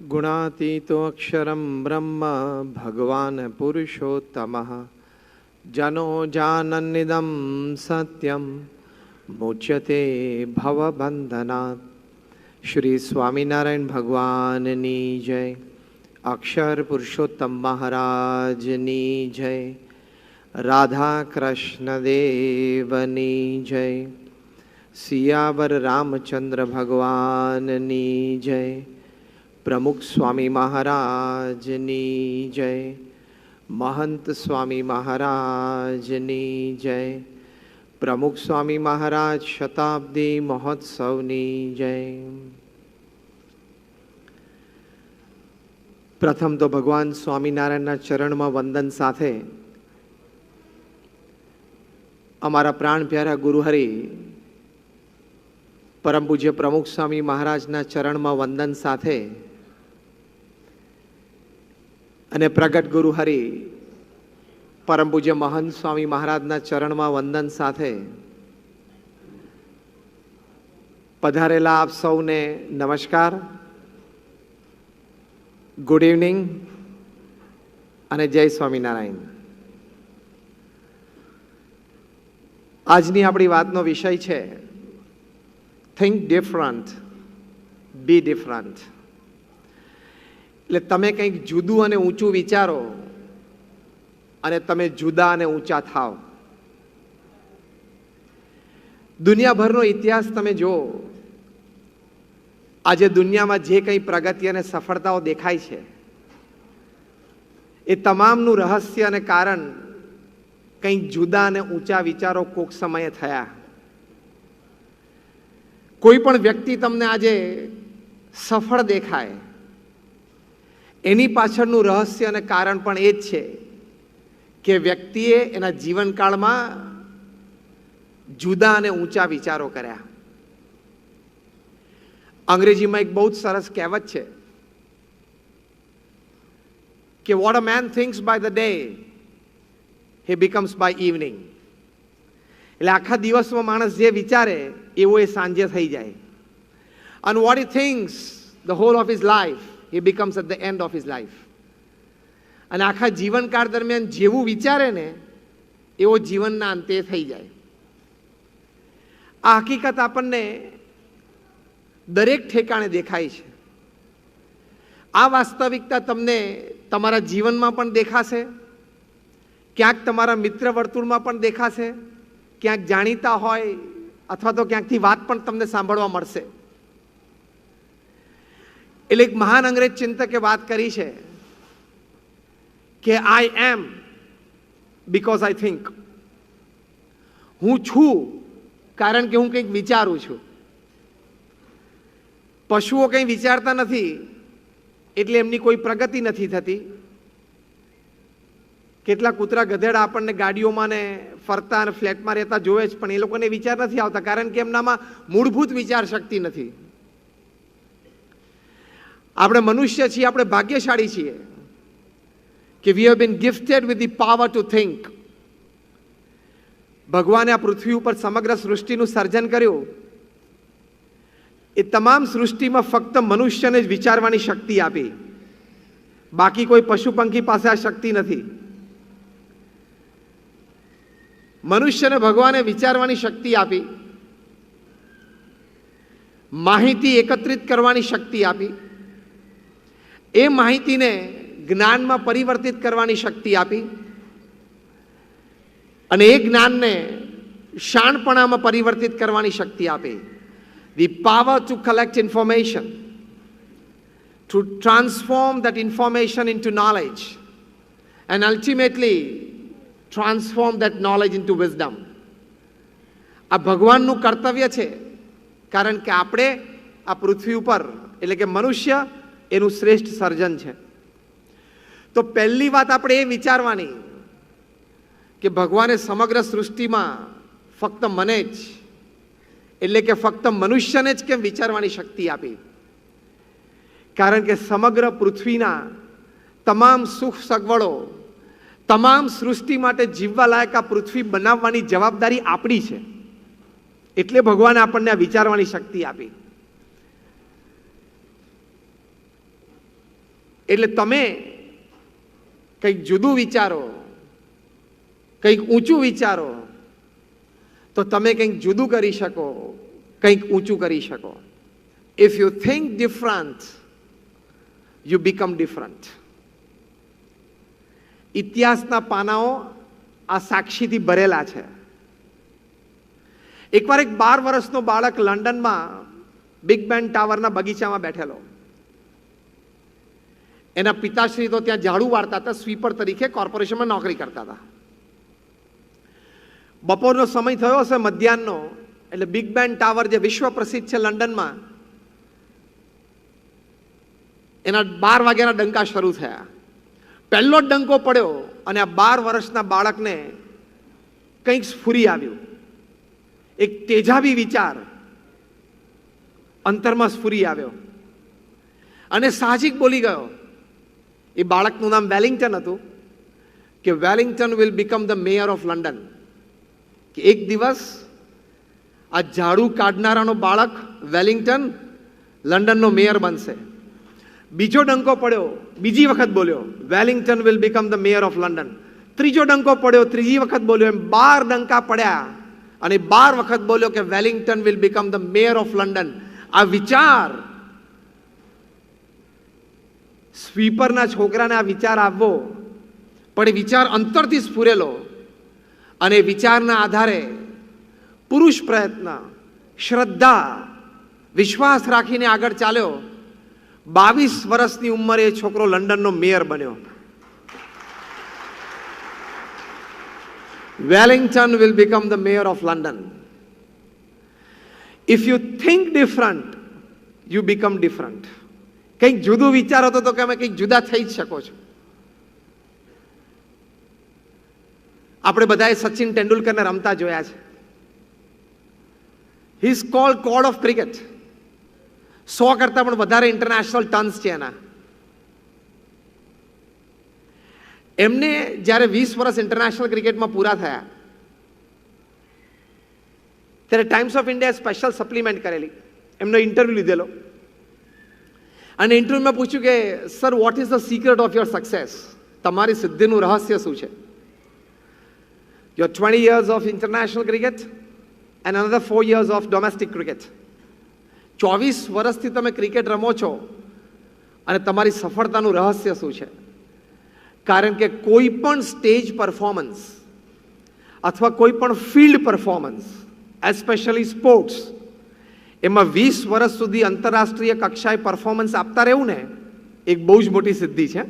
गुणातीतो अक्षरं ब्रह्म भगवान् पुरुषोत्तमः जनो जानन्निदं सत्यं मुच्यते भवबंधनात्। श्री स्वामीनारायण भगवाननी जय। अक्षर पुरुषोत्तम महाराजनी जय। राधा कृष्ण देवनी जय। सियावर रामचंद्र भगवाननी जय। प्रमुख स्वामी महाराजनी जय। महंत स्वामी महाराजनी जय। प्रमुख स्वामी महाराज शताब्दी महोत्सवनी जय। प्रथम तो भगवान स्वामीनारायणना चरणमां वंदन साथे अमारा प्राण प्यारा गुरुहरि परम पूज्य प्रमुख स्वामी महाराजना चरणमां वंदन साथे अने प्रगट गुरुहरि परम पूज्य महंत स्वामी महाराजना चरणमां वंदन साथे पधारेला आप सौने नमस्कार, गुड इवनिंग अने जय स्वामीनारायण। आजनी आपणी वातनो विषय छे थिंक डिफरंट बी डिफरंट। એટલે તમે કંઈક જુદું અને ઊંચું વિચારો અને તમે જુદા અને ઊંચા થાઓ। દુનિયાભરનો ઇતિહાસ તમે જો, આજે દુનિયામાં જે કંઈ પ્રગતિ અને સફળતાઓ દેખાય છે એ તમામનું રહસ્ય અને કારણ કંઈક જુદા અને ઊંચા વિચારો કોક સમયે થયા। કોઈ પણ વ્યક્તિ તમને આજે સફળ દેખાય એની પાછળનું રહસ્ય અને કારણ પણ એ જ છે કે વ્યક્તિએ એના જીવનકાળમાં જુદા અને ઊંચા વિચારો કર્યા। અંગ્રેજીમાં એક બહુ જ સરસ કહેવત છે કે what a man thinks by the day he becomes by evening। એટલે આખા દિવસમાં માણસ જે વિચારે એવો એ સાંજે થઈ જાય। and what he thinks the whole of his life he becomes at the end of his life। અને આખા જીવનકાળ દરમિયાન જેવું વિચારે ને એવો જીવનના અંતે થઈ જાય। આ હકીકત આપણને દરેક ઠેકાણે દેખાય છે। આ વાસ્તવિકતા તમને તમારા જીવનમાં પણ દેખાશે, ક્યાંક તમારા મિત્ર વર્તુળમાં પણ દેખાશે, ક્યાંક જાણીતા હોય અથવા તો ક્યાંકથી વાત પણ તમને સાંભળવા મળશે। એટલે એક મહાન અંગ્રેજ ચિંતકે વાત કરી છે કે આઈ એમ બીકોઝ આઈ થિંક। હું છું કારણ કે હું કંઈક વિચારું છું। પશુઓ કંઈ વિચારતા નથી એટલે એમની કોઈ પ્રગતિ નથી થતી। કેટલા કૂતરા ગધેડા આપણને ગાડીઓમાં ને ફરતા અને ફ્લેટમાં રહેતા જોવે જ, પણ એ લોકોને વિચાર નથી આવતા કારણ કે એમનામાં મૂળભૂત વિચાર શક્તિ નથી। આપણે મનુષ્ય છીએ, આપણે ભાગ્યશાળી છીએ કે we have been gifted with the power to think. ભગવાને આ પૃથ્વી ઉપર સમગ્ર સૃષ્ટિનું સર્જન કર્યું, એ તમામ સૃષ્ટિમાં ફક્ત મનુષ્યને જ વિચારવાની શક્તિ આપી, બાકી કોઈ પશુ પંખી પાસે આ શક્તિ નથી। મનુષ્યને ભગવાને વિચારવાની શક્તિ આપી, માહિતી એકત્રિત કરવાની શક્તિ આપી, એ માહિતીને જ્ઞાનમાં પરિવર્તિત કરવાની શક્તિ આપી અને એ જ્ઞાનને શાણપણામાં પરિવર્તિત કરવાની શક્તિ આપી। The power to collect information, to transform that information into knowledge and ultimately transform that knowledge into wisdom। આ ભગવાનનું કર્તવ્ય છે કારણ કે આપણે આ પૃથ્વી ઉપર એટલે કે મનુષ્ય એનું શ્રેષ્ઠ સર્જન છે। તો પહેલી વાત આપણે એ વિચારવાની કે ભગવાને સમગ્ર સૃષ્ટિમાં ફક્ત મને જ એટલે કે ફક્ત મનુષ્યને જ કેમ વિચારવાની શક્તિ આપી? કારણ કે સમગ્ર પૃથ્વીના તમામ સુખ સગવડો, તમામ સૃષ્ટિ માટે જીવવા લાયક આ પૃથ્વી બનાવવાની જવાબદારી આપણી છે। એટલે ભગવાને આપણને આ વિચારવાની શક્તિ આપી। એટલે તમે કંઈક જુદું વિચારો, કંઈક ઊંચું વિચારો, તો તમે કંઈક જુદું કરી શકો, કંઈક ઊંચું કરી શકો. If you think different, you become different. ઇતિહાસના પાનાઓ આ સાક્ષીથી ભરેલા છે. એકવાર એક 12 વર્ષનો બાળક લંડનમાં બિગ બેન ટાવરના બગીચામાં બેઠેલો. એના પિતાશ્રી તો ત્યાં ઝાડુ વાળતા હતા, સ્વીપર તરીકે કોર્પોરેશનમાં નોકરી કરતા હતા. બપોરનો સમય થયો હશે, મધ્યાહનનો, એટલે બિગ બેન ટાવર જે વિશ્વ પ્રસિદ્ધ છે લંડનમાં, એના 12 વાગ્યાના ડંકા શરૂ થયા. પહેલો જ ડંકો પડ્યો અને આ 12 વર્ષના બાળકને કંઈક સ્ફુરી આવ્યું. એક તેજાબી વિચાર અંતરમાં સ્ફુરી આવ્યો અને સાહજિક બોલી ગયો. એ બાળકનું નામ વેલિંગ્ટન હતું કે Wellington will become the mayor of London. કે એક દિવસ આ ઝાડુ કાઢનારાનો બાળક વેલિંગ્ટન લંડનનો મેયર બનશે. બીજો ડંકો પડ્યો, બીજી વખત બોલ્યો, Wellington will become the mayor of London. ત્રીજો ડંકો પડ્યો, ત્રીજી વખત બોલ્યો. એમ 12 ડંકા પડ્યા અને 12 વખત બોલ્યો કે Wellington will become the mayor of London. આ વિચાર, સ્વીપરના છોકરાને આ વિચાર આવવો, પણ એ વિચાર અંતરથી સ્ફુરેલો અને વિચારના આધારે પુરુષ પ્રયત્ન, શ્રદ્ધા, વિશ્વાસ રાખીને આગળ ચાલ્યો. 22 વર્ષની ઉંમરે એ છોકરો લંડનનો મેયર બન્યો. Wellington will become the mayor of London. If you think different, you become different. કંઈક જુદું વિચારો તો કે અમે કંઈક જુદા થઈ જ શકો છો. આપણે બધાએ સચિન તેંડુલકરને રમતા જોયા છે. He is called God of cricket. 100 કરતા પણ વધારે ઇન્ટરનેશનલ ટર્ન્સ છે એના. એમને જ્યારે 20 વર્ષ ઇન્ટરનેશનલ ક્રિકેટમાં પૂરા થયા ત્યારે times of India special supplement કરેલી, એમનો ઇન્ટરવ્યુ લીધેલો અને ઇન્ટરવ્યુમાં પૂછ્યું કે sir, what is the secret of your success? તમારી સિદ્ધિનું રહસ્ય શું છે? Your 20 years of international cricket and another 4 years of domestic cricket. 24 વર્ષથી તમે ક્રિકેટ રમો છો અને તમારી સફળતાનું રહસ્ય શું છે? કારણ કે કોઈ પણ સ્ટેજ પરફોર્મન્સ અથવા કોઈ પણ ફિલ્ડ પરફોર્મન્સ, એસ્પેશિયલી સ્પોર્ટ્સ, એમાં 20 વર્ષ સુધી આંતરરાષ્ટ્રીય કક્ષાએ પરફોર્મન્સ આપતા રહેવું ને, એક બહુ જ મોટી સિદ્ધિ છે.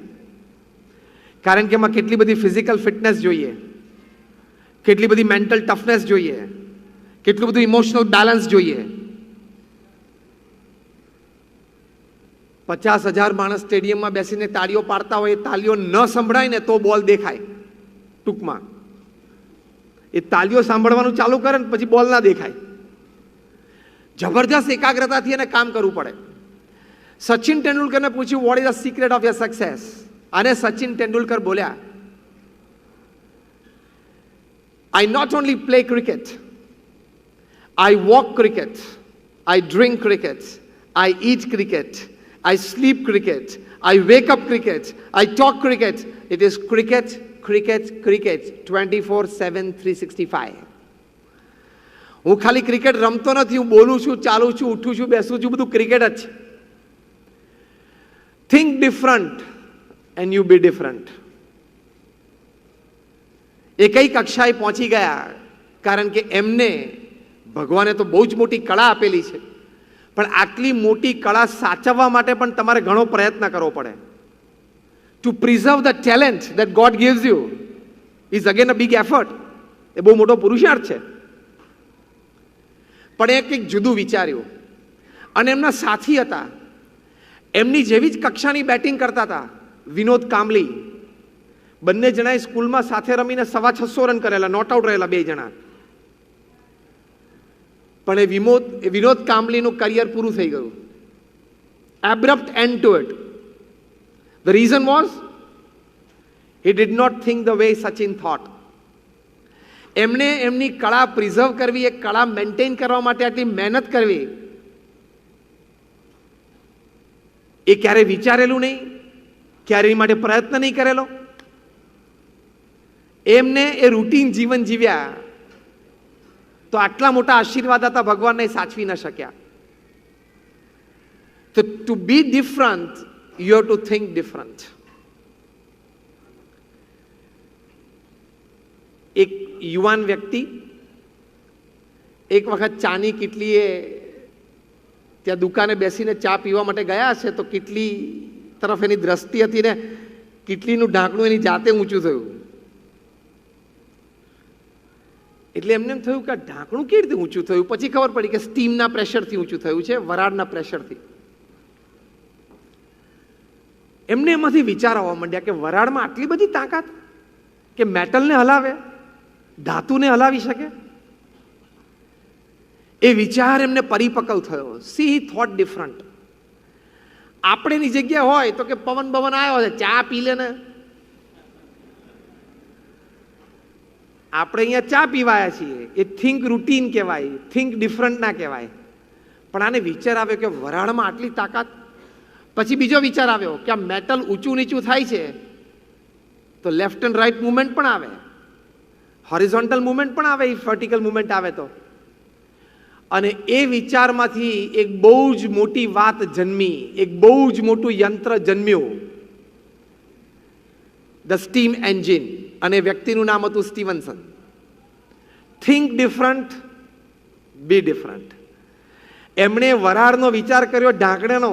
કારણ કે એમાં કેટલી બધી ફિઝિકલ ફિટનેસ જોઈએ, કેટલી બધી મેન્ટલ ટફનેસ જોઈએ, કેટલું બધું ઇમોશનલ બેલેન્સ જોઈએ. 50,000 માણસ સ્ટેડિયમમાં બેસીને તાળીઓ પાડતા હોય, એ તાળીઓ ન સંભળાય ને તો બોલ દેખાય. ટૂંકમાં એ તાળીઓ સાંભળવાનું ચાલુ કરે ને પછી બોલ ના દેખાય. જબરજસ્ત એકાગ્રતાથી એને કામ કરવું પડે. સચિન તેંડુલકરને પૂછ્યું, what is the secret of your success? અને સચિન તેંડુલકર બોલ્યા, I not only play cricket, I walk cricket, I drink cricket, I eat cricket, I sleep cricket, I wake up cricket, I talk cricket. It is cricket, cricket, cricket, 24/7, 365. હું ખાલી cricket રમતો નથી, હું બોલું છું, ચાલું છું, ઉઠું છું, બેસું છું, બધું ક્રિકેટ જ છે. Think different and you be different. એ કઈ કક્ષાએ પહોંચી ગયા? કારણ કે એમને ભગવાને તો બહુ જ મોટી કળા આપેલી છે, પણ આટલી મોટી કળા સાચવવા માટે પણ તમારે ઘણો પ્રયત્ન કરવો પડે. To preserve the talent that God gives you is again a big effort. એ બહુ મોટો પુરુષાર્થ છે. પણ એ કંઈક જુદું વિચાર્યું અને એમના સાથી હતા, એમની જેવી જ કક્ષાની બેટિંગ કરતા હતા, વિનોદ કાંબલી. બંને જણાએ સ્કૂલમાં સાથે રમીને 650 રન કરેલા, નોટ આઉટ રહેલા 2 જણા. પણ એ વિનોદ કાંબલીનું કરિયર પૂરું થઈ ગયું. Abrupt end to it. The reason was he did not think the way Sachin thought. એમને એમની કળા પ્રિઝર્વ કરવી, એ કળા મેન્ટેન કરવા માટે આટલી મહેનત કરવી, એ ક્યારે વિચારેલું નહીં. ક્યારે એની માટે પ્રયત્ન નહીં કરેલો. એમને એ રૂટીન જીવન જીવ્યા તો આટલા મોટા આશીર્વાદ હતા ભગવાનને સાચવી ન શક્યા. તો to be different you have to think different. એક યુવાન વ્યક્તિ એક વખત ચાની કીટલીએ ત્યાં દુકાને બેસીને ચા પીવા માટે ગયા હશે તો કીટલી તરફ એની દ્રષ્ટિ હતી ને કીટલીનું ઢાંકણું એની જાતે ઊંચું થયું. એટલે એમને એમ થયું કે આ ઢાંકણું કેવી રીતે ઊંચું થયું. પછી ખબર પડી કે સ્ટીમના પ્રેશરથી ઊંચું થયું છે, વરાળના પ્રેશરથી. એમને એમાંથી વિચાર આવવા માંડ્યા કે વરાળમાં આટલી બધી તાકાત કે મેટલને હલાવે, ધાતુને હલાવી શકે. એ વિચાર એમને પરિપક્વ થયો. See he thought different. આપણેની જગ્યા હોય તો કે પવન બવન આવ્યો છે, ચા પી લે ને. આપણે અહીંયા ચા પીવાયા છીએ, એ થિંક રૂટીન કહેવાય, થિંક ડિફરન્ટ ના કહેવાય. પણ આને વિચાર આવ્યો કે વરાળમાં આટલી તાકાત. પછી બીજો વિચાર આવ્યો કે આ મેટલ ઊંચું નીચું થાય છે તો લેફ્ટ એન્ડ રાઈટ મુવમેન્ટ પણ આવે, હોરિઝોન્ટલ મુવમેન્ટ પણ આવે, વર્ટિકલ મુવમેન્ટ આવે તો. અને એ વિચારમાંથી એક બહુ જ મોટી વાત જન્મી, એક બહુ જ મોટું યંત્ર જન્મ્યું, ધ સ્ટીમ એન્જિન. અને વ્યક્તિનું નામ હતું Stevenson. Think different, be different. એમણે વરાળનો વિચાર કર્યો, ઢાંકણાનો,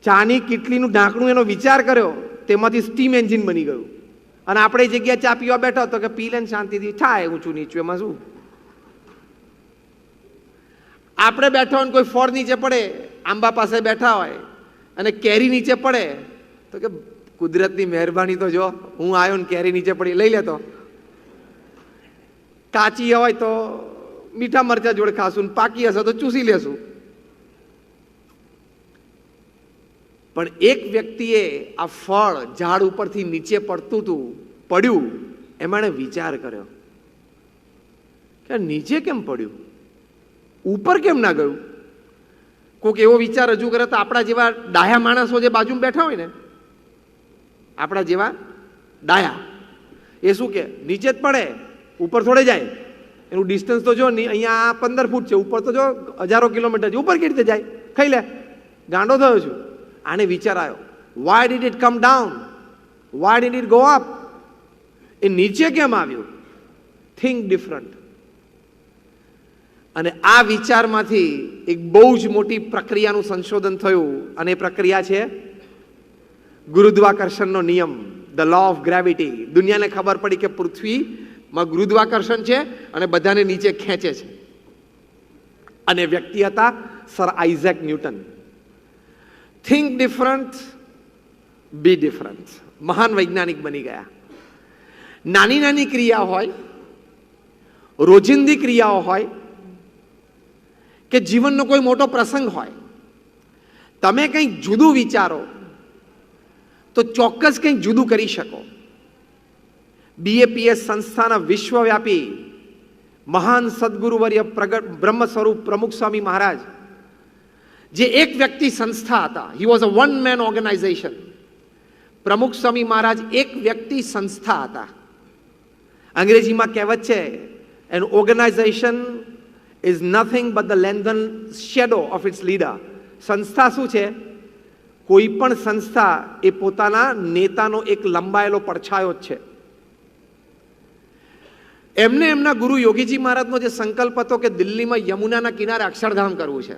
ચાની કીટલીનું ઢાંકણું એનો વિચાર કર્યો, તેમાંથી સ્ટીમ એન્જિન બની ગયું. અને આપણે જગ્યા ચા પીવા બેઠો તો કે પી લે શાંતિથી, થાય ઊંચું નીચું, એમાં શું. આપણે બેઠા હોય કોઈ ફળ નીચે પડે, આંબા પાસે બેઠા હોય અને કેરી નીચે પડે તો કે કુદરતની મહેરબાની તો જો, હું આવ્યો ને કેરી નીચે પડી, લઈ લેતો. કાચી હોય તો મીઠા મરચા જોડે ખાશું, પાકી હશે તો ચૂસી લેશું. પણ એક વ્યક્તિએ આ ફળ ઝાડ ઉપરથી નીચે પડ્યું, એમણે વિચાર કર્યો કે નીચે કેમ પડ્યું, ઉપર કેમ ના ગયું. કોઈક એવો વિચાર રજૂ કરે તો આપણા જેવા ડાયા માણસો જે બાજુમાં બેઠા હોય ને, આપણા જેવા ડાયા, એ શું કે નીચે જ પડે, ઉપર થોડે જાય. એનું ડિસ્ટન્સ તો જો, અહીંયા 15 ફૂટ છે, ઉપર તો જો હજારો કિલોમીટર છે, ઉપર કેવી રીતે જાય, ખાઈ લે, ગાંડો થયો છું. આને વિચાર આવ્યો, why did it come down, why did it go up. એ નીચે કેમ આવ્યું. Think different. અને આ વિચારમાંથી એક બહુ જ મોટી પ્રક્રિયાનું સંશોધન થયું, અને એ પ્રક્રિયા છે ગુરુત્વાકર્ષણનો નિયમ, ધ લો ઓફ ગ્રેવિટી. દુનિયાને ખબર પડી કે પૃથ્વીમાં ગુરુત્વાકર્ષણ છે અને બધાને નીચે ખેંચે છે. અને વ્યક્તિ હતા sir Isaac Newton. Think different, be different. મહાન વૈજ્ઞાનિક બની ગયા. નાની નાની ક્રિયા હોય, રોજિંદી ક્રિયાઓ હોય, કે જીવનનો કોઈ મોટો પ્રસંગ હોય, તમે કંઈક જુદું વિચારો તો ચોક્કસ કંઈક જુદું કરી શકો. BAPS સંસ્થાના વિશ્વવ્યાપી મહાન સદગુરુવર્ય બ્રહ્મ સ્વરૂપ પ્રમુખ સ્વામી મહારાજ, જે એક વ્યક્તિ સંસ્થા હતા, he was a one man organisation. Pramukh Swami મહારાજ એક વ્યક્તિ સંસ્થા હતા. અંગ્રેજીમાં કહેવત છે, an organisation is nothing but the lengthened shadow of its leader. સંસ્થા શું છે? કોઈ પણ સંસ્થા એ પોતાના નેતાનો એક લંબાયેલો પડછાયો જ છે. એમને એમના ગુરુ યોગીજી મહારાજનો જે સંકલ્પ હતો કે દિલ્હીમાં યમુનાના કિનારે અક્ષરધામ કરવું છે.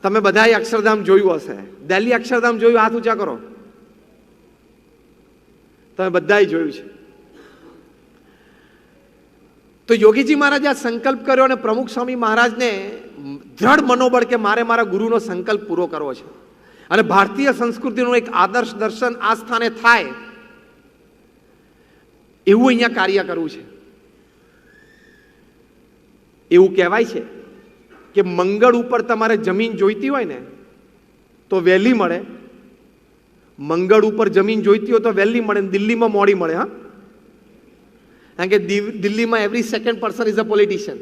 તમે બધાએ અક્ષરધામ જોયું હશે. દિલ્હી અક્ષરધામ જોયું? હાથ ઊંચા કરો. તમે બધાએ જોયું છે. તો યોગીજી મહારાજે આ સંકલ્પ કર્યો અને પ્રમુખ સ્વામી મહારાજને દ્રઢ મનોબળ કે મારે મારા ગુરુનો સંકલ્પ પૂરો કરવો છે અને ભારતીય સંસ્કૃતિનું એક આદર્શ દર્શન આ સ્થાને થાય એવું અહીંયા કાર્ય કરવું છે. એવું કહેવાય છે કે મંગળ ઉપર તમારે જમીન જોઈતી હોય ને તો વહેલી મળે, મંગળ ઉપર જમીન જોઈતી હોય તો વહેલી મળે, દિલ્હીમાં મોડી મળે. હા, કારણ કે દિલ્હીમાં every second person is a politician,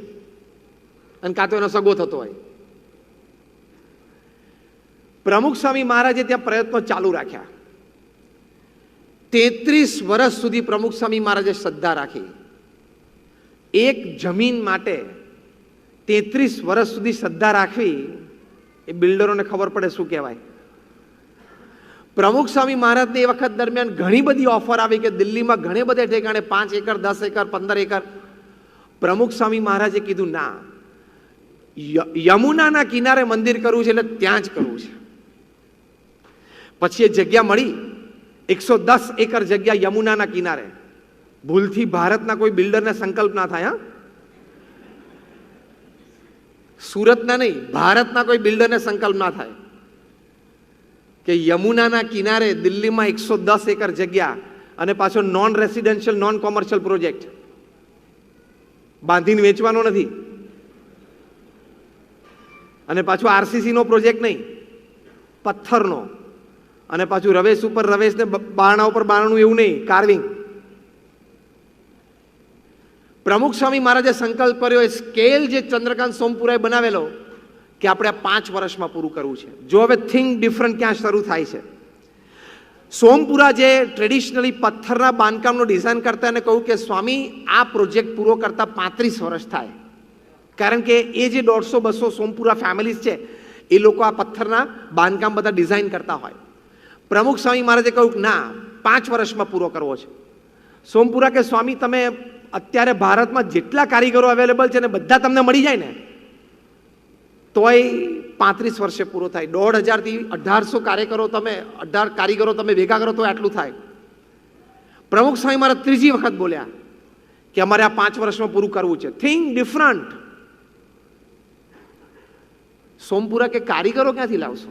અને કાં તો એનો સગો થતો હોય. પ્રમુખ સ્વામી મહારાજે ત્યાં પ્રયત્નો ચાલુ રાખ્યા. 33 વર્ષ સુધી પ્રમુખ સ્વામી મહારાજે શ્રદ્ધા રાખી. એક જમીન માટે 33 વર્ષ સુધી શ્રદ્ધા રાખવી એ બિલ્ડરોને ખબર પડે શું કહેવાય. પ્રમુખ સ્વામી મહારાજને એ વખત દરમિયાન ઘણી બધી ઓફર આવી કે દિલ્હીમાં ઘણે બધે ઠેકાણે 5 એકર 10 એકર 15 એકર. પ્રમુખ સ્વામી મહારાજે કીધું ના, યમુનાના કિનારે મંદિર કરવું છે એટલે ત્યાં જ કરવું છે. પછી એ જગ્યા મળી, 110 એકર જગ્યા યમુનાના કિનારે. ભૂલથી ભારતના કોઈ બિલ્ડરને સંકલ્પ ના થાય. સુરતના નહીં, ભારતના કોઈ બિલ્ડરને સંકલ્પ ના થાય કે યમુનાના કિનારે દિલ્હીમાં 110 એકર જગ્યા અને પાછો non residential non commercial project બાંધીને વેચવાનો નથી. અને પાછું આરસીસી નો પ્રોજેક્ટ નહીં, પથ્થરનો. અને પાછું રવેશ ઉપર રવેશ ને બારણા ઉપર બારણું એવું નહીં, કાર્વિંગ. પ્રમુખ સ્વામી મહારાજે સંકલ્પ કર્યો, એ સ્કેલ જે ચંદ્રકાંત સોમપુરાએ બનાવેલો કે આપણે 5 વર્ષમાં પૂરું કરવું છે. જો હવે થિંક ડિફરન્ટ ક્યાં શરૂ થાય છે. સોમપુરા જે ટ્રેડિશનલી પથ્થરના બાંધકામનો ડિઝાઇન કરતા એને કહ્યું કે સ્વામી આ પ્રોજેક્ટ પૂરો કરતા 35 વર્ષ થાય. કારણ કે એ જે 150-200 સોમપુરા ફેમિલીઝ છે એ લોકો આ પથ્થરના બાંધકામ બધા ડિઝાઇન કરતા હોય. પ્રમુખ સ્વામી મહારાજે કહ્યું કે ના, 5 વર્ષમાં પૂરો કરવો છે. સોમપુરા કે સ્વામી તમે અત્યારે ભારતમાં જેટલા કારીગરો અવેલેબલ છે ને બધા તમને મળી જાય ને તોય 35 વર્ષે પૂરો થાય. 1500 થી 1800 કારીગરો તમે ભેગા કરો તો આટલું થાય. પ્રમુખ સ્વામી મહારાજ ત્રીજી વખત બોલ્યા કે અમારે આ 5 વર્ષમાં પૂરું કરવું છે. Think different. સોમપુરા કે કારીગરો ક્યાંથી લાવશો?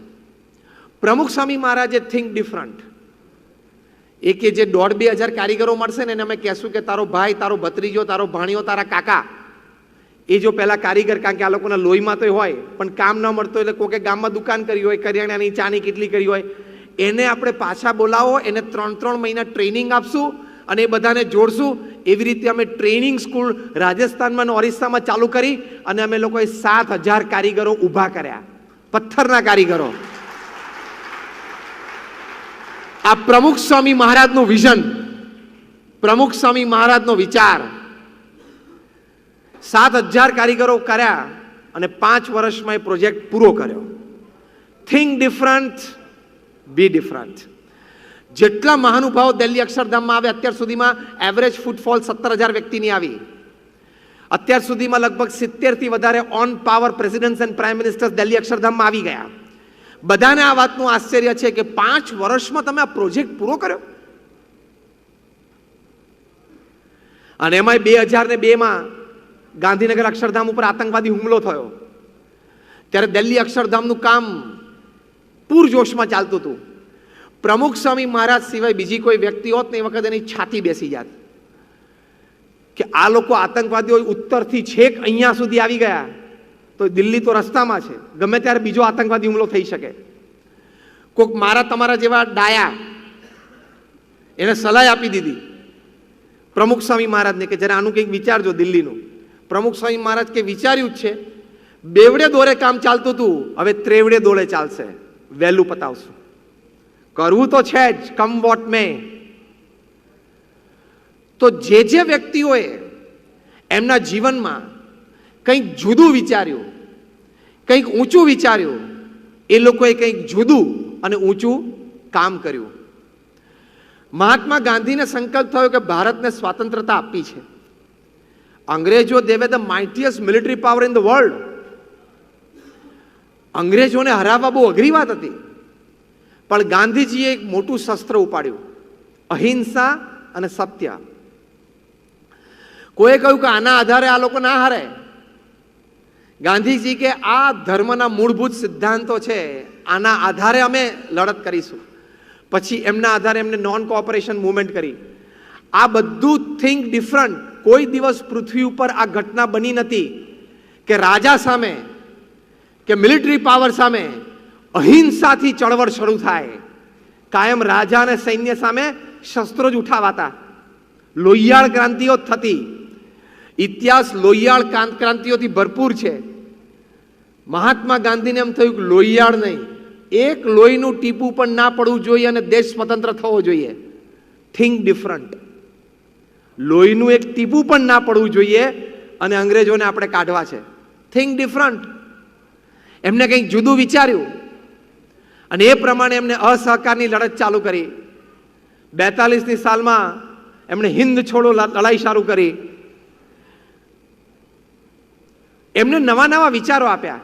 પ્રમુખ સ્વામી મહારાજે થિંક ડિફરન્ટ. એ કે જે 1500 કારીગરો મળશે ને એને અમે કહેશું કે તારો ભાઈ, તારો ભત્રીજો, તારો ભાણિયો, તારા કાકા, એ જો પહેલા કારીગર, કારણ કે આ લોકોના લોહીમાં તો હોય પણ કામ ન મળતો એટલે કોકે ગામમાં દુકાન કરી હોય, કરિયાણાની ચાની કેટલી કરી હોય, એને આપણે પાછા બોલાવો, એને 3 મહિના ટ્રેનિંગ આપશું અને એ બધાને જોડશું. એવી રીતે અમે ટ્રેનિંગ સ્કૂલ રાજસ્થાનમાં અને ઓરિસ્સામાં ચાલુ કરી અને અમે લોકોએ 7000 કારીગરો ઊભા કર્યા, પથ્થરના કારીગરો. આ પ્રમુખ સ્વામી મહારાજનું વિઝન, પ્રમુખ સ્વામી મહારાજનો વિચાર. 7000 કારીગરો કર્યા અને 5 વર્ષમાં એ પ્રોજેક્ટ પૂરો કર્યો. Think different, be different. જેટલા મહાનુભાવો દિલ્હી અક્ષરધામમાં આવે, અત્યાર સુધીમાં એવરેજ ફૂટફોલ 17,000 વ્યક્તિની આવી. અત્યાર સુધીમાં લગભગ 70 થી વધારે on power presidents and prime ministers Delhi અક્ષરધામમાં આવી ગયા. બધાને આ વાતનું આશ્ચર્ય છે કે 5 વર્ષમાં તમે આ પ્રોજેક્ટ પૂરો કર્યો. અને એમાં 2002માં ગાંધીનગર અક્ષરધામ ઉપર આતંકવાદી હુમલો થયો ત્યારે દિલ્હી અક્ષરધામનું કામ પૂરજોશમાં ચાલતું હતું. પ્રમુખ સ્વામી મહારાજ સિવાય બીજી કોઈ વ્યક્તિ હોત ને એ વખત એની છાતી બેસી જાત કે આ લોકો આતંકવાદીઓ ઉત્તરથી છેક અહીંયા સુધી આવી ગયા તો દિલ્હી તો રસ્તામાં છે, ગમે ત્યારે બીજો આતંકવાદી હુમલો થઈ શકે. કોઈક મારા તમારા જેવા ડાયા એને સલાહ આપી દીધી પ્રમુખ સ્વામી મહારાજને કે જરા આનું કંઈક વિચારજો દિલ્હીનું. પ્રમુખ સ્વામી મહારાજ કે વિચાર્યું જ છે, બેવડે દોરે કામ ચાલતું હતું, હવે ત્રેવડે દોડે ચાલશે, વહેલું પતાવશું. કરવું તો છે જ, કમ વોટ મે. તો જે વ્યક્તિઓએ એમના જીવનમાં કંઈક જુદું વિચાર્યું, કંઈક ઊંચું વિચાર્યું, એ લોકોએ કંઈક જુદું અને ઊંચું કામ કર્યું. મહાત્મા ગાંધીને સંકલ્પ થયો કે ભારતને સ્વતંત્રતા આપી છે. અંગ્રેજો they were the mightiest military power in the world. અંગ્રેજોને હરાવવા બહુ અઘરી વાત હતી, પણ ગાંધીજીએ એક મોટું શસ્ત્ર ઉપાડ્યું, અહિંસા અને સત્ય. કોઈએ કહ્યું કે આના આધારે આ લોકો ના હારે. ગાંધીજી કે આ ધર્મના મૂળભૂત સિદ્ધાંતો છે, આના આધારે અમે લડત કરીશું. પછી એમના આધારે એમને નોન કોઓપરેશન મૂવમેન્ટ કરી. આ બધું થિંક ડિફરન્ટ. કોઈ દિવસ પૃથ્વી ઉપર આ ઘટના બની નથી કે રાજા સામે કે મિલિટરી પાવર સામે અહિંસાથી ચળવળ શરૂ થાય. કાયમ રાજા અને સૈન્ય સામે શસ્ત્રો જ ઉઠાવાતા, લોહિયાળ ક્રાંતિઓ થતી. ઇતિહાસ લોહિયાળ ક્રાંતિઓથી ભરપૂર છે. મહાત્મા ગાંધીને એમ થયું કે લોહિયાળ નહીં, એક લોહીનું ટીપું પણ ના પડવું જોઈએ અને દેશ સ્વતંત્ર થવો જોઈએ. Think different. લોહીનું એક ટીપું પણ ના પડવું જોઈએ અને અંગ્રેજોને આપણે કાઢવા છે. Think different. એમને કંઈક જુદું વિચાર્યું અને એ પ્રમાણે એમને અસહકારની લડત ચાલુ કરી. 42ની સાલમાં એમણે હિન્દ છોડો લડાઈ શરૂ કરી. એમને નવા નવા વિચારો આપ્યા.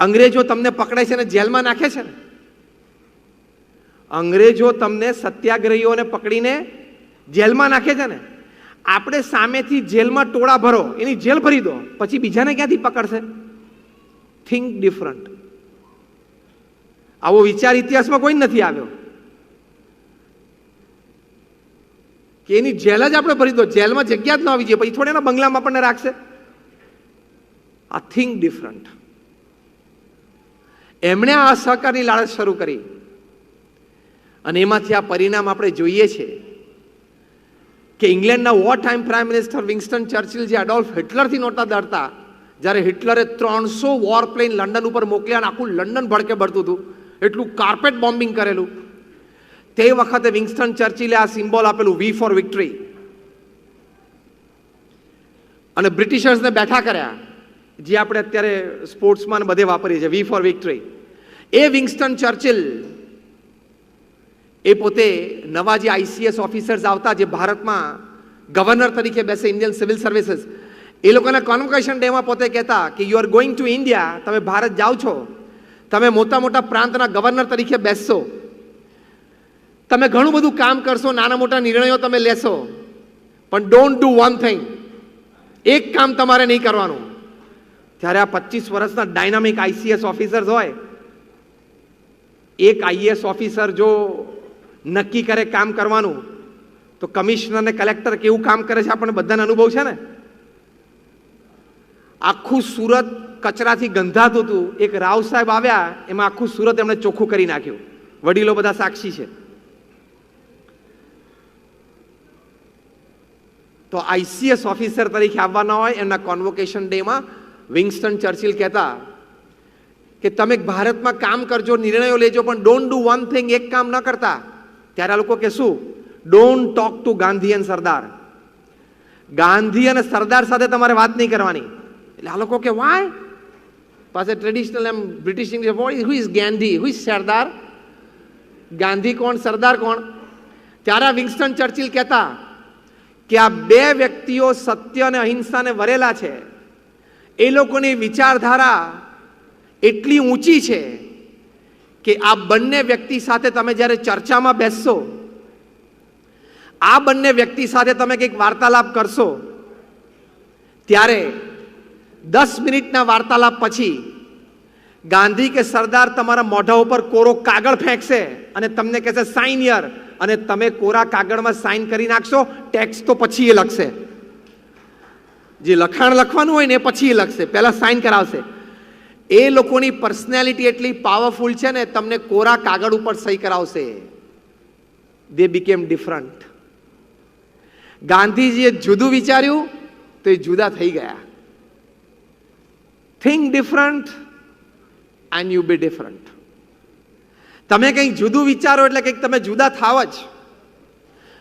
અંગ્રેજો તમને પકડે છે ને જેલમાં નાખે છે ને. અંગ્રેજો તમને સત્યાગ્રહીઓને પકડીને જેલમાં નાખે છે ને. આપણે સામેથી જેલમાં ટોળા ભરો, એની જેલ ભરી દો, પછી બીજાને ક્યાંથી પકડશે? Think different. આવો વિચાર ઇતિહાસમાં કોઈ નથી આવ્યો કે એની જેલ જ આપણે ભરી દો, જેલમાં જગ્યા જ ન આવી જોઈએ, પછી થોડી એના બંગલામાં આપણને રાખશે. આ થિંક ડિફરન્ટ. એમણે આ અસહકારની લડત શરૂ કરી અને એમાંથી આ પરિણામ આપણે જોઈએ છીએ કે ઇંગ્લેન્ડના war time prime minister Winston Churchill જે એડોલ્ફ હિટલરથી નહોતા ડરતા, જ્યારે હિટલરે 300 વોર પ્લેન લંડન ઉપર મોકલ્યા અને આખું લંડન ભડકે ભરતું હતું, એટલું કાર્પેટ બોમ્બિંગ કરેલું, તે વખતે વિન્સ્ટન ચર્ચિલે આ સિમ્બોલ આપેલું, વી ફોર વિક્ટરી, અને બ્રિટિશર્સને બેઠા કર્યા, જે આપણે અત્યારે સ્પોર્ટ્સમાં બધે વાપરીએ છીએ, વી ફોર વિક્ટરી. એ વિન્સ્ટન ચર્ચિલ એ પોતે નવા જે આઈસીએસ ઓફિસર્સ આવતા, જે ભારતમાં ગવર્નર તરીકે બેસે, ઇન્ડિયન સિવિલ સર્વિસીસ, એ લોકોના કોન્વોકેશન ડેમાં પોતે કહેતા કે you are going to India, તમે ભારત જાઓ છો, તમે મોટા મોટા પ્રાંતના ગવર્નર તરીકે બેસશો, તમે ઘણું બધું કામ કરશો, નાના મોટા નિર્ણયો તમે લેશો, પણ ડોન્ટ ડુ વન થિંગ, એક કામ તમારે નહીં કરવાનું. ત્યારે આ 25 વર્ષના ડાયનામિક આઈસીએસ ઓફિસર્સ હોય, એક આઈએએસ ઓફિસર જો નક્કી કરે કામ કરવાનું, તો કમિશનર ને કલેક્ટર કેવું કામ કરે છે આપણને બધાને અનુભવ છે ને. આખું સુરત કચરાથી ગંધાતું હતું, એક રાવ સાહેબ આવ્યા, એમાં આખું સુરત એમણે ચોખ્ખું કરી નાખ્યું. વડીલો બધા સાક્ષી છે. તો આઈસીએસ ઓફિસર તરીકે આવવાના હોય, એમના કોન્વોકેશન ડેમાં વિન્સ્ટન ચર્ચિલ કહેતા કે તમે ભારતમાં કામ કરજો, નિર્ણયો લેજો, પણ ડોન્ટ ડુ વન થિંગ, એક કામ ન કરતા. ત્યારે આ લોકો કે શું? Don't talk to Gandhi and સરદાર. ગાંધી અને સરદાર સાથે તમારે વાત નહીં કરવાની. એટલે આ લોકો કે વાય? પાસે ટ્રેડિશનલ એમ British English, who is Gandhi, who is Sardar? Gandhi કોણ, સરદાર કોણ? ત્યારે વિન્સ્ટન ચર્ચિલ કહેતા કે આ બે વ્યક્તિઓ સત્ય અને અહિંસાને વરેલા છે. એ લોકોની વિચારધારા એટલી ઊંચી છે કે આ બંને વ્યક્તિ સાથે તમે જ્યારે ચર્ચામાં બેસશો, આ બંને વ્યક્તિ સાથે તમે કંઈક વાર્તાલાપ કરશો, ત્યારે 10 મિનિટના વાર્તાલાપ પછી ગાંધી કે સરદાર તમારા મોઢા ઉપર કોરો કાગળ ફેંકશે અને તમને કહેશે સાઇન હિયર, અને તમે કોરા કાગળમાં સાઇન કરી નાખશો. ટેક્સ્ટ તો પછી એ લખશે, જે લખાણ લખવાનું હોય ને એ પછી એ લખશે, પહેલા સાઇન કરાવશે. એ લોકોની પર્સનાલિટી એટલી પાવરફુલ છે ને, તમને કોરા કાગળ ઉપર સહી કરાવશે. They became different. ગાંધીજીએ જુદું વિચાર્યું તો એ જુદા થઈ ગયા. Think different and you be different. તમે કંઈક જુદું વિચારો એટલે કંઈક તમે જુદા થાવ જ.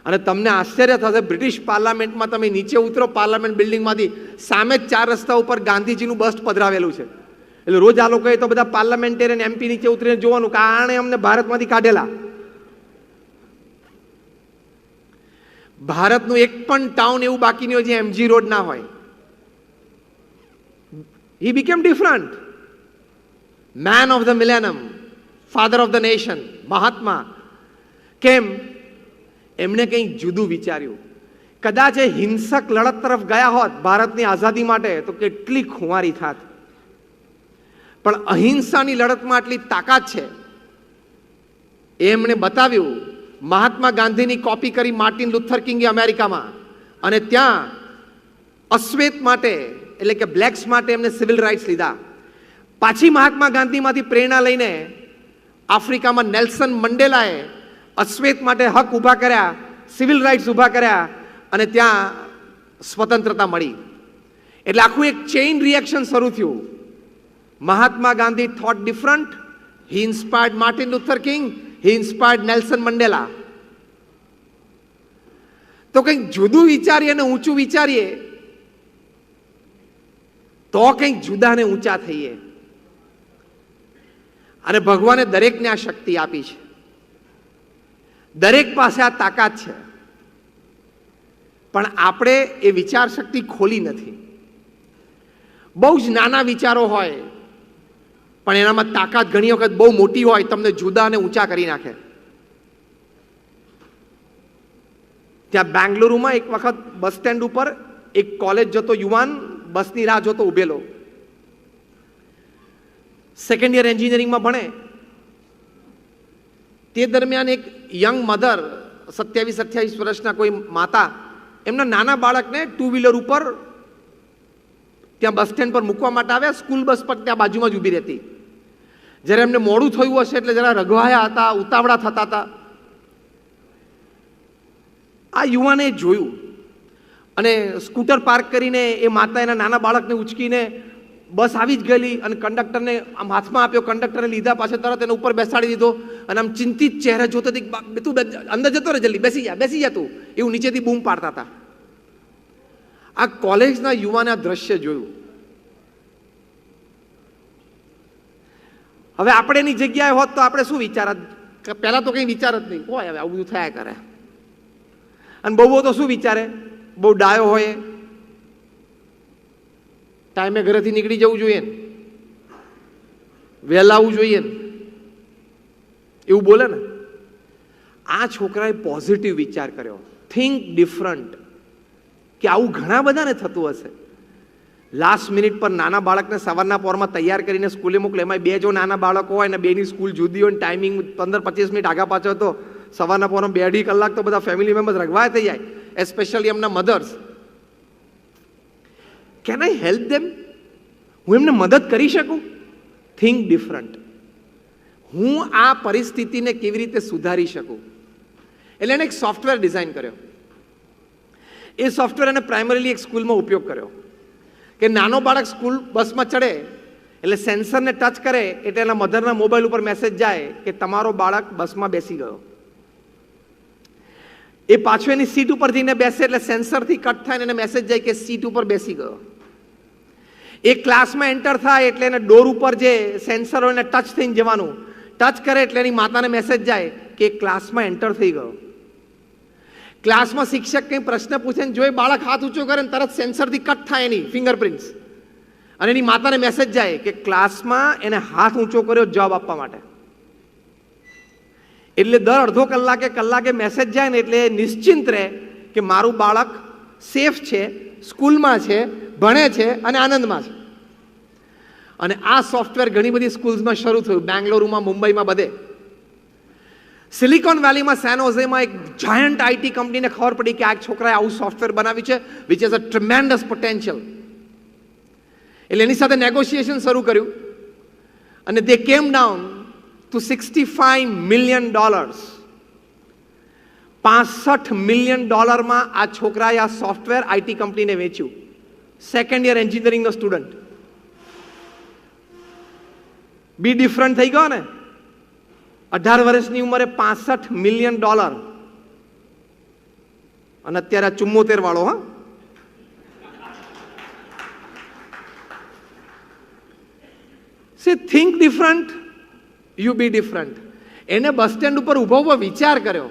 અને તમને આશ્ચર્ય થશે, બ્રિટિશ પાર્લામેન્ટમાં તમે નીચે ઉતરો પાર્લામેન્ટ બિલ્ડિંગમાંથી, સામે જ 4 રસ્તા ઉપર ગાંધીજીનું બસ્ટ પધરાવેલું છે. એટલે રોજ આ લોકોએ તો બધા પાર્લામેન્ટેરિયન એમપી નીચે ઉતરીને જોવાનું કે આણે અમને ભારતમાંથી કાઢેલા. ભારતનું એક પણ ટાઉન એવું બાકી નહીં હોય જે એમજી રોડ ના હોય. He became different. Man of the millennium, father of the nation, Mahatma. કેમ? એમણે કંઈક જુદું વિચાર્યું. કદાચ એ હિંસક લડત તરફ ગયા હોત ભારતની આઝાદી માટે, તો કેટલી ખુવારી થાત. પણ અહિંસાની લડતમાં આટલી તાકાત છે એ એમણે બતાવ્યું. મહાત્મા ગાંધીની કોપી કરી માર્ટિન લુથર કિંગે અમેરિકામાં, અને ત્યાં અશ્વેત માટે એટલે કે બ્લેક્સ માટે એમને સિવિલ રાઇટ્સ લીધા. પાછી મહાત્મા ગાંધીમાંથી પ્રેરણા લઈને આફ્રિકામાં નેલ્સન મંડેલાએ અશ્વેત માટે હક ઊભા કર્યા, સિવિલ રાઇટ્સ ઊભા કર્યા, અને ત્યાં સ્વતંત્રતા મળી. એટલે આખું એક ચેઇન રિએક્શન શરૂ થયું. Mahatma Gandhi thought different. He inspired Martin Luther King. He inspired Nelson Mandela. તો કંઈક જુદું વિચારીએ અને ઊંચું વિચારીએ તો કંઈક જુદા ને ઊંચા થઈએ. અને ભગવાને દરેકને આ શક્તિ આપી છે. દરેક પાસે આ તાકાત છે, પણ આપણે એ વિચાર શક્તિ ખોલી નથી. બહુ જ નાના વિચારો હોય પણ એનામાં તાકાત ઘણી વખત બહુ મોટી હોય, તમને જુદા અને ઊંચા કરી નાખે. ત્યાં બેંગલુરુમાં એક વખત બસ સ્ટેન્ડ ઉપર એક કોલેજ જતો યુવાન બસની રાહ જોતો ઉભેલો. સેકન્ડ યર એન્જિનિયરિંગમાં ભણે. તે દરમિયાન એક યંગ મધર, 27-28 વર્ષના કોઈ માતા, એમના નાના બાળકને ટુ વ્હીલર ઉપર ત્યાં બસ સ્ટેન્ડ પર મૂકવા માટે આવ્યા. સ્કૂલ બસ પર ત્યાં બાજુમાં જ ઊભી રહેતી. જ્યારે એમને મોડું થયું હશે એટલે જરા રઘવાયા હતા, ઉતાવળા થતા હતા. આ યુવાને જોયું અને સ્કૂટર પાર્ક કરીને એ માતા એના નાના બાળકને ઉચકીને બસ આવી જ ગયેલી અને કંડક્ટરને આમ હાથમાં આપ્યો. કંડક્ટરે લીધા, પાછળ તરત એને ઉપર બેસાડી દીધો અને આમ ચિંતિત ચહેરે જોતો હતી, તું અંદર જતો રહે, જલ્દી બેસી જા તું, એવું નીચેથી બૂમ પાડતા હતા. આ કોલેજના યુવાને આ દ્રશ્ય જોયું. હવે આપણે એની જગ્યાએ હોત તો આપણે શું વિચારત? પહેલા તો કંઈ વિચાર જ નહીં હોય, હવે આવું બધું થયા કરે. અને બહુ તો શું વિચારે? બહુ ડાયો હોય, ટાઈમે ઘરેથી નીકળી જવું જોઈએ, વહેલા આવવું જોઈએ, એવું બોલે ને. આ છોકરાએ પોઝિટિવ વિચાર કર્યો, થિંક ડિફરન્ટ, કે આવું ઘણા બધાને થતું હશે. લાસ્ટ મિનિટ પર નાના બાળકને સવારના પોરમાં તૈયાર કરીને સ્કૂલે મોકલે. એમાં બે જો નાના બાળકો હોય ને બેની સ્કૂલ જુદી હોય ને ટાઈમિંગ 15-25 મિનિટ આગા પાછળ, તો સવારના પોરમાં 2-2.5 કલાક તો બધા ફેમિલી મેમ્બર્સ રગવાય થઈ જાય, એસ્પેશિયલી એમના mothers. Can I help them? હું એમને મદદ કરી શકું? Think different. હું આ પરિસ્થિતિને કેવી રીતે સુધારી શકું? એટલે એને એક સોફ્ટવેર ડિઝાઇન કર્યો. એ સોફ્ટવેર એને પ્રાઇમરીલી એક સ્કૂલમાં ઉપયોગ કર્યો કે નાનો બાળક સ્કૂલ બસમાં ચડે એટલે સેન્સરને ટચ કરે એટલે એના મધરના મોબાઈલ ઉપર મેસેજ જાય કે તમારો બાળક બસમાં બેસી ગયો. એ પાછો એની સીટ ઉપર જઈને બેસે એટલે સેન્સરથી કટ થાય અને મેસેજ જાય કે સીટ ઉપર બેસી ગયો. એ ક્લાસમાં એન્ટર થાય એટલે એને ડોર ઉપર જે સેન્સર હોય એને ટચ થઈને જવાનું. ટચ કરે એટલે એની માતાને મેસેજ જાય કે ક્લાસમાં એન્ટર થઈ ગયો. ક્લાસમાં શિક્ષક કંઈ પ્રશ્ન પૂછે ને જો એ બાળક હાથ ઊંચો કરે ને તરત સેન્સરથી કટ થાય એની ફિંગરપ્રિન્ટ્સ અને એની માતાને મેસેજ જાય કે ક્લાસમાં એને હાથ ઊંચો કર્યો જવાબ આપવા માટે. એટલે દર અડધો કલાકે મેસેજ જાય ને એટલે નિશ્ચિંત રહે કે મારું બાળક સેફ છે, સ્કૂલમાં છે, ભણે છે અને આનંદમાં છે. અને આ સોફ્ટવેર ઘણી બધી સ્કૂલ્સમાં શરૂ થયું, બેંગ્લોરુમાં, મુંબઈમાં, બધે. સિલિકોન વેલીમાં, સેન હોઝેમાં એક જાયન્ટ આઈટી કંપનીને ખબર પડી કે આ છોકરાએ આવું સોફ્ટવેર બનાવ્યું છે which is a tremendous potential. એટલે એની સાથે નેગોશિએશન શરૂ કર્યું અને દે કેમ ડાઉન ટુ $65 million. $65 million આ છોકરાએ આ સોફ્ટવેર આઈટી કંપનીને વેચ્યું. સેકન્ડ યર એન્જિનિયરિંગનો સ્ટુડન્ટ. બી ડિફરન્ટ થઈ ગયો ને. 18 વર્ષની ઉંમરે $65 million અને અત્યારે 74 વાળો. હા, say think different, you be different. એને બસ સ્ટેન્ડ ઉપર ઊભો વિચાર કર્યો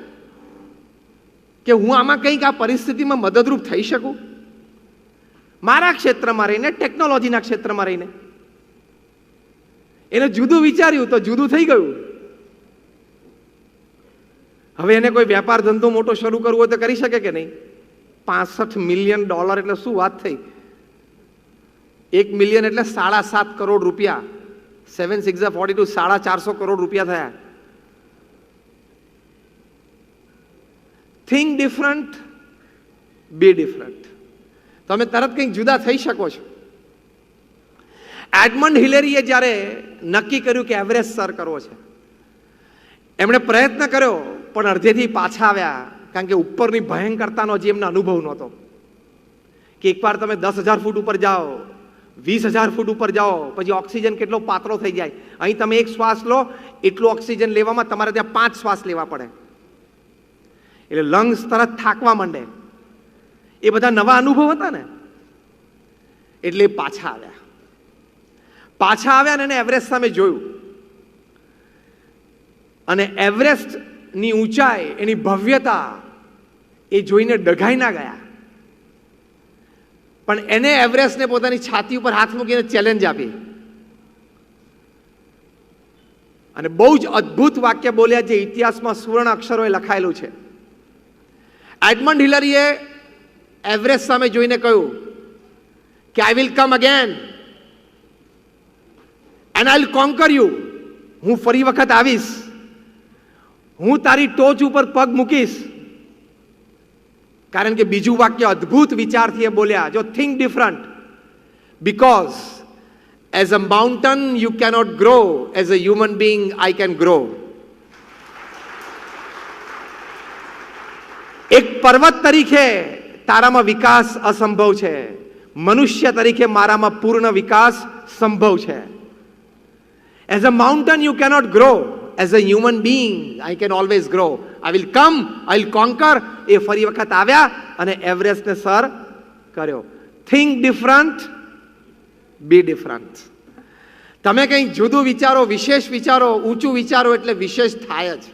કે હું આમાં કંઈક આ પરિસ્થિતિમાં મદદરૂપ થઈ શકું, મારા ક્ષેત્રમાં રહીને, ટેકનોલોજીના ક્ષેત્રમાં રહીને. એને જુદું વિચાર્યું તો જુદું થઈ ગયું. હવે એને કોઈ વેપાર ધંધો મોટો શરૂ કરવો હોય તો કરી શકે કે નહીં? $65 million એટલે શું વાત થઈ? 1 મિલિયન એટલે 7.5 કરોડ રૂપિયા. 7 6 42, 450 કરોડ રૂપિયા થયા. Think different, be different. તમે તરત કંઈક જુદા થઈ શકો છો. એડમંડ હિલેરીએ જ્યારે નક્કી કર્યું કે એવરેસ્ટ સર કરવો છે, એમણે પ્રયત્ન કર્યો પણ અડધેથી પાછા આવ્યા કારણ કે ઉપરની ભયંકરતાનો જે એમને અનુભવ નહોતો. કે એકવાર તમે 10,000 ફૂટ ઉપર જાઓ 20,000 ફૂટ ઉપર જાઓ પછી ઓક્સિજન કેટલો પાતળો થઈ જાય. અહીં તમે એક શ્વાસ લો એટલો ઓક્સિજન લેવામાં તમારે ત્યાં 5 શ્વાસ લેવા પડે. એટલે લંગ્સ તરત થાકવા માંડે. એ બધા નવા અનુભવ હતા ને, એટલે પાછા આવ્યા અને એવરેસ્ટ સામે જોયું. અને એવરેસ્ટની ઊંચાઈ, એની ભવ્યતા એ જોઈને ડઘાઈ ના ગયા. પણ એને એવરેસ્ટને પોતાની છાતી ઉપર હાથ મૂકીને ચેલેન્જ આપી અને બહુ જ અદ્ભુત વાક્ય બોલ્યા જે ઇતિહાસમાં સુવર્ણ અક્ષરોએ લખાયેલું છે. એડમંડ હિલરીએ એવરેસ્ટ સામે જોઈને કહ્યું કે I will come again and I will conquer you. હું ફરી વખત આવીશ, હું તારી ટોચ ઉપર પગ મૂકીશ. કારણ કે બીજું વાક્ય અદ્ભુત વિચારથી એ બોલ્યા, જો think different, because as a mountain you cannot grow, as a human being I can grow. એક પર્વત તરીકે તારામાં વિકાસ અસંભવ છે, મનુષ્ય તરીકે મારામાં પૂર્ણ વિકાસ સંભવ છે. As a mountain you cannot grow, as a human being I can always grow. I will come, I will conquer. એ ફરી વખત આવ્યા અને એવરેસ્ટને સર કર્યો. Think different, be different. તમે કંઈક જુદું વિચારો, વિશેષ વિચારો, ઊંચું વિચારો એટલે વિશેષ થાય જ.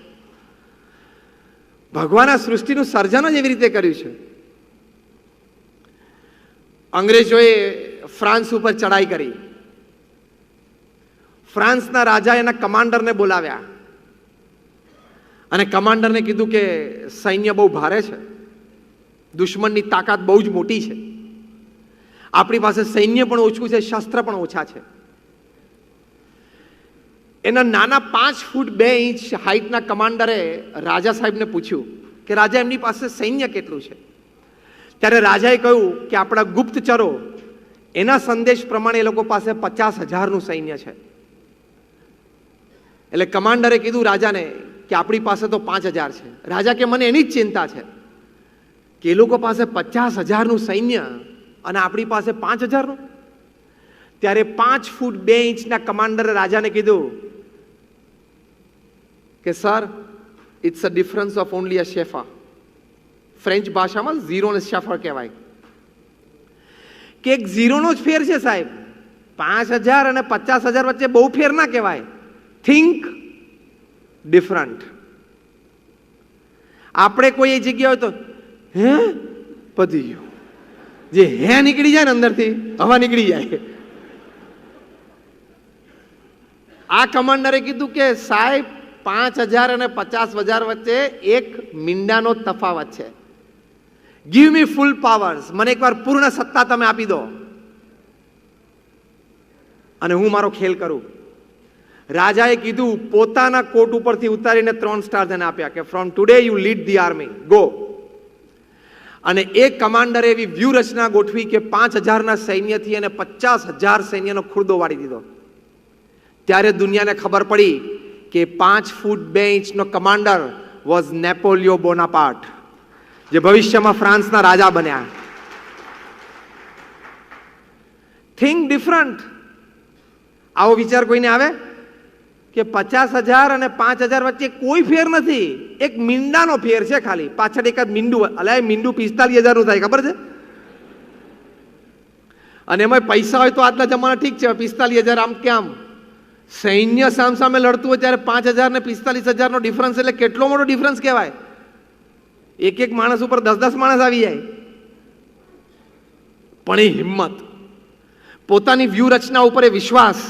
ભગવાન આ સૃષ્ટિનું સર્જન જ એવી રીતે કર્યું છે. અંગ્રેજોએ ફ્રાન્સ ઉપર ચડાઈ કરી. ફ્રાન્સના રાજા એના કમાન્ડરને બોલાવ્યા અને કમાન્ડરને કીધું કે સૈન્ય બહુ ભારે છે, દુશ્મનની તાકાત બહુ જ મોટી છે, આપણી પાસે સૈન્ય પણ ઓછું છે, શસ્ત્ર પણ ઓછા છે. એના નાના 5 ફૂટ 2 ઇંચ હાઈટના કમાન્ડરે રાજા સાહેબને પૂછ્યું કે રાજા એમની પાસે સૈન્ય કેટલું છે. ત્યારે રાજાએ કહ્યું કે આપણા ગુપ્તચરો એના સંદેશ પ્રમાણે એ લોકો પાસે 50,000નું સૈન્ય છે. એટલે કમાન્ડરે કીધું રાજાને કે આપણી પાસે તો 5,000 છે. રાજા કે મને એની જ ચિંતા છે કે એ લોકો પાસે 50,000નું સૈન્ય અને આપણી પાસે 5,000નું. ત્યારે 5 ફૂટ 2 ઇંચના કમાન્ડરે રાજાને કીધું કે sir, it's a difference of only a શેફર. ફ્રેન્ચ ભાષામાં ઝીરોને શેફર કહેવાય કે એક ઝીરોનો જ ફેર છે સાહેબ. 5,000 અને 50,000 વચ્ચે બહુ ફેર ના કહેવાય. Think different. આપણે કોઈ એ જગ્યા હોય તો હે પતી ગયું, જે હે નીકળી જાય ને અંદરથી હવા નીકળી જાય. આ કમાન્ડરે કીધું કે સાહેબ 5,000 અને 50,000 વચ્ચે એક મીંડાનો તફાવત છે. ગીવ મી ફૂલ પાવર્સ. મને એકવાર પૂર્ણ સત્તા તમે આપી દો અને હું મારો ખેલ કરું. રાજાએ કીધું, પોતાના કોટ ઉપરથી ઉતારીને 3 સ્ટાર તેને આપ્યા કે from today you lead the army, go. અને એક કમાન્ડરે એવી વ્યૂહરચના ગોઠવી કે 5,000ના સૈન્યથી અને 50,000 સૈન્યનો ખુરદો વાળી દીધો. ત્યારે દુનિયાને ખબર પડી કે 5 ફૂટ 2 ઇંચનો કમાન્ડર વોઝ નેપોલિયો બોનાપાર્ટ, જે ભવિષ્યમાં ફ્રાન્સના રાજા બન્યા. Think different. આવો વિચાર કોઈને આવે કે 50,000 અને 5,000 વચ્ચે કોઈ ફેર નથી, એક મીંડાનો ફેર છે ખાલી. પાછળ એકાદ મીંડું, અલા એ મીંડું 45,000નું થાય, ખબર છે? અને એમાં પૈસા હોય તો આજના જમાના ઠીક છે, 45,000 આમ કે આમ. સૈન્ય સામસામે લડતું હોય ત્યારે 5,000 ને 45,000નો ડિફરન્સ એટલે કેટલો મોટો ડિફરન્સ કહેવાય. એક માણસ ઉપર 10 માણસ આવી જાય. પણ એ હિંમત, પોતાની વ્યૂહરચના ઉપર એ વિશ્વાસ,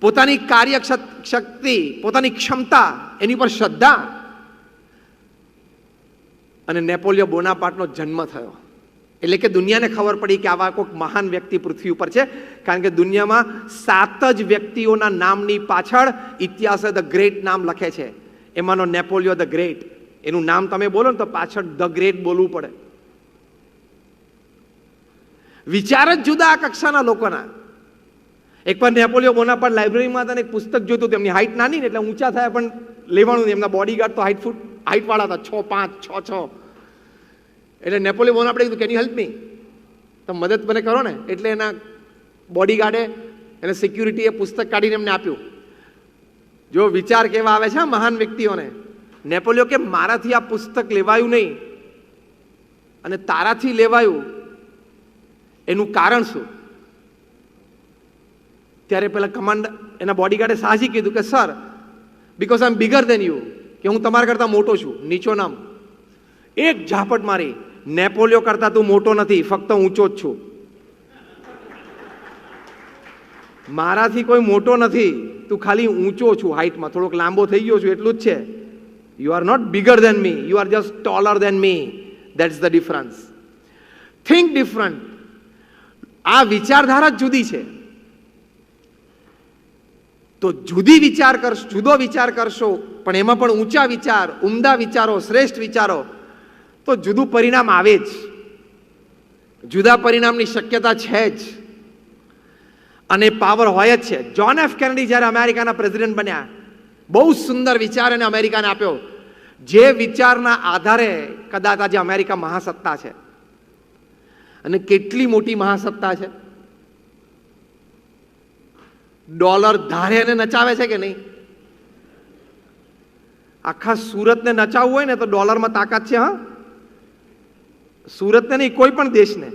પોતાની કાર્યશક્તિ, પોતાની ક્ષમતા, એની પર શ્રદ્ધા. અને નેપોલિયો બોનાપાર્ટનો જન્મ થયો. એટલે કે દુનિયાને ખબર પડી કે આવા કોઈક મહાન વ્યક્તિ પૃથ્વી ઉપર છે. કારણ કે દુનિયામાં 7 જ વ્યક્તિઓના નામની પાછળ ઇતિહાસે ધ ગ્રેટ નામ લખે છે. એમાંનો નેપોલિયો ધ ગ્રેટ. એનું નામ તમે બોલો ને તો પાછળ ધ ગ્રેટ બોલવું પડે. વિચાર જ જુદા આ કક્ષાના લોકોના. એકવાર નેપોલિયો બોનાપાર્ટ લાઇબ્રેરીમાં હતા ને એક પુસ્તક જોતું. તેમની હાઈટ નાની ને એટલે ઊંચા થયા પણ લેવાનું નહીં. એમના બોડીગાર્ડ તો હાઈટ વાળા હતા, 6'5", 6'6". એટલે નેપોલિયો બોનાપાર્ટે કીધું કેન યુ હેલ્પ મી, તમે મદદ મને કરો ને. એટલે એના બોડીગાર્ડે એને સિક્યુરિટીએ પુસ્તક કાઢીને એમને આપ્યું. જો વિચાર કેવા આવે છે મહાન વ્યક્તિઓને. નેપોલિયો કે મારાથી આ પુસ્તક લેવાયું નહીં અને તારાથી લેવાયું, એનું કારણ શું? ત્યારે પેલા કમાન્ડર એના બોડીગાર્ડે સાહજી કીધું કે sir, because I am bigger than you, કે હું તમારા કરતા મોટો છું. નીચો નામ. એક ઝાપટ મારી, નેપોલિયો કરતા તું મોટો નથી, ફક્ત ઊંચો જ છું. મારાથી કોઈ મોટો નથી, તું ખાલી ઊંચો છું, હાઈટમાં થોડોક લાંબો થઈ ગયો છું એટલું જ છે. You are not bigger than me, you are just taller than me. That's the difference. Think different. આ વિચારધારા જુદી છે. તો જુદી વિચાર કરશો, જુદો વિચાર કરશો, પણ એમાં પણ ઊંચા વિચાર, ઉમદા વિચારો, શ્રેષ્ઠ વિચારો, તો જુદું પરિણામ આવે જ. જુદા પરિણામની શક્યતા છે જ અને પાવર હોય જ છે. જ્હોન એફ કેનેડી જ્યારે અમેરિકાના પ્રેસિડેન્ટ બન્યા, બહુ સુંદર વિચાર એને અમેરિકાને આપ્યો, જે વિચારના આધારે કદાચ આજે અમેરિકા મહાસત્તા છે. અને કેટલી મોટી મહાસત્તા છે. ડોલર ધારે એને નચાવે છે કે નહીં? આખા સુરતને નચાવવું હોય ને તો ડોલરમાં તાકાત છે. હા, સુરતને નહીં, કોઈ પણ દેશને,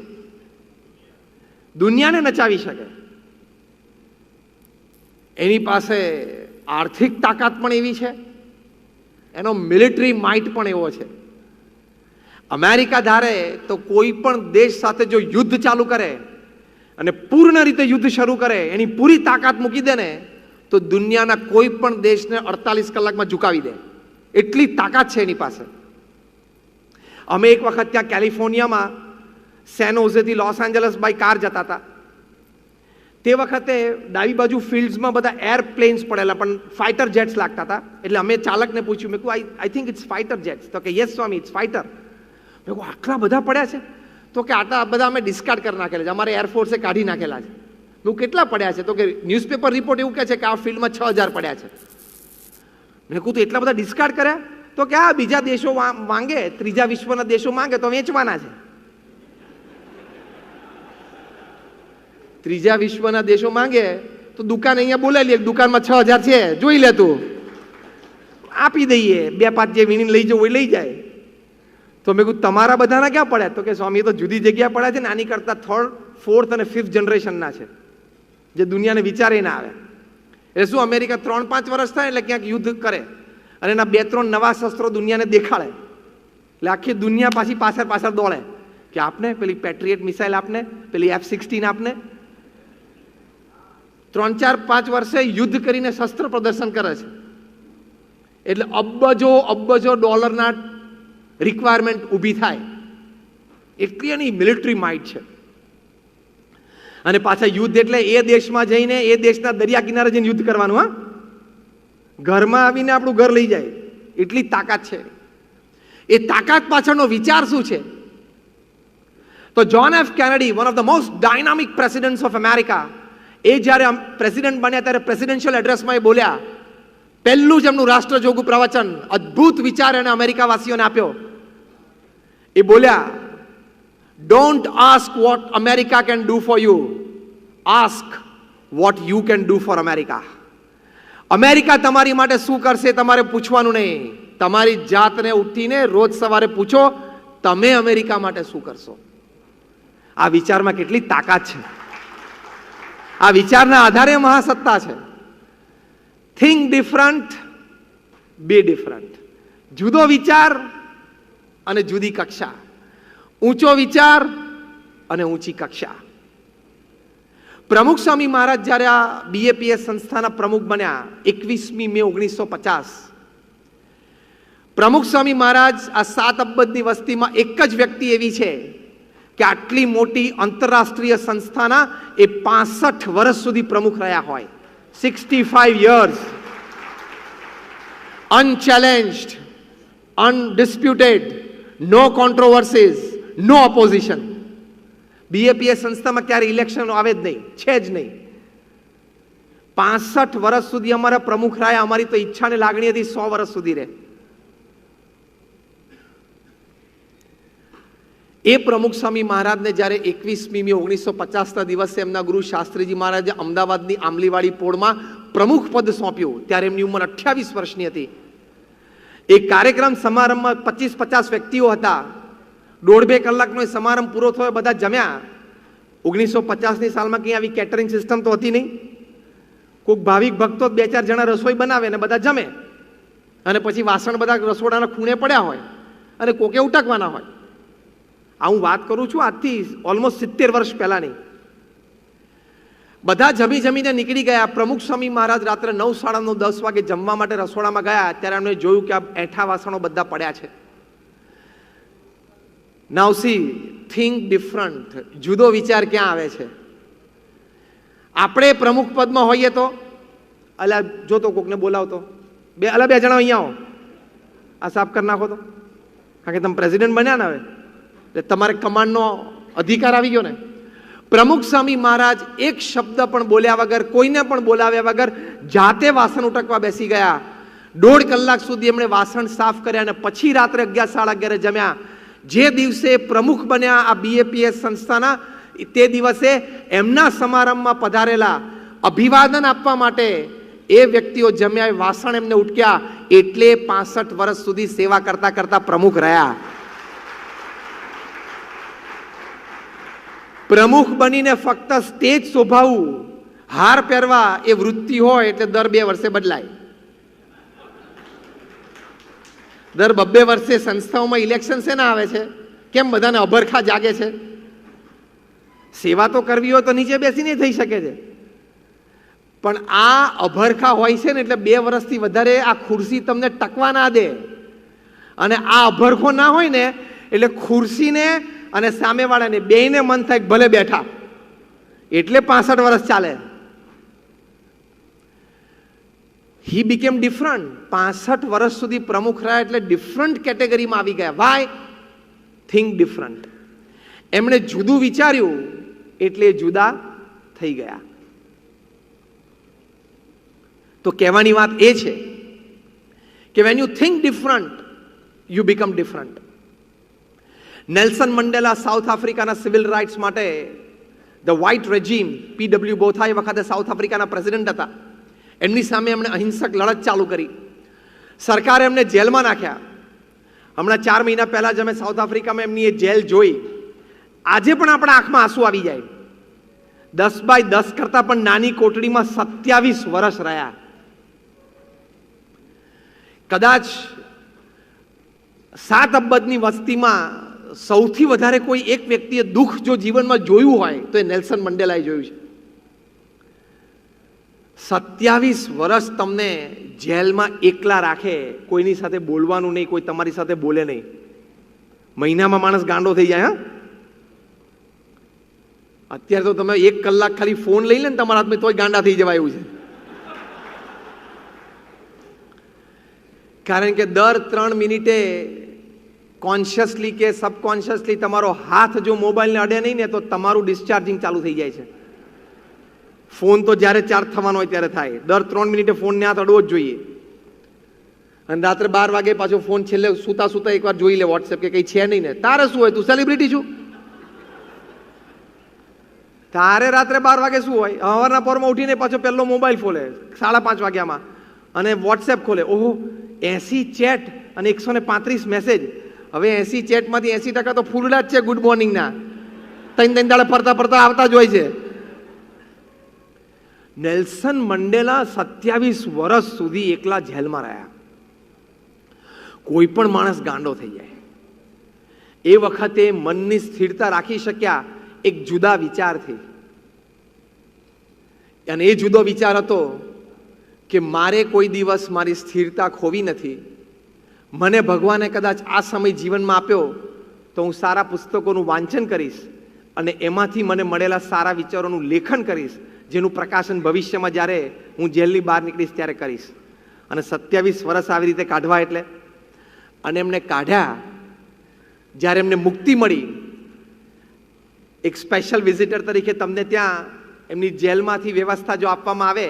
દુનિયાને નચાવી શકે. એની પાસે આર્થિક તાકાત પણ એવી છે, એનો મિલિટરી માઇટ પણ એવો છે. અમેરિકા ધારે તો કોઈ પણ દેશ સાથે જો યુદ્ધ ચાલુ કરે અને પૂર્ણ રીતે યુદ્ધ શરૂ કરે, એની પૂરી તાકાત મૂકી દે ને, તો દુનિયાના કોઈ પણ દેશને 48 કલાકમાં ઝુકાવી દે. એટલી તાકાત છે એની પાસે. અમે એક વખત ત્યાં કેલિફોર્નિયામાં સેન હોઝેથી લોસ એન્જલસ બાય કાર જતા હતા. તે વખતે ડાબી બાજુ ફિલ્ડ્સમાં બધા એરપ્લેન્સ પડેલા, પણ ફાઇટર જેટ્સ લાગતા હતા. એટલે અમે ચાલકને પૂછ્યું, મેં કહ્યું I think it's fighter jets. તો કે યસ સ્વામી, ઇટ્સ ફાઇટર. મેં કહ્યું આટલા બધા પડ્યા છે? તો કે આટલા બધા અમે ડિસ્કાર્ડ કરી નાખેલા છે, અમારે એરફોર્સે કાઢી નાખેલા છે. હું કેટલા પડ્યા છે? તો કે ન્યૂઝપેપર રિપોર્ટ એવું કહે છે કે આ ફિલ્ડમાં 6000 પડ્યા છે. મેં કહું તો એટલા બધા ડિસ્કાર્ડ કર્યા? તો કે આ બીજા દેશો માંગે, ત્રીજા વિશ્વના દેશો માંગે તો વેચવાના છે. ત્રીજા વિશ્વના દેશો માંગે તો દુકાન અહીંયા બોલાવી લે, દુકાનમાં 6000 છે, જોઈ લે તું, આપી દઈએ, 2-5 જે વીણીને લઈ જવું એ લઈ જાય. તો મેં કહ્યું તમારા બધાના ક્યાં પડ્યા? તો કે સ્વામી એ તો જુદી જગ્યા પડ્યા છે ને, આની કરતા 3rd, 4th અને 5th જનરેશનના છે, જે દુનિયાને વિચારે ના આવે. એટલે શું, અમેરિકા 3-5 વર્ષ થાય એટલે ક્યાંક યુદ્ધ કરે અને એના 2-3 નવા શસ્ત્રો દુનિયાને દેખાડે, એટલે આખી દુનિયા પાછી પાછળ દોડે કે આપને પેલી પેટ્રિયટ મિસાઇલ, આપને પેલી F-16 આપને. 3-4-5 વર્ષે યુદ્ધ કરીને શસ્ત્ર પ્રદર્શન કરે છે. એટલે અબજો ડોલરના રિક્વાયરમેન્ટ ઊભી થાય. એટલી એની મિલિટરી માઇટ છે. અને પાછા યુદ્ધ એટલે એ દેશમાં જઈને એ દેશના દરિયા કિનારે જઈને યુદ્ધ કરવાનું. હા, ઘરમાં આવીને આપણું ઘર લઈ જાય, એટલી તાકાત છે. એ તાકાત પાછળનો વિચાર શું છે? તો John F Kennedy, one of the most dynamic presidents of America, એ જ્યારે પ્રેસિડેન્ટ બન્યા ત્યારે પ્રેસિડેન્શિયલ એડ્રેસમાં એ બોલ્યા, પહેલું જ એમનું રાષ્ટ્રજોગું પ્રવચન, અદ્ભુત વિચાર એને અમેરિકાવાસીઓને આપ્યો. એ બોલ્યા, don't ask what America can do for you, ask what you can do for America. America તમારી માટે શું કરશે તમારે પૂછવાનું નહીં. તમારી જાતને ઉઠીને રોજ સવારે પૂછો, તમે અમેરિકા માટે શું કરશો. આ વિચારમાં કેટલી તાકાત છે. આ વિચારના આધારે મહાસત્તા છે. Think different, be different. જુદો વિચાર અને જુદી કક્ષા, ઊંચો વિચાર અને ઊંચી કક્ષા. પ્રમુખ સ્વામી મહારાજ જ્યારે આ BAPS સંસ્થાના પ્રમુખ બન્યા 21મી મે 1950, પ્રમુખ સ્વામી મહારાજ આ 7 અબજની વસ્તીમાં એક જ વ્યક્તિ એવી છે કે આટલી મોટી આંતરરાષ્ટ્રીય સંસ્થાના એ 65 વર્ષ સુધી પ્રમુખ રહ્યા હોય. 65 years unchallenged, undisputed, no controversies, no opposition. BAPS સંસ્થામાં ક્યારે ઇલેક્શન આવે જ નહીં, છે જ નહીં. 65 વર્ષ સુધી અમારા પ્રમુખ રહ્યા. અમારી તો ઈચ્છા ને લાગણી હતી 100 વર્ષ સુધી રહે. એ પ્રમુખ સ્વામી મહારાજને જ્યારે 21મી મે 1950ના દિવસે એમના ગુરુ શાસ્ત્રીજી મહારાજે અમદાવાદની આંબલીવાડી પોળમાં પ્રમુખ પદ સોંપ્યું, ત્યારે એમની ઉંમર 28 વર્ષની હતી. એ કાર્યક્રમ સમારંભમાં 25-50 વ્યક્તિઓ હતા. 1.5-2 કલાકનો એ સમારંભ પૂરો થયો, બધા જમ્યા. 1950ની સાલમાં કંઈ આવી કેટરિંગ સિસ્ટમ તો હતી નહીં. કોઈક ભાવિક ભક્તો 2-4 જણા રસોઈ બનાવે અને બધા જમે, અને પછી વાસણ બધા રસોડાના ખૂણે પડ્યા હોય અને કોકે ઉટકવાના હોય. આ હું વાત કરું છું આજથી ઓલમોસ્ટ 70 વર્ષ પહેલાની. બધા જમીને નીકળી ગયા. પ્રમુખ સ્વામી મહારાજ રાત્રે 9, 9:30, 10 વાગે જમવા માટે રસોડામાં ગયા. ત્યારે એમણે જોયું કે આ એઠા વાસણો બધા પડ્યા છે. નાઉ સી, થિંક ડિફરન્ટ. જુદો વિચાર ક્યાં આવે છે? આપણે પ્રમુખ પદમાં હોઈએ તો અલા જોતો કોકને બોલાવતો, બે જણા અહીંયા આવો, આ સાફ કરી નાખો તો, કારણ કે તમે પ્રેસિડેન્ટ બન્યા ને હવે, એટલે તમારે કમાન્ડનો અધિકાર આવી ગયો ને. પ્રમુખ સ્વામી મહારાજ એક શબ્દ પણ બોલ્યા વગર, કોઈને પણ બોલાવ્યા વગર જાતે વાસણ ઉટકવા બેસી ગયા. 1.5 કલાક સુધી એમણે વાસણ સાફ કર્યા અને પછી રાત્રે 11, 11:30 જમ્યા. જે દિવસે પ્રમુખ બન્યા આ BAPS સંસ્થાના, તે દિવસે એમના સમારંભમાં પધારેલા અભિવાદન આપવા માટે એ વ્યક્તિઓ જમ્યા, વાસણ એમને ઉટક્યા. એટલે 65 વર્ષ સુધી સેવા કરતા કરતા પ્રમુખ રહ્યા. પ્રમુખ બનીને ફક્ત સ્ટેજ શોભાવું, હાર પહેરવા એ વૃત્તિ હોય એટલે દર 2 વર્ષે બદલાય. દર 2 વર્ષે સંસ્થાઓમાં ઇલેક્શન શેના આવે છે? કેમ બધાને અભરખા જાગે છે? સેવા તો કરવી હોય તો નીચે બેસીને થઈ શકે છે, પણ આ અભરખા હોય છે ને એટલે 2 વર્ષથી વધારે આ ખુરશી તમને ટકવા ના દે. અને આ અભરખો ના હોય ને એટલે ખુરશીને અને સામેવાળાને બેયને મન થાય ભલે બેઠા, એટલે 65 વર્ષ ચાલે. હી બીકેમ ડિફરન્ટ. 65 વર્ષ સુધી પ્રમુખ રહ્યા એટલે ડિફરન્ટ કેટેગરીમાં આવી ગયા. વાય? Think different. એમણે જુદું વિચાર્યું એટલે જુદા થઈ ગયા. તો કહેવાની વાત એ છે કે when you think different you become different. Nelson Mandela south આફ્રિકાના સિવિલ રાઇટ્સ માટે ધ વ્હાઇટ રેજીમ, PW બોથા એ વખતે સાઉથ આફ્રિકાના પ્રેસિડેન્ટ હતા. એમની સામે એમણે અહિંસક લડત ચાલુ કરી. સરકારે એમને જેલમાં નાખ્યા. હમણાં 4 મહિના પહેલા જ અમે સાઉથ આફ્રિકામાં એમની એ જેલ જોઈ. આજે પણ આપણા આંખમાં આંસુ આવી જાય. 10x10 કરતા પણ નાની કોટડીમાં 27 વર્ષ રહ્યા. કદાચ 7 અબજની વસ્તીમાં સૌથી વધારે કોઈ એક વ્યક્તિએ દુઃખ જો જીવનમાં જોયું હોય તો એ નેલ્સન મંડેલાએ જોયું છે. 27 વર્ષ તમને જેલમાં એકલા રાખે, કોઈની સાથે બોલવાનું નહીં, કોઈ તમારી સાથે બોલે નહીં. મહિનામાં માણસ ગાંડો થઈ જાય. હા, અત્યારે તો તમે 1 કલાક ખાલી ફોન લઈ લે ને તમારા હાથમાં તોય ગાંડા થઈ જવાય એવું છે. કારણ કે દર 3 મિનિટે કોન્શિયસલી કે સબકોન્શિયસલી તમારો હાથ જો મોબાઈલને અડે નહીં ને તો તમારું ડિસ્ચાર્જિંગ ચાલુ થઈ જાય છે. ફોન તો જ્યારે ચાર્જ થવાનો હોય ત્યારે થાય. દર 3 મિનિટે ફોનને હાથ અડવો જ જોઈએ. અને રાત્રે 12 વાગે પાછો ફોન છેલ્લે સુતા એકવાર જોઈ લે વોટ્સએપ કે કંઈ છે નહીં ને. તારે શું હોય? તું સેલિબ્રિટી છું? તારે રાત્રે 12 વાગે શું હોય? સવારના પોરમાં ઉઠીને પાછો પહેલો મોબાઈલ ખોલે 5:30 વાગ્યામાં અને વોટ્સએપ ખોલે. ઓહો, 80 ચેટ અને 135 મેસેજ. હવે 80 ચેટમાંથી 80% તો ફૂલડા જ છે ગુડ મોર્નિંગના. 3 દાડે ફરતા આવતા જ હોય છે. નેલ્સન મંડેલા 27 વર્ષ સુધી એકલા જેલમાં રહ્યા. કોઈ પણ માણસ ગાંડો થઈ જાય. એ વખતે મનની સ્થિરતા રાખી શક્યા એક જુદા વિચારથી. અને એ જુદો વિચાર હતો કે મારે કોઈ દિવસ મારી સ્થિરતા ખોવી નથી. મને ભગવાને કદાચ આ સમય જીવનમાં આપ્યો તો હું સારા પુસ્તકોનું વાંચન કરીશ અને એમાંથી મને મળેલા સારા વિચારોનું લેખન કરીશ, જેનું પ્રકાશન ભવિષ્યમાં જ્યારે હું જેલની બહાર નીકળીશ ત્યારે કરીશ. અને 27 વર્ષ આવી રીતે કાઢવા એટલે. અને એમને કાઢ્યા. જ્યારે એમને મુક્તિ મળી, એક સ્પેશિયલ વિઝિટર તરીકે તમને ત્યાં એમની જેલમાંથી વ્યવસ્થા જો આપવામાં આવે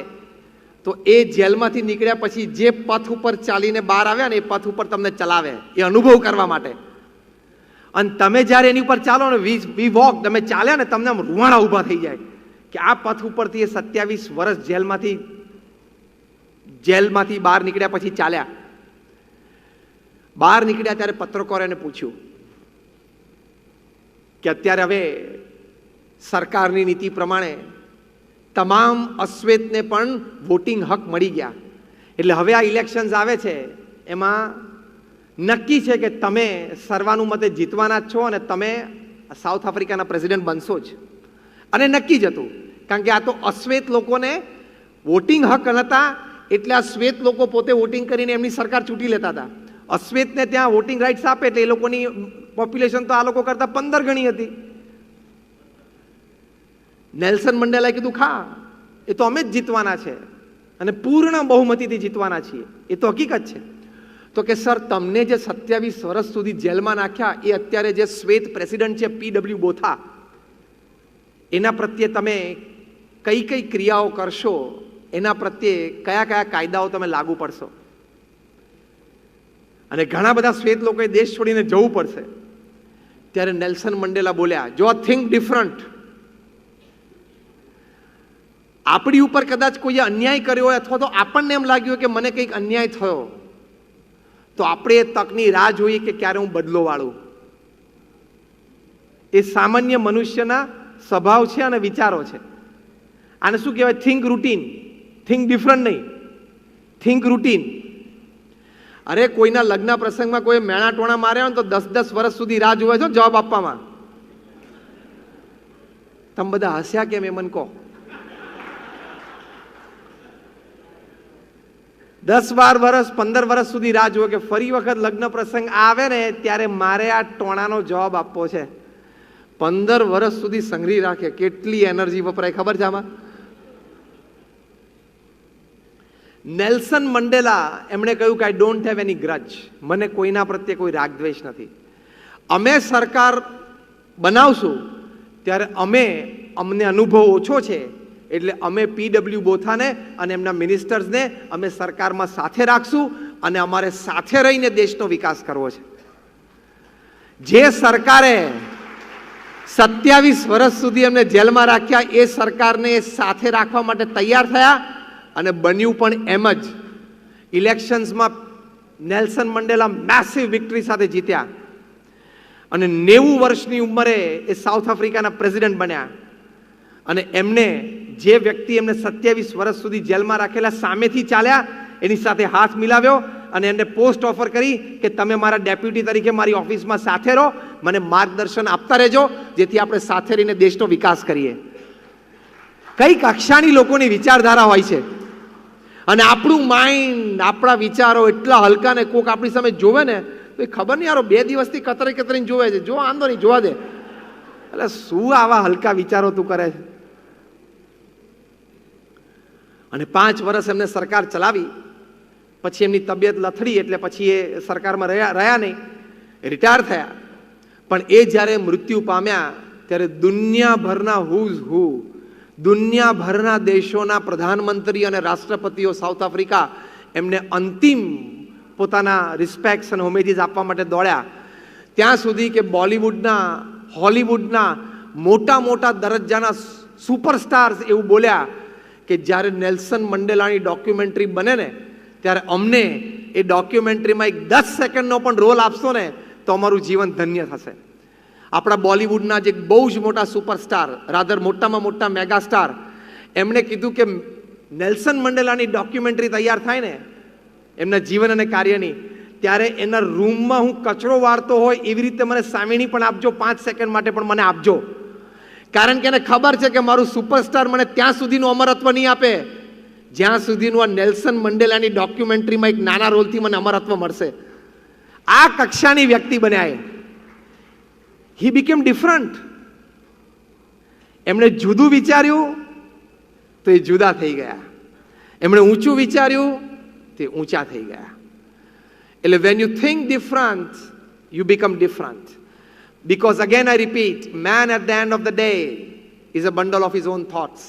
તો એ જેલમાંથી નીકળ્યા પછી જે પથ ઉપર ચાલીને બહાર આવ્યા ને એ પથ ઉપર તમને ચલાવે, એ અનુભવ કરવા માટે. અને તમે જ્યારે એની ઉપર ચાલો ને વી વોક, તમે ચાલ્યા ને તમને આમ રૂવાણા ઊભા થઈ જાય કે આ પથ ઉપરથી એ 27 વર્ષ જેલમાંથી બહાર નીકળ્યા પછી ચાલ્યા. બહાર નીકળ્યા ત્યારે પત્રકારોએ એને પૂછ્યું કે અત્યારે હવે સરકારની નીતિ પ્રમાણે તમામ અશ્વેતને પણ વોટિંગ હક મળી ગયા, એટલે હવે આ ઇલેક્શન્સ આવે છે એમાં નક્કી છે કે તમે સર્વાનુમતે જીતવાના જ છો અને તમે સાઉથ આફ્રિકાના પ્રેસિડેન્ટ બનશો જ. અને નક્કી જ હતું, કારણ કે આ તો અશ્વેત લોકોને વોટિંગ હક નહોતા, એટલે આ શ્વેત લોકો પોતે વોટિંગ કરીને એમની સરકાર ચૂંટી લેતા હતા. અશ્વેતને ત્યાં વોટિંગ રાઇટ્સ આપે એટલે એ લોકોની પોપ્યુલેશન તો આ લોકો કરતા 15 ગણી હતી. નેલ્સન મંડેલાએ કીધું ખા, એ તો અમે જ જીતવાના છે અને પૂર્ણ બહુમતીથી જીતવાના છીએ, એ તો હકીકત છે. તો કે સર, તમને જે 27 વર્ષ સુધી જેલમાં નાખ્યા એ અત્યારે જે શ્વેત પ્રેસિડેન્ટ છે PW બોથા, એના પ્રત્યે તમે કઈ કઈ ક્રિયાઓ કરશો, એના પ્રત્યે કયા કયા કાયદાઓ તમે લાગુ પડશો? અને ઘણા બધા શ્વેત લોકોએ દેશ છોડીને જવું પડશે. ત્યારે નેલ્સન મંડેલા બોલ્યા, જો થિંક ડિફરન્ટ. આપણી ઉપર કદાચ કોઈએ અન્યાય કર્યો હોય અથવા તો આપણને એમ લાગ્યું કે મને કંઈક અન્યાય થયો, તો આપણે એ તકની રાહ જોઈએ કે ક્યારે હું બદલો વાળું. એ સામાન્ય મનુષ્યના સ્વભાવ છે અને વિચારો છે. આને શું કહેવાય? Think routine. થિંક ડિફરન્ટ નહીં, થિંક રૂટીન. અરે કોઈના લગ્ન પ્રસંગમાં કોઈ મેણા ટોણા માર્યા હોય તો 10-10 વર્ષ સુધી રાહ જોવે છે જવાબ આપવામાં. તમે બધા હસ્યા કેમ એ મને કહો? 10-12 વર્ષ 15 વર્ષ સુધી રાહ જોવે કે ફરી વખત લગ્ન પ્રસંગ આવે ને ત્યારે મારે આ ટોણાનો જવાબ આપવો છે. 15 વર્ષ સુધી સંઘરી રાખે, કેટલી એનર્જી વપરાય ખબર છે આમાં? નેલ્સન મંડેલા એમણે કહ્યું કે આઈ ડોન્ટ હેવ એની ગ્રજ, મને કોઈના પ્રત્યે કોઈ રાગદ્વેષ નથી. અમે સરકાર બનાવશું ત્યારે અમને અનુભવ ઓછો છે, એટલે અમે PW બોથાને અને એમના મિનિસ્ટર્સને અમે સરકારમાં સાથે રાખશું અને અમારે સાથે રહીને દેશનો વિકાસ કરવો છે. જે સરકારે 27 વર્ષ સુધી એમને જેલમાં રાખ્યા એ સરકારને સાથે રાખવા માટે તૈયાર થયા અને બન્યું પણ એમ જ. ઇલેક્શન્સમાં નેલ્સન મંડેલા મેસિવ વિક્ટરી સાથે જીત્યા અને 90 વર્ષની ઉંમરે એ સાઉથ આફ્રિકાના પ્રેસિડેન્ટ બન્યા. અને એમને જે વ્યક્તિ એમને 27 વર્ષ સુધી જેલમાં રાખેલા સામેથી ચાલ્યા, એની સાથે હાથ મિલાવ્યો અને એને પોસ્ટ ઓફર કરી કે તમે મારા ડેપ્યુટી તરીકે મારી ઓફિસમાં સાથે રહો, મને માર્ગદર્શન આપતા રહેજો, જેથી આપણે સાથે રહીને દેશનો વિકાસ કરીએ. કઈ કક્ષાની લોકોની વિચારધારા હોય છે. અને આપણું માઇન્ડ, આપણા વિચારો એટલા હલકા ને કોક આપણી સામે જોવે ને તો એ ખબર નહીં યારો 2 દિવસથી કતરીને જોવે છે, જો આંદો નહીં જોવા દે. એટલે શું આવા હલકા વિચારો તું કરે છે? અને 5 વર્ષ એમને સરકાર ચલાવી, પછી એમની તબિયત લથડી એટલે પછી એ સરકારમાં રહ્યા નહીં, રિટાયર થયા. પણ એ જ્યારે મૃત્યુ પામ્યા ત્યારે દુનિયાભરના દુનિયાભરના દેશોના પ્રધાનમંત્રી અને રાષ્ટ્રપતિઓ સાઉથ આફ્રિકા એમને અંતિમ પોતાના રિસ્પેક્ટ્સ અને હોમેજીસ આપવા માટે દોડ્યા. ત્યાં સુધી કે બોલિવૂડના, હોલિવૂડના મોટા મોટા દરજ્જાના સુપરસ્ટાર્સ એવું બોલ્યા કે જ્યારે નેલ્સન મંડેલાની ડોક્યુમેન્ટરી બને ને ત્યારે અમને એ ડોક્યુમેન્ટરીમાં એક 10 સેકન્ડનો પણ રોલ આપશો ને તો અમારું જીવન ધન્ય થશે. આપણા બોલિવૂડના જે બહુ જ મોટા સુપરસ્ટાર, રાધર મોટામાં મોટા મેગા સ્ટાર, એમણે કીધું કે નેલ્સન મંડેલાની ડોક્યુમેન્ટરી તૈયાર થાય ને એમના જીવન અને કાર્યની, ત્યારે એના રૂમમાં હું કચરો વાળતો હોય એવી રીતે મને સામેણી પણ આપજો, 5 સેકન્ડ માટે પણ મને આપજો. કારણ કે એને ખબર છે કે મારું સુપરસ્ટાર મને ત્યાં સુધીનું અમરત્વ નહીં આપે જ્યાં સુધીનું આ નેલ્સન મંડેલાની ડોક્યુમેન્ટરીમાં એક નાના રોલથી મને અમરત્વ મળશે. આ કક્ષાની વ્યક્તિ બન્યા એ. હી બીકેમ ડિફરન્ટ. એમણે જુદું વિચાર્યું તો એ જુદા થઈ ગયા, એમણે ઊંચું વિચાર્યું તે ઊંચા થઈ ગયા. એટલે when you think different you become different. Because again I repeat, man at the end of the day is a bundle of his own thoughts.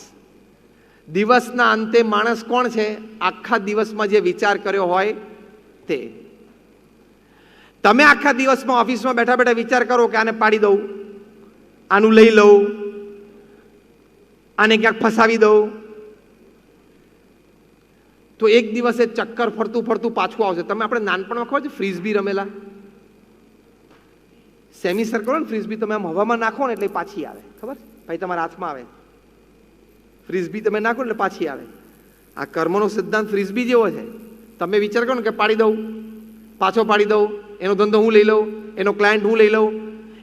દિવસના અંતે માણસ કોણ છે? આખા દિવસમાં જે વિચાર કર્યો હોય તે. તમે આખા દિવસમાં ઓફિસમાં બેઠા બેઠા વિચાર કરો કે આને પાડી દઉં, આનું લઈ લઉં, આને ક્યાંક ફસાવી દઉં, તો એક દિવસે ચક્કર ફરતું ફરતું પાછું આવશે. તમે આપણે નાનપણમાં ખબર છે ફ્રીઝબી રમેલા? સેમી સર્કલ ને ફ્રીઝબી તમે આમ હવામાં નાખો ને એટલે પાછી આવે, ખબર? ભાઈ તમારા હાથમાં આવે ફ્રીઝબી, તમે નાખો એટલે પાછી આવે. આ કર્મનો સિદ્ધાંત ફ્રીઝબી જેવો છે. તમે વિચાર કરો ને કે પાડી દઉં, પાછો પાડી દઉં, એનો ધંધો હું લઈ લઉં, એનો ક્લાયન્ટ હું લઈ લઉં,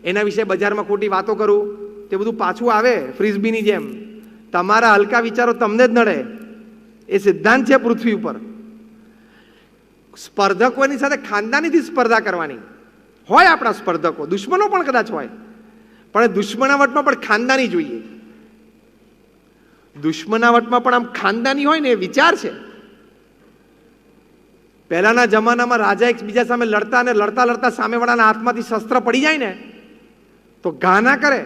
એના વિશે બજારમાં ખોટી વાતો કરું, તે બધું પાછું આવે ફ્રીઝબીની જેમ. તમારા હલકા વિચારો તમને જ નડે. એ સિદ્ધાંત છે પૃથ્વી ઉપર. સ્પર્ધકોની સાથે ખાનદાનીથી સ્પર્ધા કરવાની હોય. આપણા સ્પર્ધકો દુશ્મનો પણ કદાચ હોય, પણ દુશ્મનાવટમાં પણ ખાનદાની જોઈએ. દુશ્મનાવટમાં પણ આમ ખાનદાની હોય ને એ વિચાર છે. પહેલાના જમાનામાં રાજા એકબીજા સામે લડતા અને લડતા લડતા સામેવાળાના હાથમાંથી શસ્ત્ર પડી જાય ને તો ઘા ના કરે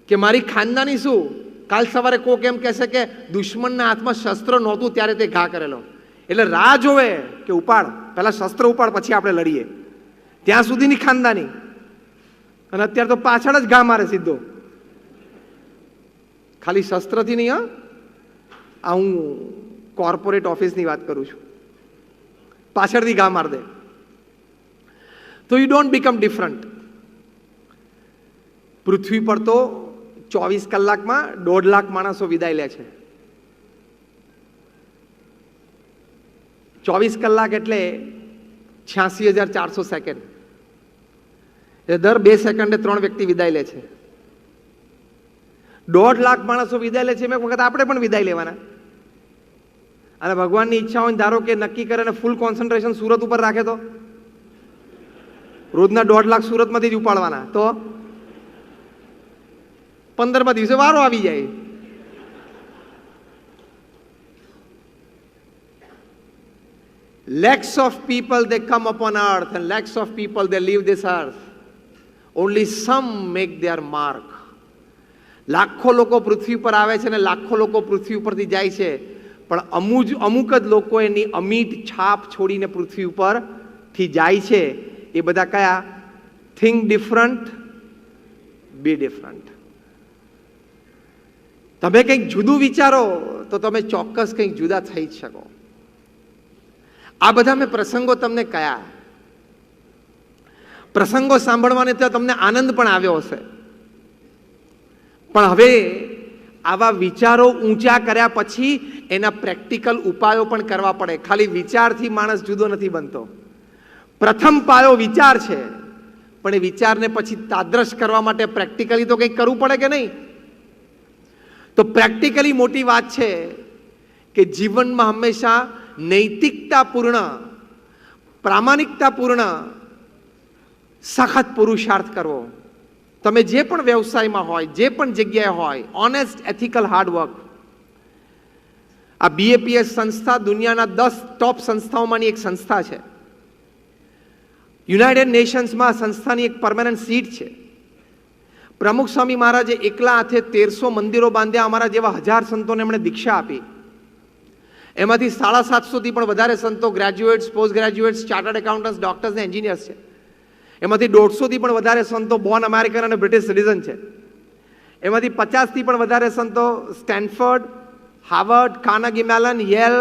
કે મારી ખાનદાની શું. કાલ સવારે કોક એમ કહેશે કે દુશ્મનના હાથમાં શસ્ત્ર નહોતું ત્યારે તે ઘા કરેલો, એટલે રાહ જોવે કે ઉપાડ, પહેલા શસ્ત્ર ઉપાડ પછી આપણે લડીએ. ત્યાં સુધીની ખાનદાની. અને અત્યારે તો પાછળ જ ઘા મારે સીધો, ખાલી શસ્ત્રથી નહીં. આ હું કોર્પોરેટ ઓફિસની વાત કરું છું. પાછળથી ઘા માર દે. તો યુ ડોન્ટ બીકમ ડિફરન્ટ. પૃથ્વી પર તો 24 કલાકમાં 1.5 લાખ માણસો વિદાય લે છે. 24 કલાક એટલે 86,400 સેકન્ડ. એટલે દર 2 સેકન્ડે 3 વ્યક્તિ વિદાય લે છે. 1.5 લાખ માણસો વિદાય લે છે. એક વખત આપણે પણ વિદાય લેવાના. અને ભગવાનની ઈચ્છા હોય ધારો કે નક્કી કરે અને ફૂલ કોન્સન્ટ્રેશન સુરત ઉપર રાખે તો રોજના 1.5 લાખ સુરતમાંથી જ ઉપાડવાના. તો 15મા દિવસે વારો આવી જાય. Lakhs of people they come upon earth and lakhs of people they leave this earth. Only some make their mark. લાખો લોકો પૃથ્વી પર આવે છે અને લાખો લોકો પૃથ્વી ઉપરથી જાય છે, પણ અમુક જ લોકો એની અમીટ છાપ છોડીને પૃથ્વી ઉપરથી જાય છે. એ બધા કયા? Think different, be different. તમે કંઈક જુદું વિચારો તો તમે ચોક્કસ કંઈક જુદા થઈ જ શકો. આ બધા મેં પ્રસંગો તમને કયા? પ્રસંગો સાંભળવાને તો તમને આનંદ પણ આવ્યો હશે, પણ હવે આવા વિચારો ઊંચા કર્યા પછી એના પ્રેક્ટિકલ ઉપાયો પણ કરવા પડે. ખાલી વિચારથી માણસ જુદો નથી બનતો. પ્રથમ પાયો વિચાર છે, પણ એ વિચારને પછી તાદ્રશ કરવા માટે પ્રેક્ટિકલી તો કંઈક કરવું પડે કે નહીં? તો પ્રેક્ટિકલી મોટી વાત છે કે જીવનમાં હંમેશા નૈતિકતાપૂર્ણ, પ્રામાણિકતાપૂર્ણ સખત પુરુષાર્થ કરવો. તમે જે પણ વ્યવસાયમાં હોય, જે પણ જગ્યાએ હોય, ઓનેસ્ટ, એથિકલ, હાર્ડવર્ક. આ BAPS સંસ્થા દુનિયાના 10 ટોપ સંસ્થાઓમાંની એક સંસ્થા છે. યુનાઇટેડ નેશન્સમાં સંસ્થાની એક પરમેનન્ટ સીટ છે. પ્રમુખ સ્વામી મહારાજે એકલા હાથે 1300 મંદિરો બાંધ્યા. અમારા જેવા 1000 સંતોને એમણે દીક્ષા આપી. એમાંથી 750થી પણ વધારે સંતો graduates, post graduates, chartered accountants, doctors ને એન્જિનિયર્સ છે. એમાંથી 150થી પણ વધારે સંતો બોર્ન અમેરિકન અને બ્રિટિશ સિટીઝન છે. એમાંથી 50થી પણ વધારે સંતો Stanford, Harvard, Carnegie melon, Yale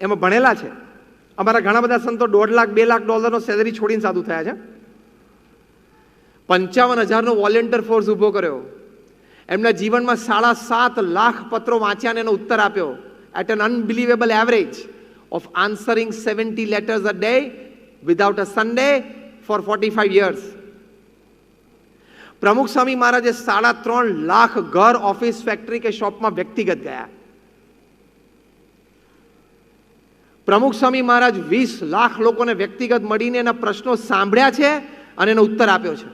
એમાં ભણેલા છે. અમારા ઘણા બધા સંતો $1.5 લાખ, $2 લાખ સેલરી છોડીને સાધુ થયા છે. 55,000નો વોલેન્ટિયર ફોર્સ ઊભો કર્યો. એમના જીવનમાં 7.5 લાખ પત્રો વાંચ્યા અને એનો ઉત્તર આપ્યો. At an unbelievable average of answering 70 letters a day without a Sunday for 45 years. પ્રમુખ સ્વામી મહારાજે 3.5 લાખ ઘર, ઓફિસ, ફેક્ટરી કે શોપમાં વ્યક્તિગત ગયા. પ્રમુખ સ્વામી મહારાજ 20 લાખ લોકોને વ્યક્તિગત મળીને એના પ્રશ્નો સાંભળ્યા છે અને એનો ઉત્તર આપ્યો છે.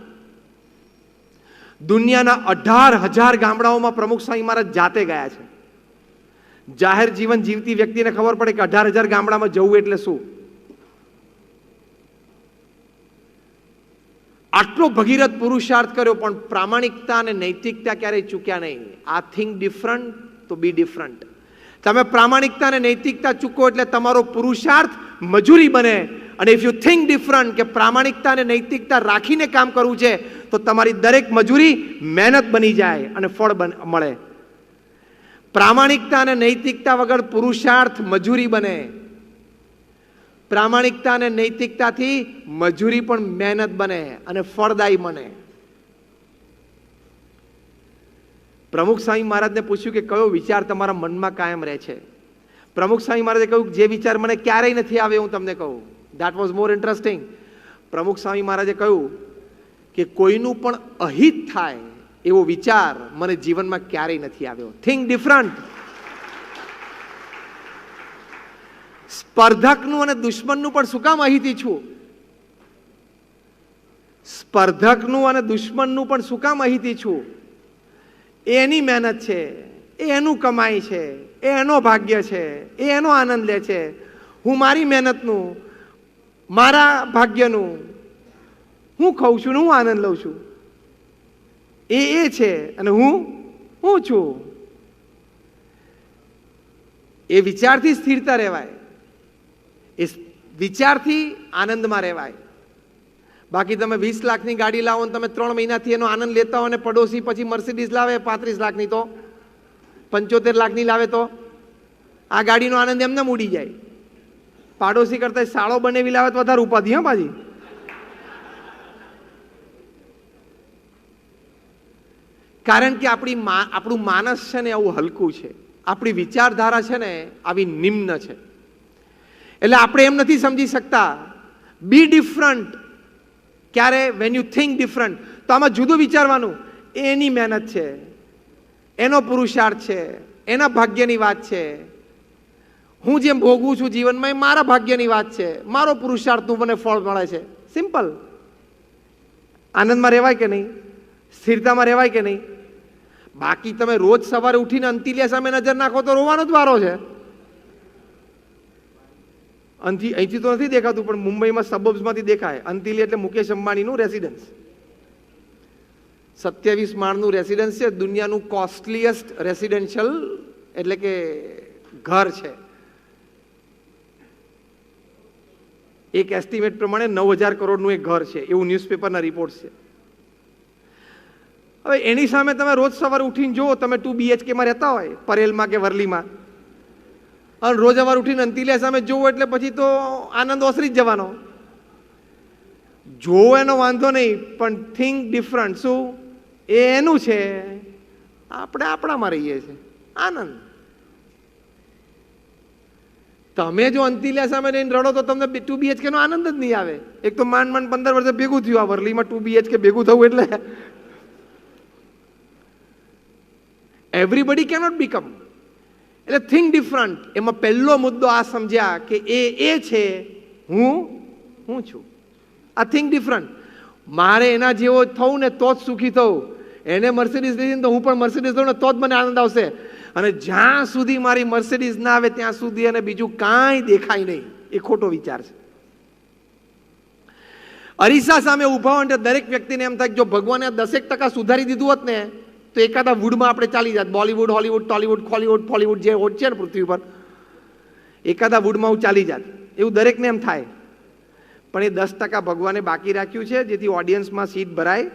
દુનિયાના 18,000 ગામડાઓમાં પ્રમુખ સ્વામી મહારાજ જાતે ગયા છે. જાહેર જીવન જીવતી વ્યક્તિને ખબર પડે કે 18,000 ગામડામાં જવું એટલે શું. આટલો ભગીરથ પુરુષાર્થ કર્યો, પણ પ્રામાણિકતા અને નૈતિકતા ક્યારેય ચૂક્યા નહીં. આ થિંક ડિફરન્ટ તો બી ડિફરન્ટ. તમે પ્રામાણિકતા અને નૈતિકતા ચૂકો એટલે તમારો પુરુષાર્થ મજૂરી બને, અને ઇફ યુ થિંક ડિફરન્ટ કે પ્રામાણિકતા અને નૈતિકતા રાખીને કામ કરવું છે તો તમારી દરેક મજૂરી મહેનત બની જાય અને ફળ મળે. પ્રામાણિકતા અને નૈતિકતા વગર પુરુષાર્થ મજૂરી બને. પ્રામાણિકતા અને નૈતિકતાથી મજૂરી પણ મહેનત બને અને ફળદાયી બને. પ્રમુખ સ્વામી મહારાજને પૂછ્યું કે કયો વિચાર તમારા મનમાં કાયમ રહે છે? પ્રમુખ સ્વામી મહારાજે કહ્યું જે વિચાર મને ક્યારેય નથી આવે હું તમને કહું. That was more interesting. પ્રમુખ સ્વામી મહારાજે કહ્યું કે કોઈનું પણ અહિત થાય એવો વિચાર મને જીવનમાં ક્યારેય નથી આવ્યો. Think different. સ્પર્ધકનું અને દુશ્મનનું પણ શું કામ અહિતી છું? સ્પર્ધકનું અને દુશ્મનનું પણ શું કામ અહિતી છું? એની મહેનત છે, એનું કમાઈ છે, એનો ભાગ્ય છે, એનો આનંદ લે છે. હું મારી મહેનતનું, મારા ભાગ્યનું હું ખાઉં છું ને હું આનંદ લઉં છું. એ છે અને હું છું. એ વિચારથી સ્થિરતા રહેવાય, એ વિચારથી આનંદમાં રહેવાય. બાકી તમે 20 લાખની ગાડી લાવો ને તમે 3 મહિનાથી એનો આનંદ લેતા હો અને પડોશી પછી મર્સિડીઝ લાવે 35 લાખની તો 75 લાખની લાવે તો આ ગાડીનો આનંદ એમને ઉડી જાય. પાડોશી કરતા સાળો બનેવી લાવે તો વધારે ઉપાધિ. હા પાછી કારણ કે આપણું માનસ છે ને આવું હલકું છે, આપણી વિચારધારા છે ને આવી નિમ્ન છે. એટલે આપણે એમ નથી સમજી શકતા. બી ડિફરન્ટ. ક્યારે? When you think different. તો આમાં જુદું વિચારવાનું. એની મહેનત છે, એનો પુરુષાર્થ છે, એના ભાગ્યની વાત છે. હું જેમ ભોગવું છું જીવનમાં એ મારા ભાગ્યની વાત છે, મારો પુરુષાર્થનું મને ફળ મળે છે. સિમ્પલ. આનંદમાં રહેવાય કે નહીં? સ્થિરતામાં રહેવાય કે નહીં? બાકી તમે રોજ સવારે ઉઠીને અંતિલિયા સામે નજર નાખો તો રોવાનો જ વારો છે. અહીંથી તો નથી દેખાતું પણ મુંબઈમાં સબર્બ્સમાંથી દેખાય. અંતિલિયા એટલે મુકેશ અંબાણીનું રેસિડન્સ. 27 માળનું રેસિડન્સ છે. દુનિયાનું કોસ્ટલીએસ્ટ રેસિડેન્શિયલ એટલે કે ઘર છે. એક એસ્ટિમેટ પ્રમાણે 9,000 કરોડનું એક ઘર છે એવું ન્યૂઝપેપરના રિપોર્ટ છે. હવે એની સામે તમે રોજ સવારે ઉઠીને જુઓ, તમે 2 BHKમાં રહેતા હોય પરેલમાં કે વરલીમાં, અને રોજ સવારે ઉઠીને અંતિલિયા સામે જોવો એટલે પછી તો આનંદ ઓસરી જ જવાનો. જોવો એનો વાંધો નહીં પણ થિંક ડિફરન્ટ. શું? એ એનું છે, આપણે આપણામાં રહીએ છીએ. આનંદ. તમે જો અંતિલિયા સામે રહીને રડો તો તમને 2 BHK નો આનંદ જ નહીં આવે. એક તો માંડ 15 વર્ષે ભેગું થયું આ વરલીમાં 2 BHK ભેગું થવું એટલે એવરીબડી કેનોટ બીકમ. એટલે થિંક ડિફરન્ટ. એમાં પહેલો મુદ્દો આ સમજ્યા કે એ છે, હું છું. આ થિંક ડિફરન્ટ. મારે એના જેવો થવું ને તો જ સુખી થવું. એને મર્સિડીઝ લીધી તો હું પણ મર્સિડીઝ લઉં ને તો જ મને આનંદ આવશે. અને જ્યાં સુધી મારી મર્સિડીઝ ના આવે ત્યાં સુધી એને બીજું કાંઈ દેખાય નહીં. એ ખોટો વિચાર છે. અરીસા સામે ઉભા હોય એટલે દરેક વ્યક્તિને એમ થાય કે જો ભગવાને 10% સુધારી દીધું હોત ને તો એકાદા વુડમાં આપણે ચાલી જાત. બોલિવૂડ, હોલિવૂડ, ટોલિવૂડ, ખોલિવૂડ, ફોલિવૂડ જે હોટ છે ને પૃથ્વી પર, એકાદા વુડમાં હું ચાલી જાત. એવું દરેકને એમ થાય. પણ એ 10% ભગવાને બાકી રાખ્યું છે જેથી ઓડિયન્સમાં સીટ ભરાય,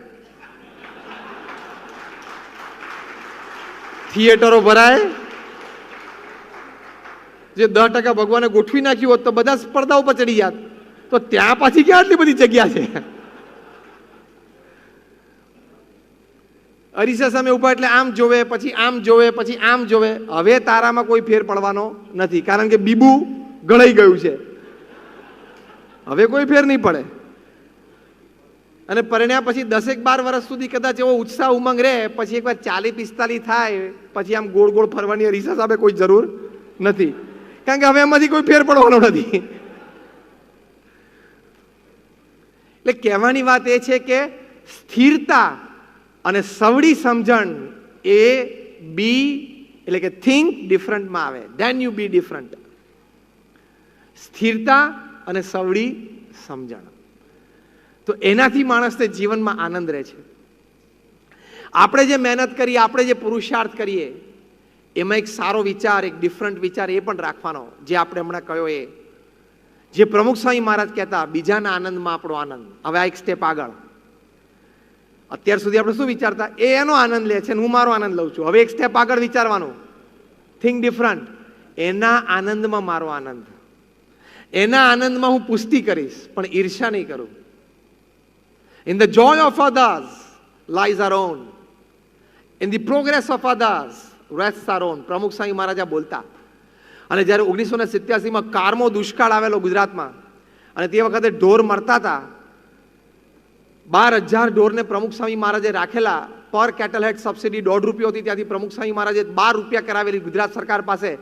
થિયેટરો ભરાય. જે 10% ભગવાને ગોઠવી નાખ્યું હોત તો બધા સ્પર્ધાઓ પર ચડી જાત. તો ત્યાં પાછી ક્યાં આટલી બધી જગ્યા છે? અરીસા સામે ઉભા એટલે આમ જોવે, પછી આમ જોવે, પછી આમ જોવે. હવે તારામાં કોઈ ફેર પડવાનો નથી કારણ કે બીબુ ગળાઈ ગયું છે. હવે કોઈ ફેર નહીં પડે. અને પરિણ્યા પછી 10-12 વર્ષ સુધી કદાચ એવો ઉત્સાહ ઉમંગ રહે, પછી એકવાર 40-45 થાય પછી આમ ગોળ ગોળ ફરવાની અરીસા સામે કોઈ જરૂર નથી કારણ કે હવે એમાંથી કોઈ ફેર પડવાનો નથી. એટલે કહેવાની વાત એ છે કે સ્થિરતા અને સવડી સમજણ એ બી એટલે કે થિંક ડિફરન્ટમાં આવે. Then you be different. સ્થિરતા અને સવડી સમજણ તો એનાથી માણસને જીવનમાં આનંદ રહે છે. આપણે જે મહેનત કરીએ, આપણે જે પુરુષાર્થ કરીએ એમાં એક સારો વિચાર, એક ડિફરન્ટ વિચાર એ પણ રાખવાનો જે આપણે હમણાં કહ્યો જે પ્રમુખ સ્વામી મહારાજ કહેતા બીજાના આનંદમાં આપણો આનંદ. હવે આ એક સ્ટેપ આગળ. અત્યાર સુધી આપણે શું વિચારતા, એ એનો આનંદ લે છે ને હું મારો આનંદ લઉં છું. હવે એક સ્ટેપ આગળ વિચારવાનું, થિંક ડિફરન્ટ. એના આનંદમાં મારો આનંદ, એના આનંદમાં હું પુષ્ટિ કરીશ પણ ઈર્ષ્યા નહીં કરું. In the Joy of others lies are on, in the progress of others rest are on. પ્રમુખ સ્વામી મહારાજ બોલતા. અને જ્યારે 1987માં કારમો દુષ્કાળ આવેલો ગુજરાતમાં અને તે વખતે ઢોર મરતા હતા, 12,000 ઢોરને પ્રમુખ સ્વામી મહારાજે રાખેલા. પર કેટલ હેડ સબસિડી ₹1.5 હતી, ત્યાંથી પ્રમુખ સ્વામી મહારાજે ₹12 કરાવેલી ગુજરાત સરકાર પાસે.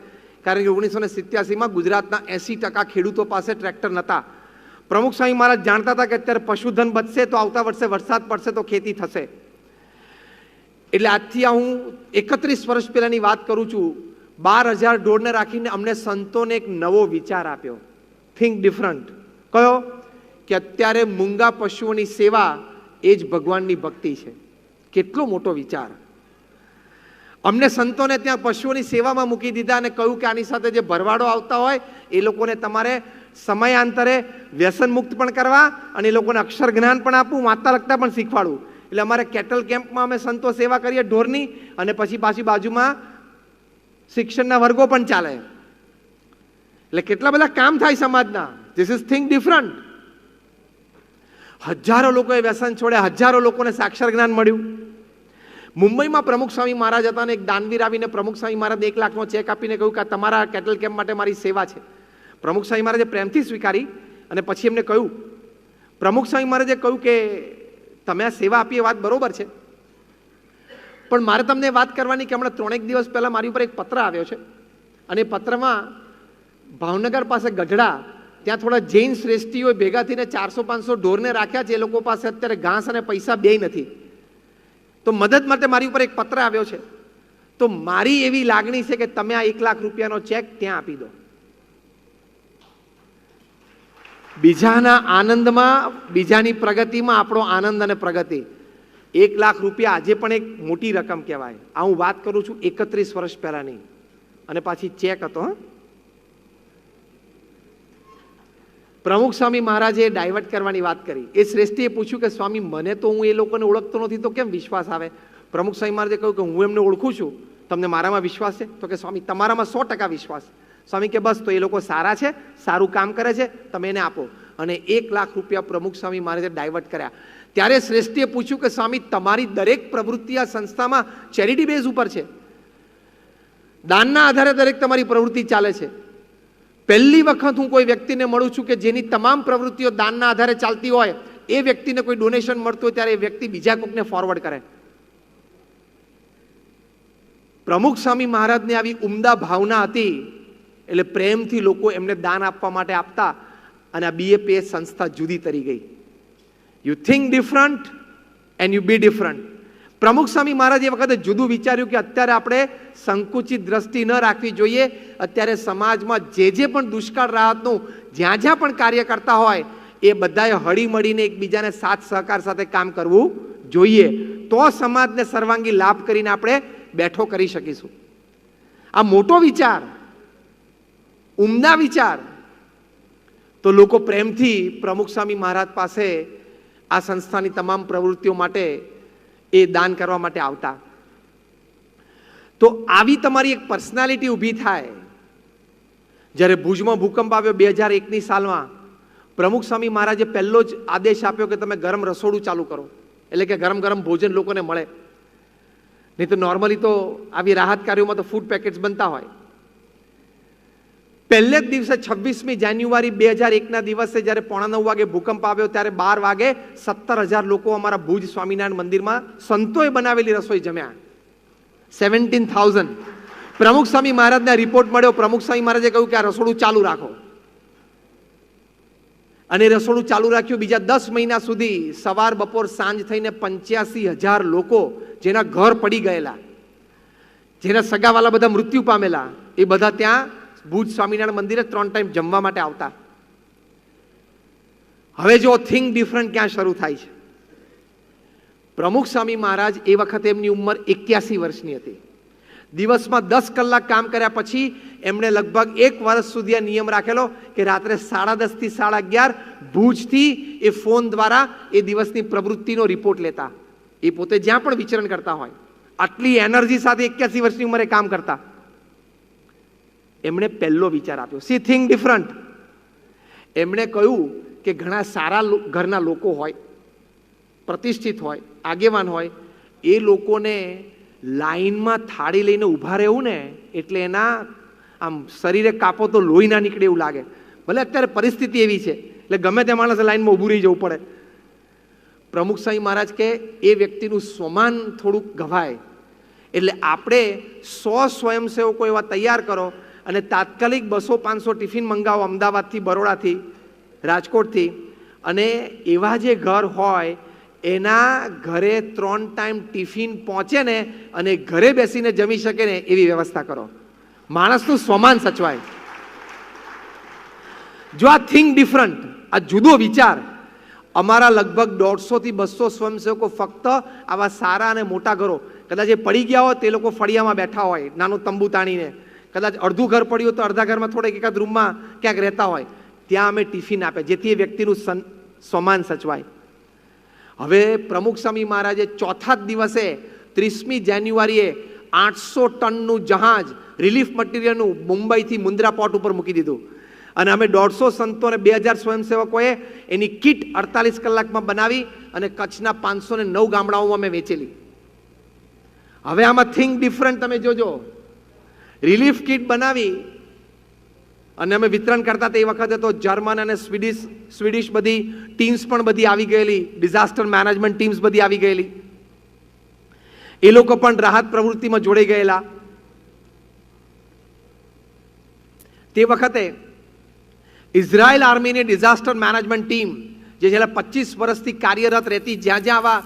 કારણ કે 1987માં ગુજરાતના 80% ખેડૂતો પાસે ટ્રેક્ટર નહોતા. પ્રમુખ સ્વામી મહારાજ જાણતા હતા કે અત્યારે પશુધન બચશે તો આવતા વર્ષે વરસાદ પડશે તો ખેતી થશે. એટલે આજથી હું 31 વર્ષ પહેલાની વાત કરું છું. 12,000 ઢોરને રાખીને અમને સંતોને એક નવો વિચાર આપ્યો, થિંક ડિફરન્ટ. કયો? કે અત્યારે મૂંગા પશુઓની સેવા એ જ ભગવાનની ભક્તિ છે. કેટલો મોટો વિચાર! અમને સંતોને ત્યાં પશુઓની સેવામાં મૂકી દીધા અને કહ્યું કે આની સાથે જે ભરવાડો આવતા હોય એ લોકોને તમારે સમયાંતરે વ્યસન મુક્ત પણ કરવા અને એ લોકોને અક્ષર જ્ઞાન પણ આપવું, વાંચતા લખતા પણ શીખવાડવું. એટલે અમારે કેટલ કેમ્પમાં અમે સંતો સેવા કરીએ ઢોરની, અને પછી પાછી બાજુમાં શિક્ષણના વર્ગો પણ ચાલે. એટલે કેટલા બધા કામ થાય સમાજના. This is think different. હજારો લોકોએ વ્યસન છોડ્યા, હજારો લોકોને સાક્ષર જ્ઞાન મળ્યું. મુંબઈમાં પ્રમુખ સ્વામી મહારાજ હતા અને એક દાનવીર આવીને પ્રમુખ સ્વામી મહારાજ 1 લાખનો ચેક આપીને કહ્યું કે તમારા કેટલ કેમ્પ માટે મારી સેવા છે. પ્રમુખ સ્વામી મહારાજે પ્રેમથી સ્વીકારી અને પછી એમને કહ્યું, પ્રમુખ સ્વામી મહારાજે કહ્યું કે તમે આ સેવા આપી એ વાત બરોબર છે, પણ મારે તમને વાત કરવાની કે હમણાં 3 દિવસ પહેલા મારી ઉપર એક પત્ર આવ્યો છે અને પત્રમાં ભાવનગર પાસે ગઢડા ત્યાં થોડા જૈન શ્રેષ્ઠીઓ ભેગા થઈને 400-500 ઢોરને રાખ્યા છે. એ લોકો પાસે અત્યારે ઘાસ અને પૈસા બેય નથી, તો મદદ માટે મારી ઉપર એક પત્ર આવ્યો છે. તો મારી એવી લાગણી છે કે તમે આ 1 લાખ રૂપિયાનો ચેક ત્યાં આપી દો. બીજાના આનંદમાં, બીજાની પ્રગતિમાં આપણો આનંદ અને પ્રગતિ. 1 લાખ રૂપિયા આજે પણ એક મોટી રકમ કહેવાય. આ હું વાત કરું છું 31 વર્ષ પહેલાની, અને પાછી ચેક હતો. પ્રમુખ સ્વામી મહારાજે ડાયવર્ટ કરવાની વાત કરી. એ શ્રેષ્ઠીએ પૂછ્યું કે સ્વામી મને તો હું એ લોકોને ઓળખતો નથી તો કેમ વિશ્વાસ આવે? પ્રમુખ સ્વામી મહારાજે કહ્યું કે હું એમને ઓળખું છું, તમને મારામાં વિશ્વાસ છે? તો કે સ્વામી તમારામાં 100% વિશ્વાસ. સ્વામી કે બસ તો એ લોકો સારા છે, સારું કામ કરે છે, તમે એને આપો. અને 1 લાખ રૂપિયા પ્રમુખ સ્વામી મહારાજે ડાયવર્ટ કર્યા. ત્યારે શ્રેષ્ઠીએ પૂછ્યું કે સ્વામી તમારી દરેક પ્રવૃત્તિ આ સંસ્થામાં ચેરિટી બેઝ ઉપર છે, દાનના આધારે દરેક તમારી પ્રવૃત્તિ ચાલે છે. પહેલી વખત હું કોઈ વ્યક્તિને મળું છું કે જેની તમામ પ્રવૃત્તિઓ દાનના આધારે ચાલતી હોય, એ વ્યક્તિને કોઈ ડોનેશન મળતું હોય ત્યારે એ વ્યક્તિ બીજા કોઈકને ફોરવર્ડ કરે. પ્રમુખ સ્વામી મહારાજને આવી ઉમદા ભાવના હતી એટલે પ્રેમથી લોકો એમને દાન આપવા માટે આપતા અને આ BAPS સંસ્થા જુદી તરી ગઈ. You think different and you be different. Pramukh Swami મહારાજ એ વખતે જુદું વિચાર્યું કે અત્યારે આપણે સંકુચિત દ્રષ્ટિ ન રાખવી જોઈએ. અત્યારે સમાજમાં જે પણ દુષ્કાળ રાહતનું જ્યાં જ્યાં પણ કાર્ય કરતા હોય એ બધાએ હળી મળીને એકબીજાને સાથ સહકાર સાથે કામ કરવું જોઈએ. તો સમાજને સર્વાંગી લાભ કરીને આપણે બેઠો કરી શકીશું. આ મોટો વિચાર, ઉમદા વિચાર. તો લોકો પ્રેમથી પ્રમુખ સ્વામી મહારાજ પાસે આ સંસ્થાની તમામ પ્રવૃત્તિઓ માટે એ દાન કરવા માટે આવતા. તો આવી તમારી એક પર્સનાલિટી ઊભી થાય. જ્યારે ભુજમાં ભૂકંપ આવ્યો 2001ની સાલમાં, પ્રમુખ સ્વામી મહારાજે પહેલો જ આદેશ આપ્યો કે તમે ગરમ રસોડું ચાલુ કરો, એટલે કે ગરમ ગરમ ભોજન લોકોને મળે. નહીં તો નોર્મલી તો આવી રાહત કાર્યોમાં તો ફૂડ પેકેટ્સ બનતા હોય. પહેલે જ દિવસે 26મી જાન્યુઆરી 2001ના દિવસે જ્યારે 8:45 વાગે ભૂકંપ આવ્યો ત્યારે 12 વાગે 17,000 લોકો અમારા ભુજ સ્વામિનારાયણ મંદિરમાં સંતોએ બનાવેલી રસોઈ જમ્યા. 17,000. પ્રમુખ સ્વામી મહારાજને રિપોર્ટ મળ્યો. પ્રમુખ સ્વામી મહારાજે કહ્યું કે આ રસોડું ચાલુ રાખો, અને રસોડું ચાલુ રાખ્યું. બીજા 10 મહિના સુધી સવાર બપોર સાંજ થઈને 85,000 લોકો જેના ઘર પડી ગયેલા, જેના સગાવાલા બધા મૃત્યુ પામેલા, એ બધા ત્યાં ભુજ સ્વામિનારાયણ મંદિરે 3 ટાઈમ જમવા માટે આવતા. હવે જો થિંક ડિફરન્ટ ક્યાં શરૂ થાય છે. પ્રમુખ સ્વામી મહારાજ એ વખતે એમની ઉંમર 81 વર્ષની હતી. દિવસમાં 10 કલાક કામ કર્યા પછી એમણે લગભગ 1 વર્ષ સુધી આ નિયમ રાખેલો કે રાત્રે 10:30 થી 11:30 ભુજથી એ ફોન દ્વારા એ દિવસની પ્રવૃત્તિનો રિપોર્ટ લેતા. એ પોતે જ્યાં પણ વિચરણ કરતા હોય, આટલી એનર્જી સાથે 81 વર્ષની ઉંમરે કામ કરતા. એમણે પહેલો વિચાર આપ્યો, સી થિંક ડિફરન્ટ. એમણે કહ્યું કે ઘણા સારા ઘરના લોકો હોય, પ્રતિષ્ઠિત હોય, આગેવાન હોય, એ લોકોને લાઈનમાં થાળી લઈને ઊભા રહેવું ને એટલે એના આમ શરીરે કાપો તો લોહી ના નીકળે એવું લાગે. ભલે અત્યારે પરિસ્થિતિ એવી છે એટલે ગમે તે માણસે લાઈનમાં ઊભું રહી જવું પડે. પ્રમુખ સ્વામી મહારાજ કે એ વ્યક્તિનું સ્વમાન થોડુંક ગવાય એટલે આપણે 100 સ્વયંસેવકો એવા તૈયાર કરો અને તાત્કાલિક 200-500 ટિફિન મંગાવો અમદાવાદથી, બરોડાથી, રાજકોટથી, અને એવા જે ઘર હોય એના ઘરે 3 ટાઈમ ટિફિન પહોંચે ને અને ઘરે બેસીને જમી શકે ને એવી વ્યવસ્થા કરો. માણસનું સ્વમાન સચવાય. જો આ થિંક ડિફરન્ટ, આ જુદો વિચાર, અમારા લગભગ 150 થી 200 સ્વયંસેવકો ફક્ત આવા સારા અને મોટા ઘરો, કદાચ એ પડી ગયા હોય તે લોકો ફળિયામાં બેઠા હોય નાનું તંબુ તાણીને, કદાચ અડધું ઘર પડ્યું તો અડધા ઘરમાં થોડેક એકાદ રૂમમાં ક્યાંક રહેતા હોય, ત્યાં અમે ટિફિન આપે જેથી એ વ્યક્તિનું સ્વમાન સચવાય. હવે પ્રમુખ સ્વામી મહારાજે ચોથા જ દિવસે 30મી જાન્યુઆરીએ 800 ટનનું જહાજ રિલીફ મટીરિયલનું મુંબઈથી મુન્દ્રા પોર્ટ ઉપર મૂકી દીધું અને અમે 150 સંતો અને 2000 સ્વયંસેવકોએ એની કિટ 48 કલાકમાં બનાવી અને કચ્છના 509 ગામડાઓમાં અમે વેચેલી. હવે આમાં થિંક ડિફરન્ટ તમે જોજો. રિલીફ કિટ બનાવી અને અમે વિતરણ કરતા તે વખતે તો જર્મન અને સ્વીડિશ બધી ટીમ્સ પણ બધી આવી ગયેલી, ડિઝાસ્ટર મેનેજમેન્ટ ટીમ્સ બધી આવી ગયેલી. એ લોકો પણ રાહત પ્રવૃત્તિમાં જોડાઈ ગયેલા. તે વખતે ઇઝરાયલ આર્મીની ડિઝાસ્ટર મેનેજમેન્ટ ટીમ જે છેલ્લા 25 વર્ષથી કાર્યરત રહેતી, જ્યાં જ્યાં આવા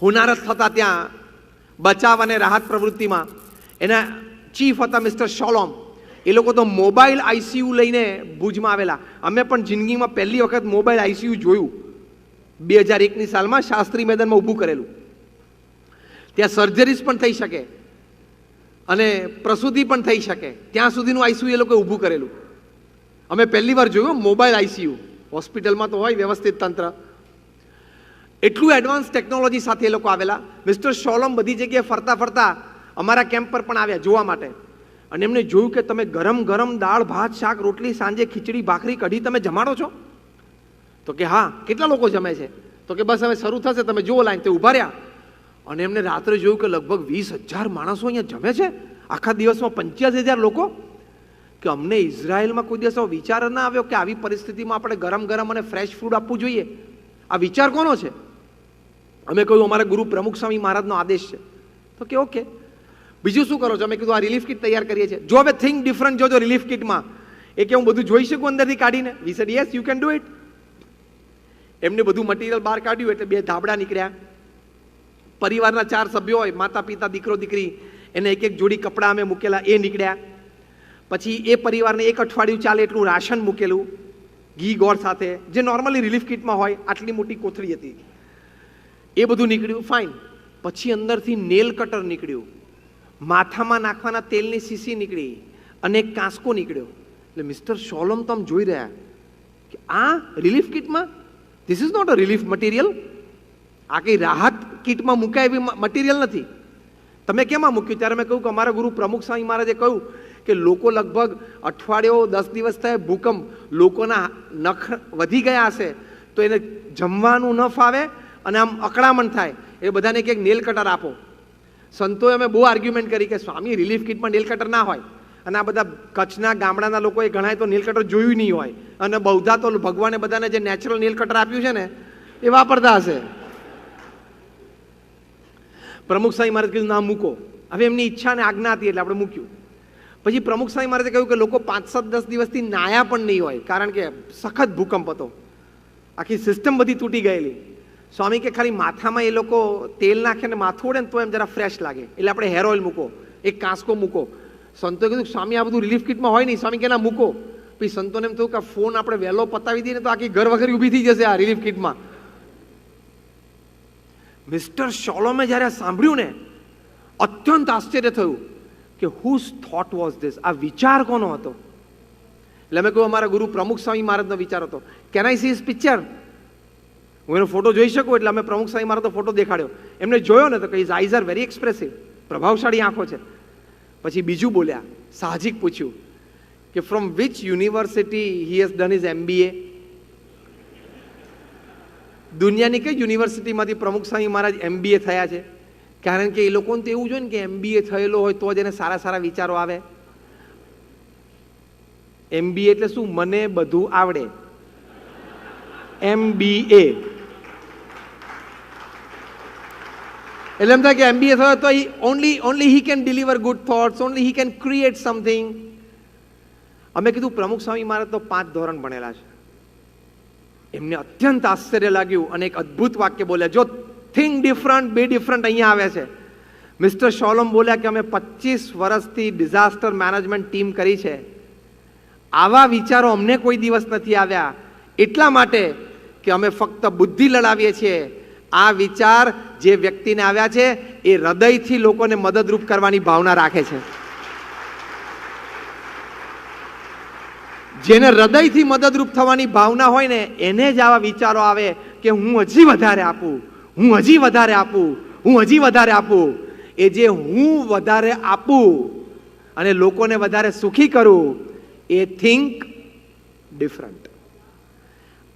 હોનારત થતા ત્યાં બચાવ અને રાહત પ્રવૃત્તિમાં, એના ચીફ હતા મિસ્ટર શોલોમ. એ લોકો તો મોબાઈલ આઈસીયુ લઈને ભુજમાં આવેલા. અમે પણ જિંદગીમાં પહેલી વખત મોબાઈલ આઈસીયુ જોયું 2001ની સાલમાં શાસ્ત્રી મેદાનમાં ઊભું કરેલું. ત્યાં સર્જરીસ પણ થઈ શકે અને પ્રસૂતિ પણ થઈ શકે ત્યાં સુધીનું આઈસીયુ એ લોકોએ ઊભું કરેલું. અમે પહેલી વાર જોયું મોબાઈલ આઈસીયુ. હોસ્પિટલમાં તો હોય વ્યવસ્થિત તંત્ર. એટલું એડવાન્સ ટેકનોલોજી સાથે એ લોકો આવેલા. મિસ્ટર શોલમ બધી જગ્યાએ ફરતા ફરતા અમારા કેમ્પ પર પણ આવ્યા જોવા માટે. અને એમને જોયું કે તમે ગરમ ગરમ દાળ, ભાત, શાક, રોટલી, સાંજે ખીચડી, ભાખરી, કઢી તમે જમાડો છો? તો કે હા. કેટલા લોકો જમે છે? તો કે બસ હવે શરૂ થશે, તમે જુઓ લાઈન. તે ઊભા રહ્યા અને એમને રાત્રે જોયું કે લગભગ 20,000 માણસો અહીંયા જમે છે આખા દિવસમાં, 85,000 લોકો. કે અમને ઇઝરાયલમાં કોઈ દિવસ વિચાર ના આવ્યો કે આવી પરિસ્થિતિમાં આપણે ગરમ ગરમ અને ફ્રેશ ફૂડ આપવું જોઈએ. આ વિચાર કોનો છે? અમે કહ્યું અમારા ગુરુ પ્રમુખ સ્વામી મહારાજનો આદેશ છે. તો કે ઓકે, બીજું શું કરો છો? અમે કીધું આ રિલીફ કિટ તૈયાર કરીએ છીએ. જો હવે થિંક ડિફરન્ટ જોજો રિલીફ કિટમાં. એ કે હું બધું જોઈ શકું અંદરથી કાઢીને? We said yes, you can do it. એમને બધું મટીરિયલ બહાર કાઢ્યું એટલે 2 ધાબળા નીકળ્યા. પરિવારના 4 સભ્યો હોય, માતા, પિતા, દીકરો, દીકરી, એને એક એક જોડી કપડાં અમે મૂકેલા, એ નીકળ્યા. પછી એ પરિવારને 1 અઠવાડિયું ચાલે એટલું રાશન મૂકેલું ઘી ગોળ સાથે, જે નોર્મલી રિલીફ કિટમાં હોય. આટલી મોટી કોથળી હતી. એ બધું નીકળ્યું, ફાઇન. પછી અંદરથી નેલ કટર નીકળ્યું, માથામાં નાખવાના તેલની શીશી નીકળી અને એક કાંસકો નીકળ્યો. એટલે મિસ્ટર શોલમ તો આમ જોઈ રહ્યા કે આ રિલીફ કિટમાં, this is not a relief material. આ કંઈ રાહત કિટમાં મુકાય એવી મટીરિયલ નથી. તમે કેમાં મૂક્યું? ત્યારે મેં કહ્યું કે અમારા ગુરુ પ્રમુખ સ્વામી મહારાજે કહ્યું કે લોકો લગભગ અઠવાડિયો 10 દિવસ થાય ભૂકંપ, લોકોના નખ વધી ગયા હશે તો એને જમવાનું ન ફાવે અને આમ અકળામણ થાય. એ બધાને એક નેલ કટર આપો. સંતોએ અમે બહુ આર્ગ્યુમેન્ટ કરી કે સ્વામી રિલીફ કિટમાં નેલ કટર ના હોય. અને આ બધા કચ્છના ગામડાના લોકોએ ઘણાએ તો નેલ કટર જોયું નહીં હોય અને બૌદ્ધા તો ભગવાને બધાને જે નેચરલ નેલ કટર આપ્યું છે ને એ વાપરતા હશે. પ્રમુખ સ્વામી મહારાજ કીધું ના મૂકો. હવે એમની ઈચ્છા અને આજ્ઞા હતી એટલે આપણે મૂક્યું. પછી પ્રમુખ સ્વામી મહારાજે કહ્યું કે લોકો 5-7-10 દિવસથી નાયા પણ નહીં હોય કારણ કે સખત ભૂકંપ હતો, આખી સિસ્ટમ બધી તૂટી ગયેલી. સ્વામી કે ખાલી માથામાં એ લોકો તેલ નાખે ને માથું ઓળે ને તો એમ જરા ફ્રેશ લાગે એટલે આપણે હેર ઓઇલ મૂકો, એક કાંસકો મૂકો. સંતોએ કીધું સ્વામી આ બધું રિલીફ કિટમાં હોય નહીં. સ્વામી કે ના મૂકો. પછી સંતોને એમ થયું કે ફોન આપણે વહેલો પતાવી દઈએ ને તો આખી ઘર વગર ઊભી થઈ જશે આ રિલીફ કિટમાં. મિસ્ટર શોલોમે જ્યારે સાંભળ્યું ને અત્યંત આશ્ચર્ય થયું કે કે હુઝ થોટ વોઝ ધીસ, આ વિચાર કોનો હતો? એટલે મેં કહ્યું અમારા ગુરુ પ્રમુખ સ્વામી મહારાજનો વિચાર હતો. Can I see his picture? હું એનો ફોટો જોઈ શકું? એટલે અમે પ્રમુખ સ્વામી મહારાજનો ફોટો દેખાડ્યો. એમને જોયો ને તો કે his eyes are very expressive, પ્રભાવશાળી આંખો છે. પછી બીજું બોલ્યા, સાહજિક પૂછ્યું કે from which university he has done his MBA. દુનિયાની કઈ યુનિવર્સિટીમાંથી પ્રમુખ સ્વામી મહારાજ MBA થયા છે? કારણ કે એ લોકોને તો એવું જોઈએ ને કે MBA થયેલો હોય તો જ એને સારા સારા વિચારો આવે. MBA એટલે શું? મને બધું આવડે. MBA એટલે એમ થાય કે MBA થયો તો only he can deliver good thoughts, only he can create something. અમે કીધું પ્રમુખ સ્વામી મહારાજ તો 5 ધોરણ ભણેલા છે. એમને અત્યંત આશ્ચર્ય લાગ્યું અને એક અદ્ભુત વાક્ય બોલ્યા, જો થિંક ડિફરન્ટ બે ડિફરન્ટ અહીંયા આવે છે. મિસ્ટર શોલમ બોલ્યા કે અમે 25 વર્ષથી ડિઝાસ્ટર મેનેજમેન્ટ ટીમ કરી છે, આવા વિચારો અમને કોઈ દિવસ નથી આવ્યા, એટલા માટે કે અમે ફક્ત બુદ્ધિ લડાવીએ છીએ. આ વિચાર જે વ્યક્તિને આવ્યા છે એ હૃદયથી લોકોને મદદરૂપ કરવાની ભાવના રાખે છે. જેને હૃદયથી મદદરૂપ થવાની ભાવના હોય ને એને જ આવા વિચારો આવે કે હું હજી વધારે આપું, હું હજી વધારે આપું, હું હજી વધારે આપું. એ જે હું વધારે આપું અને લોકોને વધારે સુખી કરું, એ થિંક ડિફરન્ટ.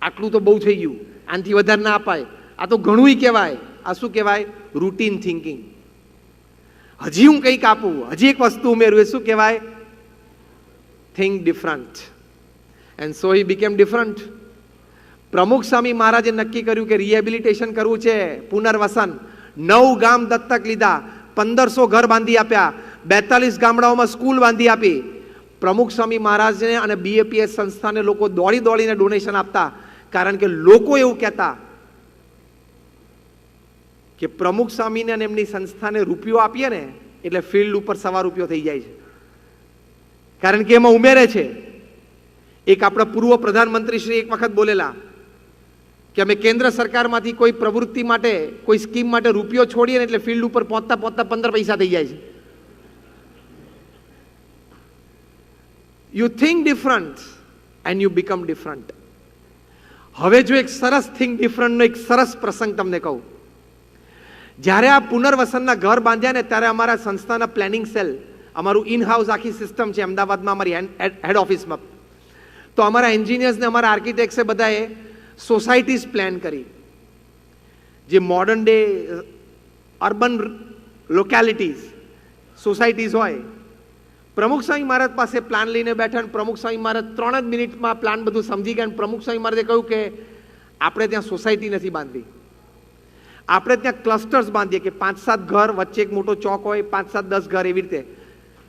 આટલું તો બહુ થઈ ગયું, આનાથી વધારે ના અપાય. આ તો ઘણું કહેવાય. આ શું કહેવાય? Routine thinking. હજી હું કંઈક આપું, હજી એક વસ્તુ ઉમેરું, એ શું કહેવાય? Think different. And so he became different. Pramukh સ્વામી મહારાજે નક્કી કર્યું કે રિહેબિલિટેશન કરવું છે, પુનર્વસન. 9 ગામ દત્તક લીધા, 1500 ઘર બાંધી આપ્યા, 42 ગામડાઓમાં સ્કૂલ બાંધી આપી. પ્રમુખ સ્વામી મહારાજને અને BAPS સંસ્થાને લોકો દોડી દોડીને ડોનેશન આપતા, કારણ કે લોકો એવું કહેતા કે પ્રમુખ સ્વામીને અને એમની સંસ્થાને રૂપિયો આપીએ ને એટલે ફિલ્ડ ઉપર સવા રૂપિયો થઈ જાય છે, કારણ કે એમાં ઉમેરે છે. એક આપણા પૂર્વ પ્રધાનમંત્રી શ્રી એક વખત બોલેલા કે અમે કેન્દ્ર સરકારમાંથી કોઈ પ્રવૃત્તિ માટે, કોઈ સ્કીમ માટે રૂપિયો છોડીએ ને એટલે ફિલ્ડ ઉપર પહોંચતા પહોંચતા 15 પૈસા થઈ જાય છે. You think different and you become different. હવે જો એક સરસ થિંક ડિફરન્ટનો એક સરસ પ્રસંગ તમને કહું. જ્યારે આ પુનર્વસનના ઘર બાંધ્યા ને ત્યારે અમારા સંસ્થાના પ્લાનિંગ સેલ, અમારું ઇન હાઉસ આખી સિસ્ટમ છે અમદાવાદમાં અમારી હેડ ઓફિસમાં, તો અમારા એન્જિનિયર્સને અમારા આર્કિટેક્ટ્સે બધાએ સોસાયટીઝ પ્લાન કરી, જે મોડર્ન ડે અર્બન લોકેલિટીઝ સોસાયટીઝ હોય. પ્રમુખ સ્વામી મહારાજ પાસે પ્લાન લઈને બેઠા અને પ્રમુખ સ્વામી મહારાજ 3 જ મિનિટમાં પ્લાન બધું સમજી ગયા. પ્રમુખ સ્વામી મહારાજે કહ્યું કે આપણે ત્યાં સોસાયટી નથી બાંધવી, આપણે ત્યાં ક્લસ્ટર્સ બાંધીએ કે 5-7 ઘર વચ્ચે એક મોટો ચોક હોય, 5-7-10 ઘર એવી રીતે.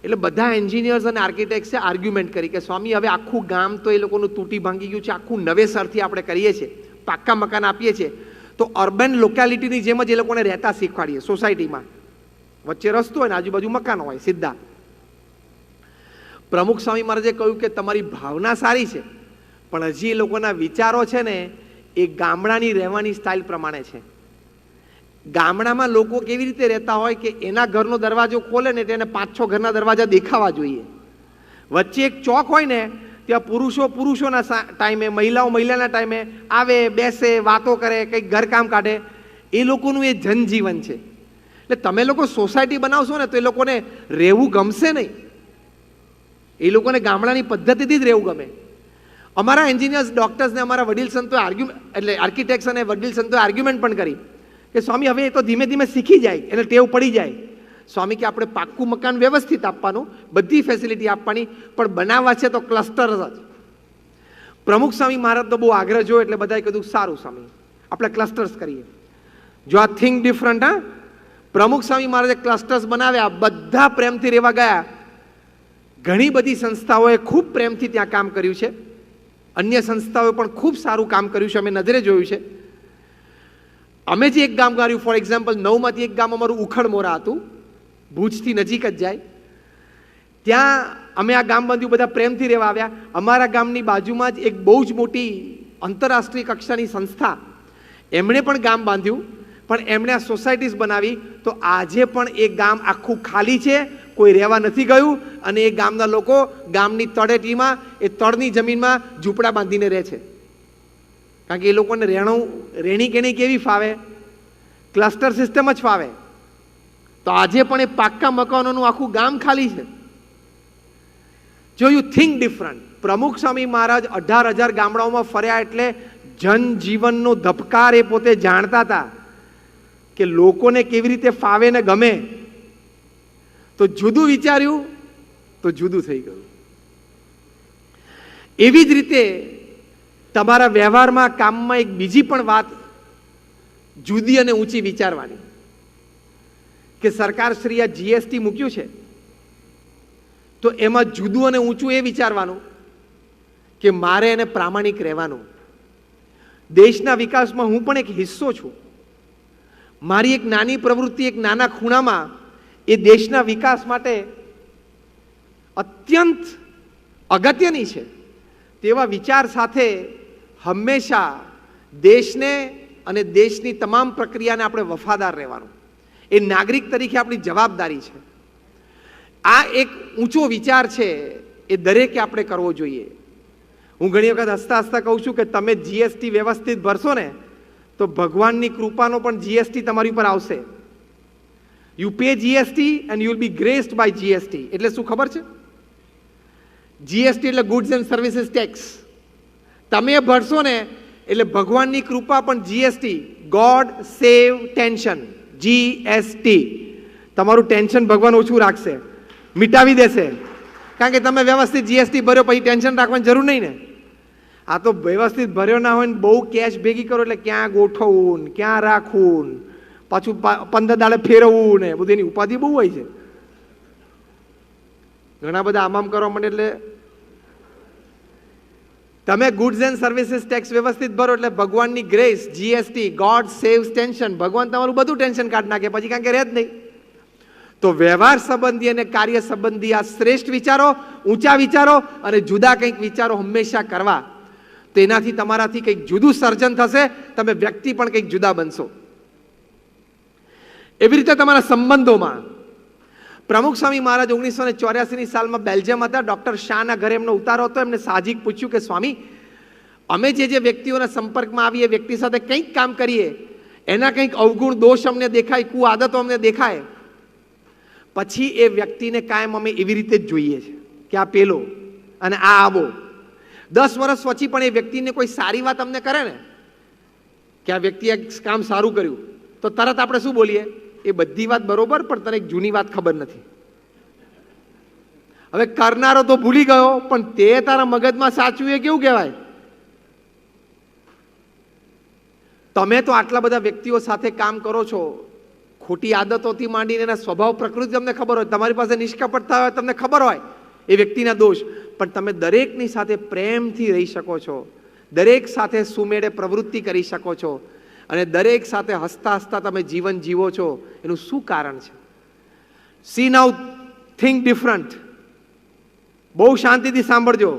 એટલે બધા એન્જિનિયર્સ અને આર્કિટેક્ટ્સે આર્ગ્યુમેન્ટ કરી કે સ્વામી હવે આખું ગામ તો એ લોકોનું તૂટી ભાંગી ગયું છે, આખું નવેસરથી આપણે કરીએ છીએ, પાક્કા મકાન આપીએ છીએ, તો અર્બન લોકેલિટીની જેમ જ એ લોકોને રહેતા શીખવાડીએ. સોસાયટીમાં વચ્ચે રસ્તો હોય ને આજુબાજુ મકાન હોય સીધા. પ્રમુખ સ્વામી મહારાજે કહ્યું કે તમારી ભાવના સારી છે, પણ હજી એ લોકોના વિચારો છે ને એ ગામડાની રહેવાની સ્ટાઇલ પ્રમાણે છે. ગામડામાં લોકો કેવી રીતે રહેતા હોય કે એના ઘરનો દરવાજો ખોલે ને તેને 5-6 ઘરના દરવાજા દેખાવા જોઈએ. વચ્ચે એક ચોક હોય ને ત્યાં પુરુષોના ટાઈમે, મહિલાના ટાઈમે આવે, બેસે, વાતો કરે, કંઈક ઘરકામ કાઢે. એ લોકોનું એ જનજીવન છે. એટલે તમે લોકો સોસાયટી બનાવશો ને તો એ લોકોને રહેવું ગમશે નહીં. એ લોકોને ગામડાની પદ્ધતિથી જ રહેવું ગમે. અમારા એન્જિનિયર્સ, ડોક્ટર્સને અમારા વડીલ સંતોએ એટલે આર્કિટેક્ટ્સ અને વડીલ સંતોએ આર્ગ્યુમેન્ટ પણ કરી કે સ્વામી હવે એ તો ધીમે ધીમે શીખી જાય, એને ટેવ પડી જાય. સ્વામી કે આપણે પાક્કું મકાન વ્યવસ્થિત આપવાનું, બધી ફેસિલિટી આપવાની, પણ બનાવવા છે તો ક્લસ્ટર જ. પ્રમુખ સ્વામી મહારાજનો બહુ આગ્રહ જોયો એટલે બધાએ કીધું સારું સ્વામી આપણે ક્લસ્ટર્સ કરીએ. જો આ થિંક ડિફરન્ટ. હા, પ્રમુખ સ્વામી મહારાજે ક્લસ્ટર્સ બનાવ્યા, બધા પ્રેમથી રહેવા ગયા. ઘણી બધી સંસ્થાઓએ ખૂબ પ્રેમથી ત્યાં કામ કર્યું છે, અન્ય સંસ્થાઓએ પણ ખૂબ સારું કામ કર્યું છે, અમે નજરે જોયું છે. અમે જે એક ગામ કર્યું, ફોર એક્ઝામ્પલ 9માંથી એક ગામ અમારું ઉખડમોરા હતું, ભુજથી નજીક જ જાય. ત્યાં અમે આ ગામ બાંધ્યું, બધા પ્રેમથી રહેવા આવ્યા. અમારા ગામની બાજુમાં જ એક બહુ જ મોટી આંતરરાષ્ટ્રીય કક્ષાની સંસ્થા, એમણે પણ ગામ બાંધ્યું, પણ એમણે આ સોસાયટીઝ બનાવી. તો આજે પણ એ ગામ આખું ખાલી છે, કોઈ રહેવા નથી ગયું અને એ ગામના લોકો ગામની તળેટીમાં એ તળની જમીનમાં ઝૂંપડા બાંધીને રહે છે, કારણ કે એ લોકોને રહેણી કેણી કેવી ફાવે? ક્લસ્ટર સિસ્ટમ જ ફાવે. તો આજે પણ એ પાક્કા મકાનોનું આખું ગામ ખાલી છે. જો you think different. Pramukh Swami મહારાજ 18,000 ગામડાઓમાં ફર્યા એટલે જનજીવનનો ધબકાર એ પોતે જાણતા હતા કે લોકોને કેવી રીતે ફાવે ને ગમે. તો જુદું વિચાર્યું તો જુદું થઈ ગયું. એવી જ રીતે તમારા વ્યવહારમાં, કામમાં એક બીજી પણ વાત જુદી અને ઊંચી વિચારવાની કે સરકારશ્રીએ જીએસટી મૂક્યું છે, તો એમાં જુદું અને ઊંચું એ વિચારવાનું કે મારે એને પ્રામાણિક રહેવાનું. દેશના વિકાસમાં હું પણ એક હિસ્સો છું. મારી એક નાની પ્રવૃત્તિ એક નાના ખૂણામાં એ દેશના વિકાસ માટે અત્યંત અગત્યની છે. તેવા વિચાર સાથે હંમેશા દેશને અને દેશની તમામ પ્રક્રિયાને આપણે વફાદાર રહેવાનું એ નાગરિક તરીકે આપણી જવાબદારી છે. આ એક ઊંચો વિચાર છે, એ દરેકે આપણે કરવો જોઈએ. હું ઘણી વખત હસતા હસતા કહું છું કે તમે જીએસટી વ્યવસ્થિત ભરશો ને તો ભગવાનની કૃપાનો પણ જીએસટી તમારી ઉપર આવશે. You pay GST and you will be graced by GST. એટલે શું ખબર છે? જીએસટી એટલે ગુડ્સ એન્ડ સર્વિસીસ ટેક્સ. તમે ભરશો ને એટલે ભગવાનની કૃપા પણ જીએસટી, ગોડ સેવ ટેન્શન, જીએસટી. તમારું ટેન્શન ભગવાન ઓછું રાખશે, મિટાવી દેશે, કારણ કે તમે વ્યવસ્થિત જીએસટી ભર્યો, પછી ટેન્શન રાખવાની જરૂર નહીં ને. આ તો વ્યવસ્થિત ભર્યો ના હોય ને બહુ કેશ ભેગી કરો એટલે ક્યાં ગોઠવવું, ક્યાં રાખવું, પાછું 15 દાડે ફેરવવું ને બધું, એની ઉપાધિ બહુ હોય છે. ઘણા બધા આમામ કરવા માંડે. એટલે તમે ગુડ્સ એન્ડ સર્વિસીસ ટેક્સ વ્યવસ્થિત ભરો એટલે ભગવાનની grace, GST, God saves tension, ભગવાન તમારું બધું ટેન્શન કાઢી નાખે પછી, કારણ કે રહે જ નહીં. તો વ્યવહાર સંબંધી અને કાર્ય સંબંધી આ શ્રેષ્ઠ વિચારો, ઊંચા વિચારો અને જુદા કંઈક વિચારો હંમેશા કરવા. તેનાથી તમારાથી કંઈક જુદું સર્જન થશે, તમે વ્યક્તિ પણ કંઈક જુદા બનશો. એવી રીતે તમારા સંબંધોમાં પ્રમુખ સ્વામી મહારાજ 1984ની સાલમાં બેલ્જિયમ હતા. ડોક્ટર શાહના ઘરે એમનો ઉતારો હતો. એમને સાહજિક પૂછ્યું કે સ્વામી, અમે જે વ્યક્તિઓના સંપર્કમાં આવીએ, વ્યક્તિ સાથે કંઈક કામ કરીએ, એના કંઈક અવગુણ દોષ અમને દેખાય, કુઆદતો અમને દેખાય, પછી એ વ્યક્તિને કાયમ અમે એવી રીતે જ જોઈએ છે કે આ પેલો અને આ આવો. 10 વર્ષ પછી પણ એ વ્યક્તિને કોઈ સારી વાત અમને કરે ને કે આ વ્યક્તિએ કામ સારું કર્યું, તો તરત આપણે શું બોલીએ? એ બધી વાત બરોબર, પણ તને એક જૂની વાત ખબર નથી. હવે કરનારો તો ભૂલી ગયો, પણ તે તારા મગજમાં સાચું એ કેવું કહેવાય? તમે તો આટલા બધા વ્યક્તિઓ સાથે કામ કરો છો, ખોટી આદતોથી માંડીને એના સ્વભાવ પ્રકૃતિ તમને ખબર હોય, તમારી પાસે નિષ્કપટતા હોય, તમને ખબર હોય એ વ્યક્તિના દોષ, પણ તમે દરેકની સાથે પ્રેમથી રહી શકો છો, દરેક સાથે સુમેળે પ્રવૃત્તિ કરી શકો છો અને દરેક સાથે હસતા હસતા તમે જીવન જીવો છો. એનું શું કારણ છે? સી નાઉ, થિંક ડિફરન્ટ. બહુ શાંતિથી સાંભળજો.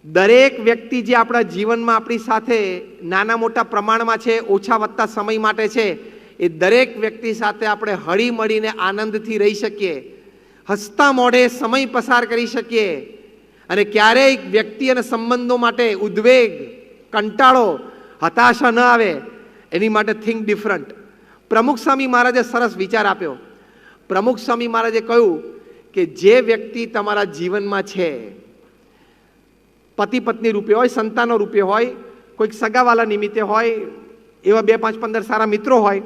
દરેક વ્યક્તિ જે આપણા જીવનમાં આપણી સાથે નાના મોટા પ્રમાણમાં છે, ઓછા વત્તા સમય માટે છે, એ દરેક વ્યક્તિ સાથે આપણે હળી મળીને આનંદથી રહી શકીએ, હસતા મોઢે સમય પસાર કરી શકીએ અને ક્યારેય વ્યક્તિ અને સંબંધો માટે ઉદ્વેગ, કંટાળો, હતાશા ન આવે, એની માટે થિંક ડિફરન્ટ. પ્રમુખ સ્વામી મહારાજે સરસ વિચાર આપ્યો. પ્રમુખ સ્વામી મહારાજે કહ્યું કે જે વ્યક્તિ તમારા જીવનમાં છે, પતિ પત્ની રૂપે હોય, સંતાનો રૂપે હોય, કોઈક સગાવાલા નિમિત્તે હોય, એવા 2, 5, 15 સારા મિત્રો હોય,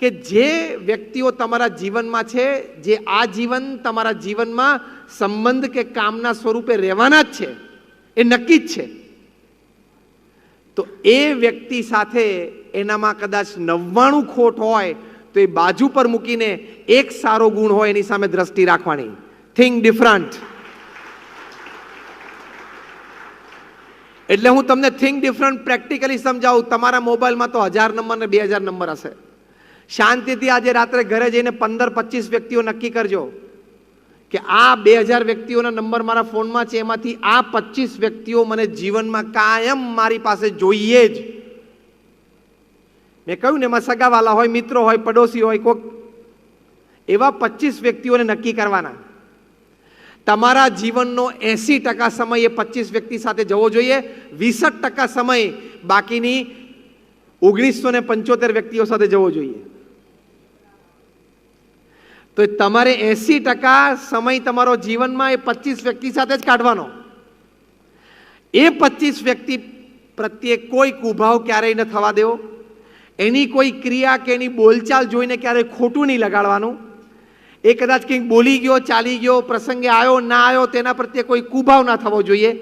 કે જે વ્યક્તિઓ તમારા જીવનમાં છે, જે આ જીવન તમારા જીવનમાં સંબંધ કે કામના સ્વરૂપે રહેવાના જ છે, એ નક્કી જ છે, તો એ વ્યક્તિ સાથે એનામાં કદાચ 99 ખોટ હોય તો એ બાજુ પર મૂકીને એક સારો ગુણ હોય એની સામે દ્રષ્ટિ રાખવાની. Think different. એટલે હું તમને થિંક ડિફરન્ટ પ્રેક્ટિકલી સમજાવું. તમારા મોબાઈલમાં તો 1000 નંબર ને 2000 નંબર હશે. શાંતિથી આજે રાત્રે ઘરે જઈને 15-25 વ્યક્તિઓ નક્કી કરજો કે આ 2000 વ્યક્તિઓના નંબર મારા ફોનમાં છે, એમાંથી આ 25 વ્યક્તિઓ મને જીવનમાં કાયમ મારી પાસે જોઈએ જ. મેં કહ્યું ને, એમાં સગાવાલા હોય, મિત્રો હોય, પડોશી હોય, કોઈક એવા 25 વ્યક્તિઓને નક્કી કરવાના. તમારા જીવનનો 80% સમય એ 25 વ્યક્તિ સાથે જવો જોઈએ, 20% સમય બાકીની 1975 વ્યક્તિઓ સાથે જવો જોઈએ. તો તમારે 80% સમય તમારો જીવનમાં એ 25 વ્યક્તિ સાથે જ કાઢવાનો. એ 25 વ્યક્તિ પ્રત્યે કોઈ કુભાવ ક્યારેય ન થવા દેવો, એની કોઈ ક્રિયા કે એની બોલચાલ જોઈને ક્યારેય ખોટું નહીં લગાડવાનું. એ કદાચ કંઈક બોલી ગયો, ચાલી ગયો, પ્રસંગે આવ્યો ના આવ્યો, તેના પ્રત્યે કોઈ કુભાવ ના થવો જોઈએ.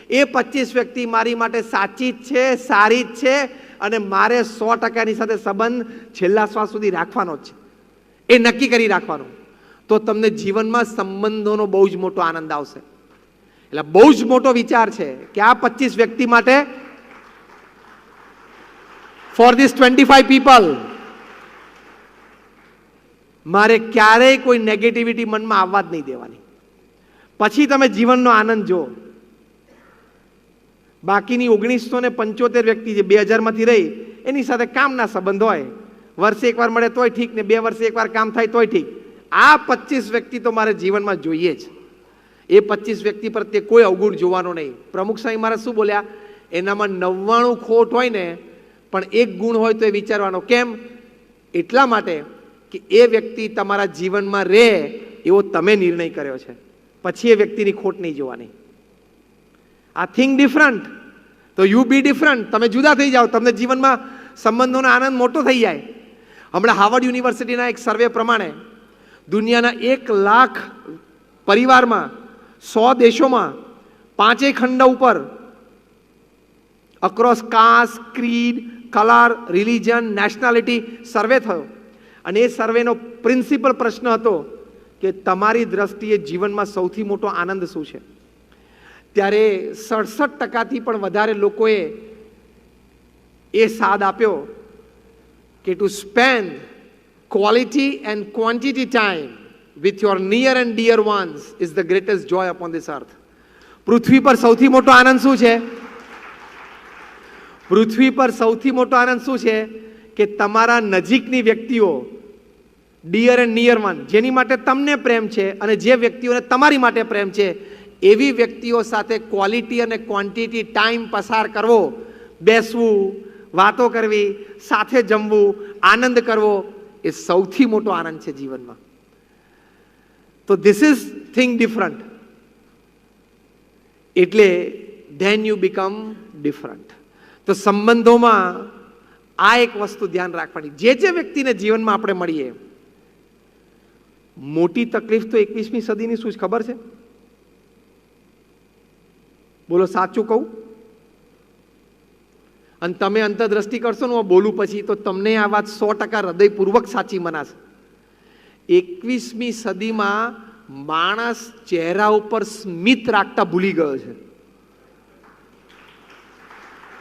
એ 25 વ્યક્તિ મારી માટે સાચી જ છે, સારી જ છે, અને મારે 100%ની સાથે સંબંધ છેલ્લા શ્વાસ સુધી રાખવાનો જ છે, એ નક્કી કરી રાખવાનું. તો તમને જીવનમાં સંબંધોનો બહુ જ મોટો આનંદ આવશે. એટલે બહુ જ મોટો વિચાર છે કે આ 25 વ્યક્તિ માટે, ફોર ધીસ 25 પીપલ, મારે ક્યારેય કોઈ નેગેટિવિટી મનમાં આવવા જ નહીં દેવાની. પછી તમે જીવનનો આનંદ જો. બાકીની 1975 વ્યક્તિ જે 2000માંથી રહી, એની સાથે કામના સંબંધ હોય, વર્ષે એકવાર મળે તોય ઠીક, ને 2 વર્ષે એકવાર કામ થાય તોય ઠીક. આ 25 વ્યક્તિ તો મારે જીવનમાં જોઈએ જ. એ 25 વ્યક્તિ પ્રત્યે કોઈ અવગુણ જોવાનો નહીં. પ્રમુખ સ્વામી મહારાજ શું બોલ્યા? એનામાં 99 ખોટ હોય ને, પણ એક ગુણ હોય તો એ વિચારવાનો. કેમ? એટલા માટે કે એ વ્યક્તિ તમારા જીવનમાં રહે એવો તમે નિર્ણય કર્યો છે. પછી એ વ્યક્તિની ખોટ નહીં જોવાની. આ થિંક ડિફરન્ટ, તો યુ બી ડિફરન્ટ. તમે જુદા થઈ જાઓ, તમને જીવનમાં સંબંધોનો આનંદ મોટો થઈ જાય. હમણાં હાર્વર્ડ યુનિવર્સિટીના એક સર્વે પ્રમાણે દુનિયાના 1 લાખ પરિવારમાં 100 દેશોમાં 5 ખંડ ઉપર across caste, creed, colour, religion, nationality survey થયો. અને એ સર્વેનો પ્રિન્સિપલ પ્રશ્ન હતો કે તમારી દ્રષ્ટિએ જીવનમાં સૌથી મોટો આનંદ શું છે? ત્યારે 67%થી પણ વધારે લોકોએ એ સાદ આપ્યો કે two spend quality and quantity time with your near and dear ones is the greatest joy upon this earth. પૃથ્વી પર સૌથી મોટો આનંદ શું છે? પૃથ્વી પર સૌથી મોટો આનંદ શું છે? કે તમારા નજીકની વ્યક્તિઓ, ડિયર એન્ડ નિયર વન, જેની માટે તમને પ્રેમ છે અને જે વ્યક્તિઓને તમારી માટે પ્રેમ છે, એવી વ્યક્તિઓ સાથે ક્વોલિટી અને ક્વોન્ટિટી ટાઈમ પસાર કરવો, બેસવું, વાતો કરવી, સાથે જમવું, આનંદ કરવો, એ સૌથી મોટો આનંદ છે જીવનમાં. તો ધીસ ઇઝ થિંક ડિફરન્ટ. એટલે ધેન યુ બીકમ ડિફરન્ટ. તો સંબંધોમાં આ એક વસ્તુ ધ્યાન રાખવાની. જે વ્યક્તિને જીવનમાં આપણે મળીએ, મોટી તકલીફ તો 21મી સદીની શું છે ખબર છે? બોલો, સાચું કહું? અને તમે અંતરદ્રષ્ટિ કરશો ને હું બોલું પછી, તો તમને આ વાત 100% હૃદયપૂર્વક સાચી મનાશે. 21મી સદીમાં માણસ ચહેરા ઉપર સ્મિત રાખતા ભૂલી ગયો છે.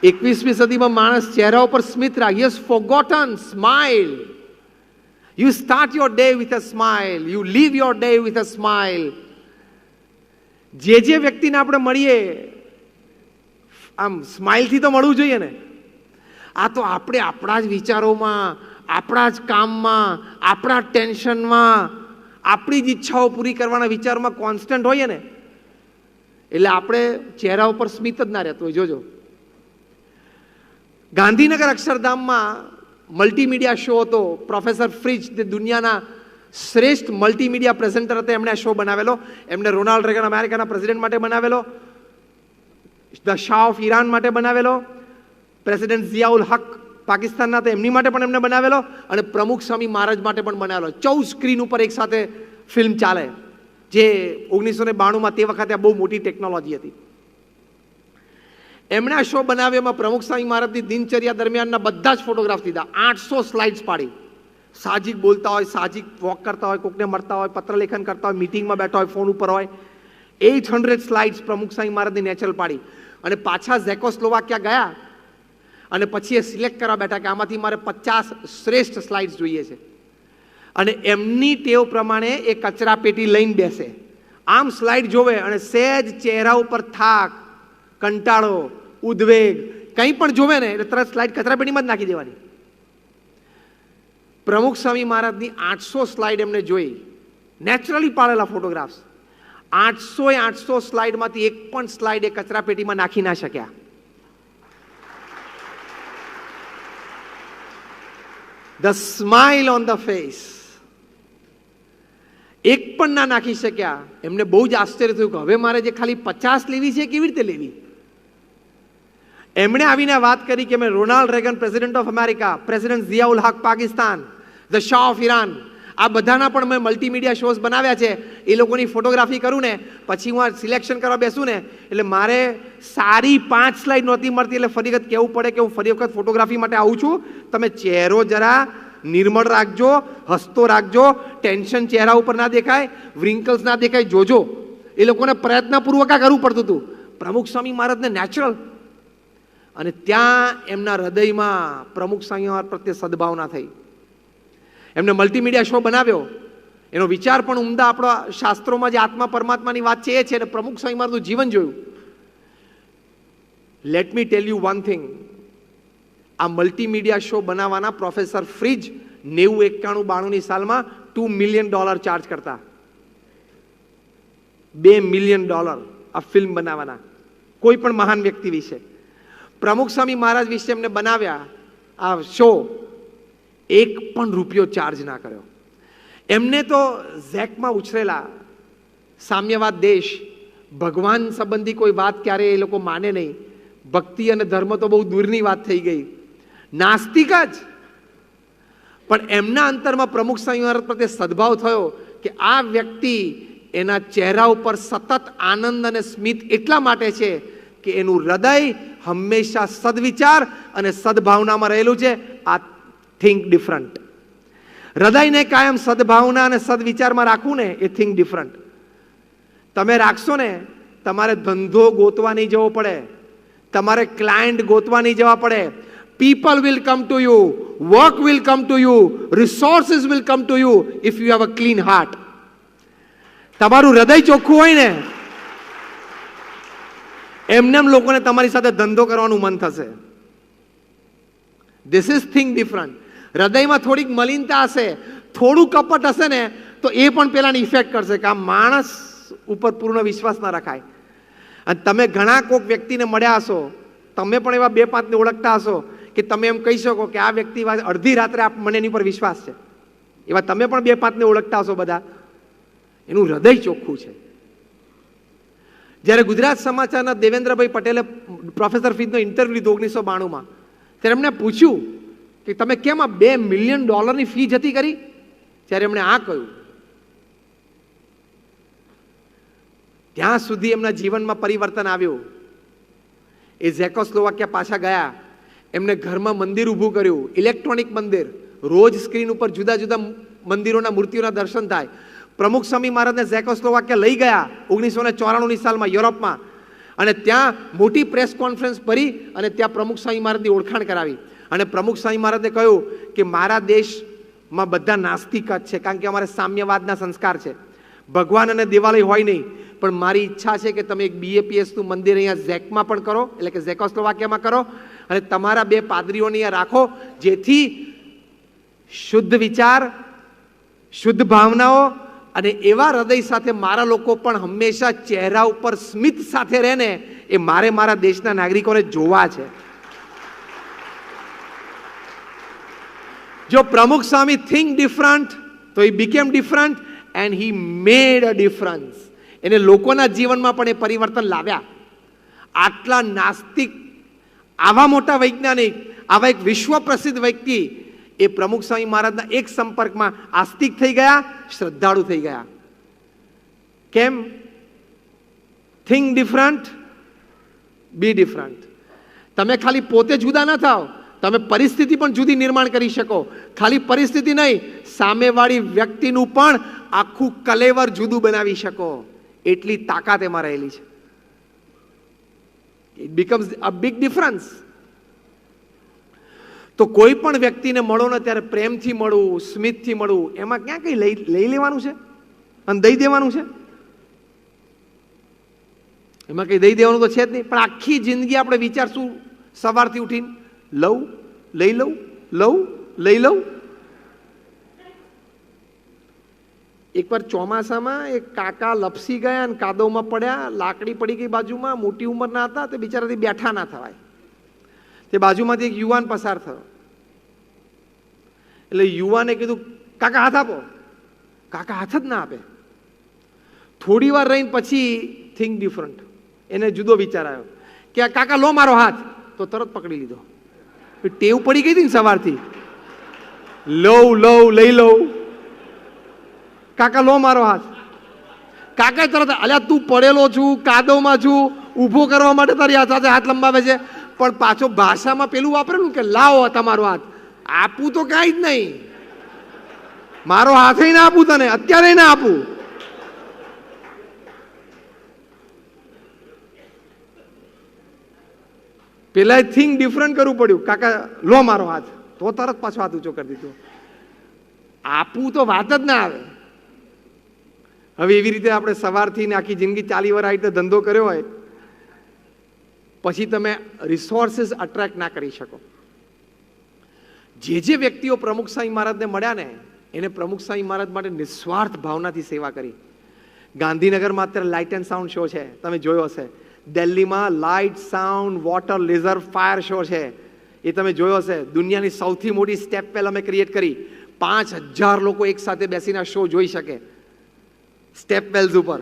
21મી સદીમાં માણસ ચહેરા ઉપર સ્મિત રાખે. He has forgotten smile. You start your day with a smile. You leave your day with a smile. જે વ્યક્તિને આપણે મળીએ, આમ સ્માઇલથી તો મળવું જોઈએ ને. આ તો આપણે આપણા જ વિચારોમાં, આપણા જ કામમાં, આપણા ટેન્શનમાં, આપણી જ ઈચ્છાઓ પૂરી કરવાના વિચારમાં કોન્સ્ટન્ટ હોઈએ ને, એટલે આપણે ચહેરા ઉપર સ્મિત જ ના રહેતું હોય. જોજો, ગાંધીનગર અક્ષરધામમાં મલ્ટીમીડિયા શો હતો. પ્રોફેસર ફ્રિજ, જે દુનિયાના શ્રેષ્ઠ મલ્ટીમીડિયા પ્રેઝન્ટર હતા, એમણે આ શો બનાવેલો. એમણે રોનાલ્ડ રેગન, અમેરિકાના પ્રેસિડેન્ટ માટે બનાવેલો, ધ શાહ ઓફ ઈરાન માટે બનાવેલો, પ્રેસિડેન્ટ ઝિયાઉલ હક પાકિસ્તાનના હતા એમની માટે પણ એમને બનાવેલો, અને પ્રમુખ સ્વામી મહારાજ માટે પણ બનાવેલો. 14 સ્ક્રીન ઉપર એક સાથે ફિલ્મ ચાલે, જે 1992માં તે વખતે બહુ મોટી ટેકનોલોજી હતી. એમણે આ શો બનાવ્યો. એમાં પ્રમુખ સ્વામી મહારાજની દિનચર્યા દરમિયાનના બધા જ ફોટોગ્રાફ લીધા. 800 સ્લાઇડ્સ પાડી. સાહજિક બોલતા હોય, સાહજિક વોક કરતા હોય, કોકને મળતા હોય, પત્રલેખન કરતા હોય, મીટિંગમાં બેઠા હોય, ફોન ઉપર હોય. 800 સ્લાઇડ્સ પ્રમુખ સ્વામી મહારાજની નેચરલ પાડી. અને પાછા ઝેકોસ્લોવાકિયા ગયા અને પછી એ સિલેક્ટ કરવા બેઠા કે આમાંથી મારે 50 શ્રેષ્ઠ સ્લાઇડ્સ જોઈએ છે. અને એમની ટેવ પ્રમાણે એ કચરા પેટી લઈને બેસે, આમ સ્લાઇડ જોવે, અને સહેજ ચહેરા ઉપર થાક, કંટાળો, ઉદ્વેગ કંઈ પણ જોવે ને એટલે તરત સ્લાઇડ કચરા પેટીમાં જ નાખી દેવાની. પ્રમુખ સ્વામી મહારાજની 800 સ્લાઇડ એમને જોઈ, નેચરલી પાડેલા ફોટોગ્રાફ્સ. 800 સ્લાઇડમાંથી એક પણ સ્લાઇડ એ કચરા પેટીમાં નાખી ના શક્યા. The smile on the face, એક પણ ના નાખી શક્યા. એમને બહુ જ આશ્ચર્ય થયું કે હવે મારે જે ખાલી 50 લેવી છે કેવી રીતે લેવી. એમણે આવીને વાત કરી કે મેં Ronald Reagan, president of America, president Zia-ul Haq Pakistan, the shah of Iran, આ બધાના પણ મેં મલ્ટીમીડિયા શોઝ બનાવ્યા છે. એ લોકોની ફોટોગ્રાફી કરું ને પછી હું આ સિલેક્શન કરવા બેસું ને એટલે મારે સારી 5 સ્લાઇડ નહોતી મળતી. એટલે ફરી વખત કહેવું પડે કે હું ફરી વખત ફોટોગ્રાફી માટે આવું છું. તમે ચહેરો જરા નિર્મળ રાખજો, હસતો રાખજો, ટેન્શન ચહેરા ઉપર ના દેખાય, વ્રિંકલ્સ ના દેખાય, જોજો. એ લોકોને પ્રયત્નપૂર્વક આ કરવું પડતું હતું. પ્રમુખ સ્વામી મહારાજને નેચરલ. અને ત્યાં એમના હૃદયમાં પ્રમુખ સ્વામી મહારાજ પ્રત્યે સદભાવના થઈ. એમને મલ્ટીમીડિયા શો બનાવ્યો. એનો વિચાર પણ ઉમદા આપણા શાસ્ત્રોમાં જે આત્મા પરમાત્માની વાત છે એ છે. અને પ્રમુખ સ્વામી મહારાજનું જીવન જોયું. Let me tell you one thing. આ મલ્ટીમીડિયા શો બનાવવાના પ્રોફેસર ફ્રિજ 90, 91, 92ની સાલમાં $2 મિલિયન ચાર્જ કરતા. $2 મિલિયન આ ફિલ્મ બનાવવાના કોઈ પણ મહાન વ્યક્તિ વિશે. પ્રમુખ સ્વામી મહારાજ વિશે એમને બનાવ્યા આ શો, એક પણ રૂપિયો ચાર્જ ના કર્યો. એમને તો ઝેકમાં ઉછરેલા, સામ્યવાદ દેશ, ભગવાન સંબંધી કોઈ વાત ક્યારે એ લોકો માને નહીં. ભક્તિ અને ધર્મ તો બહુ દૂરની વાત થઈ ગઈ, નાસ્તિક જ. પણ એમના અંતરમાં પ્રમુખ સ્વામી મહારાજ પ્રત્યે સદભાવ થયો કે આ વ્યક્તિ, એના ચહેરા ઉપર સતત આનંદ અને સ્મિત એટલા માટે છે કે એનું હૃદય હંમેશા સદવિચાર અને સદભાવનામાં રહેલું છે. આ થિંક ડિફરન્ટ. હૃદયને કાયમ સદભાવના અને સદવિચારમાં રાખવું ને એ થિંક ડિફરન્ટ. તમે રાખશો ને, તમારે ધંધો ગોતવા નહીં જવો પડે, તમારે ક્લાયન્ટ ગોતવા નહીં જવા પડે. People will come to you, work will come to you, resources will come to you if you have a clean heart. તમારું હૃદય ચોખ્ખું હોય ને, એમને લોકોને તમારી સાથે ધંધો કરવાનું મન થશે. This is think different. હૃદયમાં થોડીક મલિનતા હશે, થોડું કપટ હશે ને તો એ પણ પેલાની ઇફેક્ટ કરશે કે આ માણસ ઉપર પૂર્ણ વિશ્વાસ ના રખાય. અને તમે ઘણા કોઈક વ્યક્તિને મળ્યા હશો, તમે પણ એવા 2-5ને ઓળખતા હશો કે તમે એમ કહી શકો કે આ વ્યક્તિ અડધી રાત્રે મને એની પર વિશ્વાસ છે. એવા તમે પણ 2-5ને ઓળખતા હશો બધા. એનું હૃદય ચોખ્ખું છે. જ્યારે ગુજરાત સમાચારના દેવેન્દ્રભાઈ પટેલે પ્રોફેસર ફ્રિજનો ઇન્ટરવ્યુ લીધો 1992માં, ત્યારે એમને પૂછ્યું કે તમે કેમ આ $2 મિલિયન ફી જતી કરી. ત્યારે એમણે આ કહ્યું. ત્યાં સુધી એમના જીવનમાં પરિવર્તન આવ્યું. એ ઝેકોસ્લોવાકિયા પાછા ગયા. એમને ઘરમાં મંદિર ઊભું કર્યું, ઇલેક્ટ્રોનિક મંદિર. રોજ સ્ક્રીન ઉપર જુદા જુદા મંદિરોના મૂર્તિઓના દર્શન થાય. પ્રમુખ સ્વામી મહારાજને ઝેકોસ્લોવાકિયા લઈ ગયા 1994ની સાલમાં યુરોપમાં. અને ત્યાં મોટી પ્રેસ કોન્ફરન્સ ભરી અને ત્યાં પ્રમુખ સ્વામી મહારાજની ઓળખાણ કરાવી. અને પ્રમુખ સ્વામી મહારાજે કહ્યું કે મારા દેશમાં બધા નાસ્તિક જ છે, કારણ કે અમારે સામ્યવાદના સંસ્કાર છે. ભગવાન અને દેવાલય હોય નહીં, પણ મારી ઈચ્છા છે કે તમે એક BAPSનું મંદિર અહીંયા ઝેકમાં પણ કરો, એટલે કે ઝેકોસ્લોવાકિયામાં કરો, અને તમારા 2 પાદરીઓને અહીંયા રાખો, જેથી શુદ્ધ વિચાર, શુદ્ધ ભાવનાઓ અને એવા હૃદય સાથે મારા લોકો પણ હંમેશા ચહેરા ઉપર સ્મિત સાથે રહે ને, એ મારે મારા દેશના નાગરિકોને જોવા છે. જો પ્રમુખ સ્વામી થિંક ડિફરન્ટ, તો he became different and he made a difference. એને લોકોના જીવનમાં પણ એ પરિવર્તન લાવ્યા. આટલા નાસ્તિક, આવા મોટા વૈજ્ઞાનિક, આવા એક વિશ્વ પ્રસિદ્ધ વ્યક્તિ એ પ્રમુખ સ્વામી મહારાજના એક સંપર્કમાં આસ્તિક થઈ ગયા, શ્રદ્ધાળુ થઈ ગયા. કેમ? Think different, be different. તમે ખાલી પોતે જુદા ના થાવ, તમે પરિસ્થિતિ પણ જુદી નિર્માણ કરી શકો. ખાલી પરિસ્થિતિ નહીં, સામેવાળી વ્યક્તિનું પણ આખું કલેવર જુદું બનાવી શકો. એટલી તાકાત એમાં રહેલી છે. It becomes a big difference. તો કોઈ પણ વ્યક્તિને મળો ને ત્યારે પ્રેમથી મળવું, સ્મિતથી મળવું, એમાં ક્યાં કંઈ લઈ લેવાનું છે અને દઈ દેવાનું છે? એમાં કંઈ દઈ દેવાનું તો છે જ નહીં. પણ આખી જિંદગી આપણે વિચારશું સવારથી ઉઠીને લઉં, લઈ લઉં, લઉં, લઈ લઉં. એકવાર ચોમાસામાં એક કાકા લપસી ગયા અને કાદવમાં પડ્યા, લાકડી પડી ગઈ બાજુમાં, મોટી ઉંમરના હતા, તે બિચારાથી બેઠા ના થવાય. તે બાજુમાંથી એક યુવાન પસાર થયો. એટલે યુવાને કીધું, કાકા હાથ આપો. કાકા હાથ જ ના આપે. થોડી વાર રહીને પછી થિંક ડિફરન્ટ, એને જુદો વિચાર આવ્યો કે આ કાકા લો મારો હાથ, તો તરત પકડી લીધો. ટેવ પડી ગઈ હતી ને સવારથી, લઈ લઉં, કાકા લો મારો હાથ. કાકા તરત, અલ્યા તું પડેલો છું, કાદવમાં છું, ઊભો કરવા માટે તારી સાથે હાથ લંબાવે છે, પણ પાછો ભાષામાં પેલું વાપરેલું કે લાવો તમારો હાથ. આપું તો કાંઈ જ નહીં, મારો હાથે ના આપું, તને અત્યારે ના આપું. પેલા થિંક ડિફરન્ટ કરવું પડ્યું, કાકા લો મારો હાથ, તો તરત પાછો હાથ ઊંચો કરી દીધો. આપવું તો વાત જ ના આવે. હવે એવી રીતે આપણે સવારથી ને આખી જિંદગી 40 વર્ષ આ રીતે ધંધો કર્યો હોય, પછી તમે રિસોર્સિસ અટ્રેક્ટ ના કરી શકો. જે વ્યક્તિઓ પ્રમુખ સ્વામી મહારાજને મળ્યા ને, એને પ્રમુખ સ્વામી મહારાજ માટે નિસ્વાર્થ ભાવનાથી સેવા કરી. ગાંધીનગરમાં અત્યારે લાઇટ એન્ડ સાઉન્ડ શો છે, તમે જોયો હશે. દિલ્હીમાં light, sound, water, laser, fire show છે, એ તમે જોયો હશે. દુનિયાની સૌથી મોટી સ્ટેપ વેલ અમે ક્રિએટ કરી. 5000 લોકો એક સાથે બેસીને શો જોઈ શકે સ્ટેપ વેલ્સ ઉપર.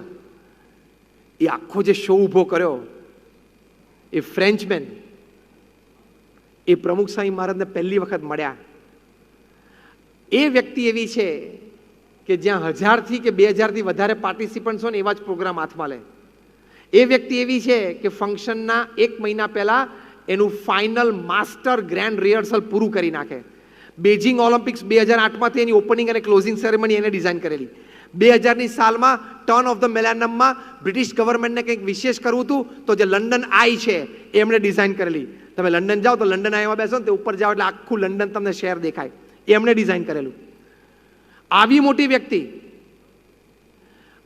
એ આખો જે શો ઊભો કર્યો એ ફ્રેન્ચમેન, એ પ્રમુખ સ્વામી મહારાજને પહેલી વખત મળ્યા. એ વ્યક્તિ એવી છે કે જ્યાં 1000થી કે 2000થી વધારે પાર્ટિસિપન્ટ્સ હોય ને એવા જ પ્રોગ્રામ હાથમાં લે. એ વ્યક્તિ એવી છે કે ફંક્શનના 1 મહિના પહેલા એનું ફાઇનલ માસ્ટર ગ્રેન્ડ રિહર્સલ પૂરું કરી નાખે. બેઇજિંગ ઓલિમ્પિક્સ 2008માંથી એની ઓપનિંગ અને ક્લોઝિંગ સેરેમની એને ડિઝાઇન કરેલી. 2000ની સાલમાં ટર્ન ઓફ ધ મિલેનિયમમાં બ્રિટિશ ગવર્મેન્ટને કંઈક વિશેષ કરવું હતું, તો જે લંડન આઈ છે એ એમણે ડિઝાઇન કરેલી. તમે લંડન જાઓ તો લંડન આઈમાં બેસો ને તે ઉપર જાઓ એટલે આખું લંડન તમને શહેર દેખાય, એ એમણે ડિઝાઇન કરેલું. આવી મોટી વ્યક્તિ,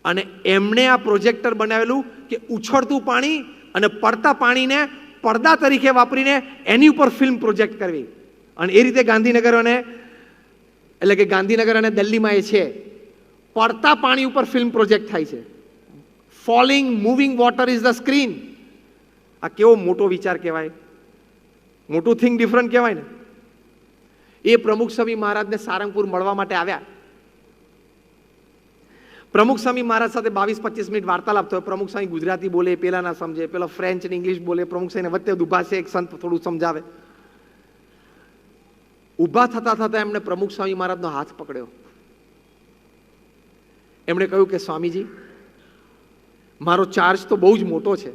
અને એમણે આ પ્રોજેક્ટર બનાવેલું કે ઉછળતું પાણી અને પડતા પાણીને પડદા તરીકે વાપરીને એની ઉપર ફિલ્મ પ્રોજેક્ટ કરવી. અને એ રીતે ગાંધીનગર અને એટલે કે ગાંધીનગર અને દિલ્હીમાં એ છે, પડતા પાણી ઉપર ફિલ્મ પ્રોજેક્ટ થાય છે. Falling moving water is the screen. આ કેવો મોટો વિચાર કહેવાય, મોટું થિંક ડિફરન્ટ કહેવાય ને. એ પ્રમુખ સ્વામી મહારાજને સારંગપુર મળવા માટે આવ્યા. પ્રમુખ સ્વામી મહારાજ સાથે 22-25 મિનિટ વાર્તાલાપ થયો. પ્રમુખ સ્વામી ગુજરાતી બોલે, પેલા ના સમજે, પેલા ફ્રેન્ચ અને ઇંગ્લિશ બોલે. પ્રમુખ સ્વામીને વચ્ચે ઊભા છે એક સંત, થોડું સમજાવે. ઊભા થતા થતા એમણે પ્રમુખ સ્વામી મહારાજનો હાથ પકડ્યો. એમણે કહ્યું કે સ્વામીજી, મારો ચાર્જ તો બહુ જ મોટો છે,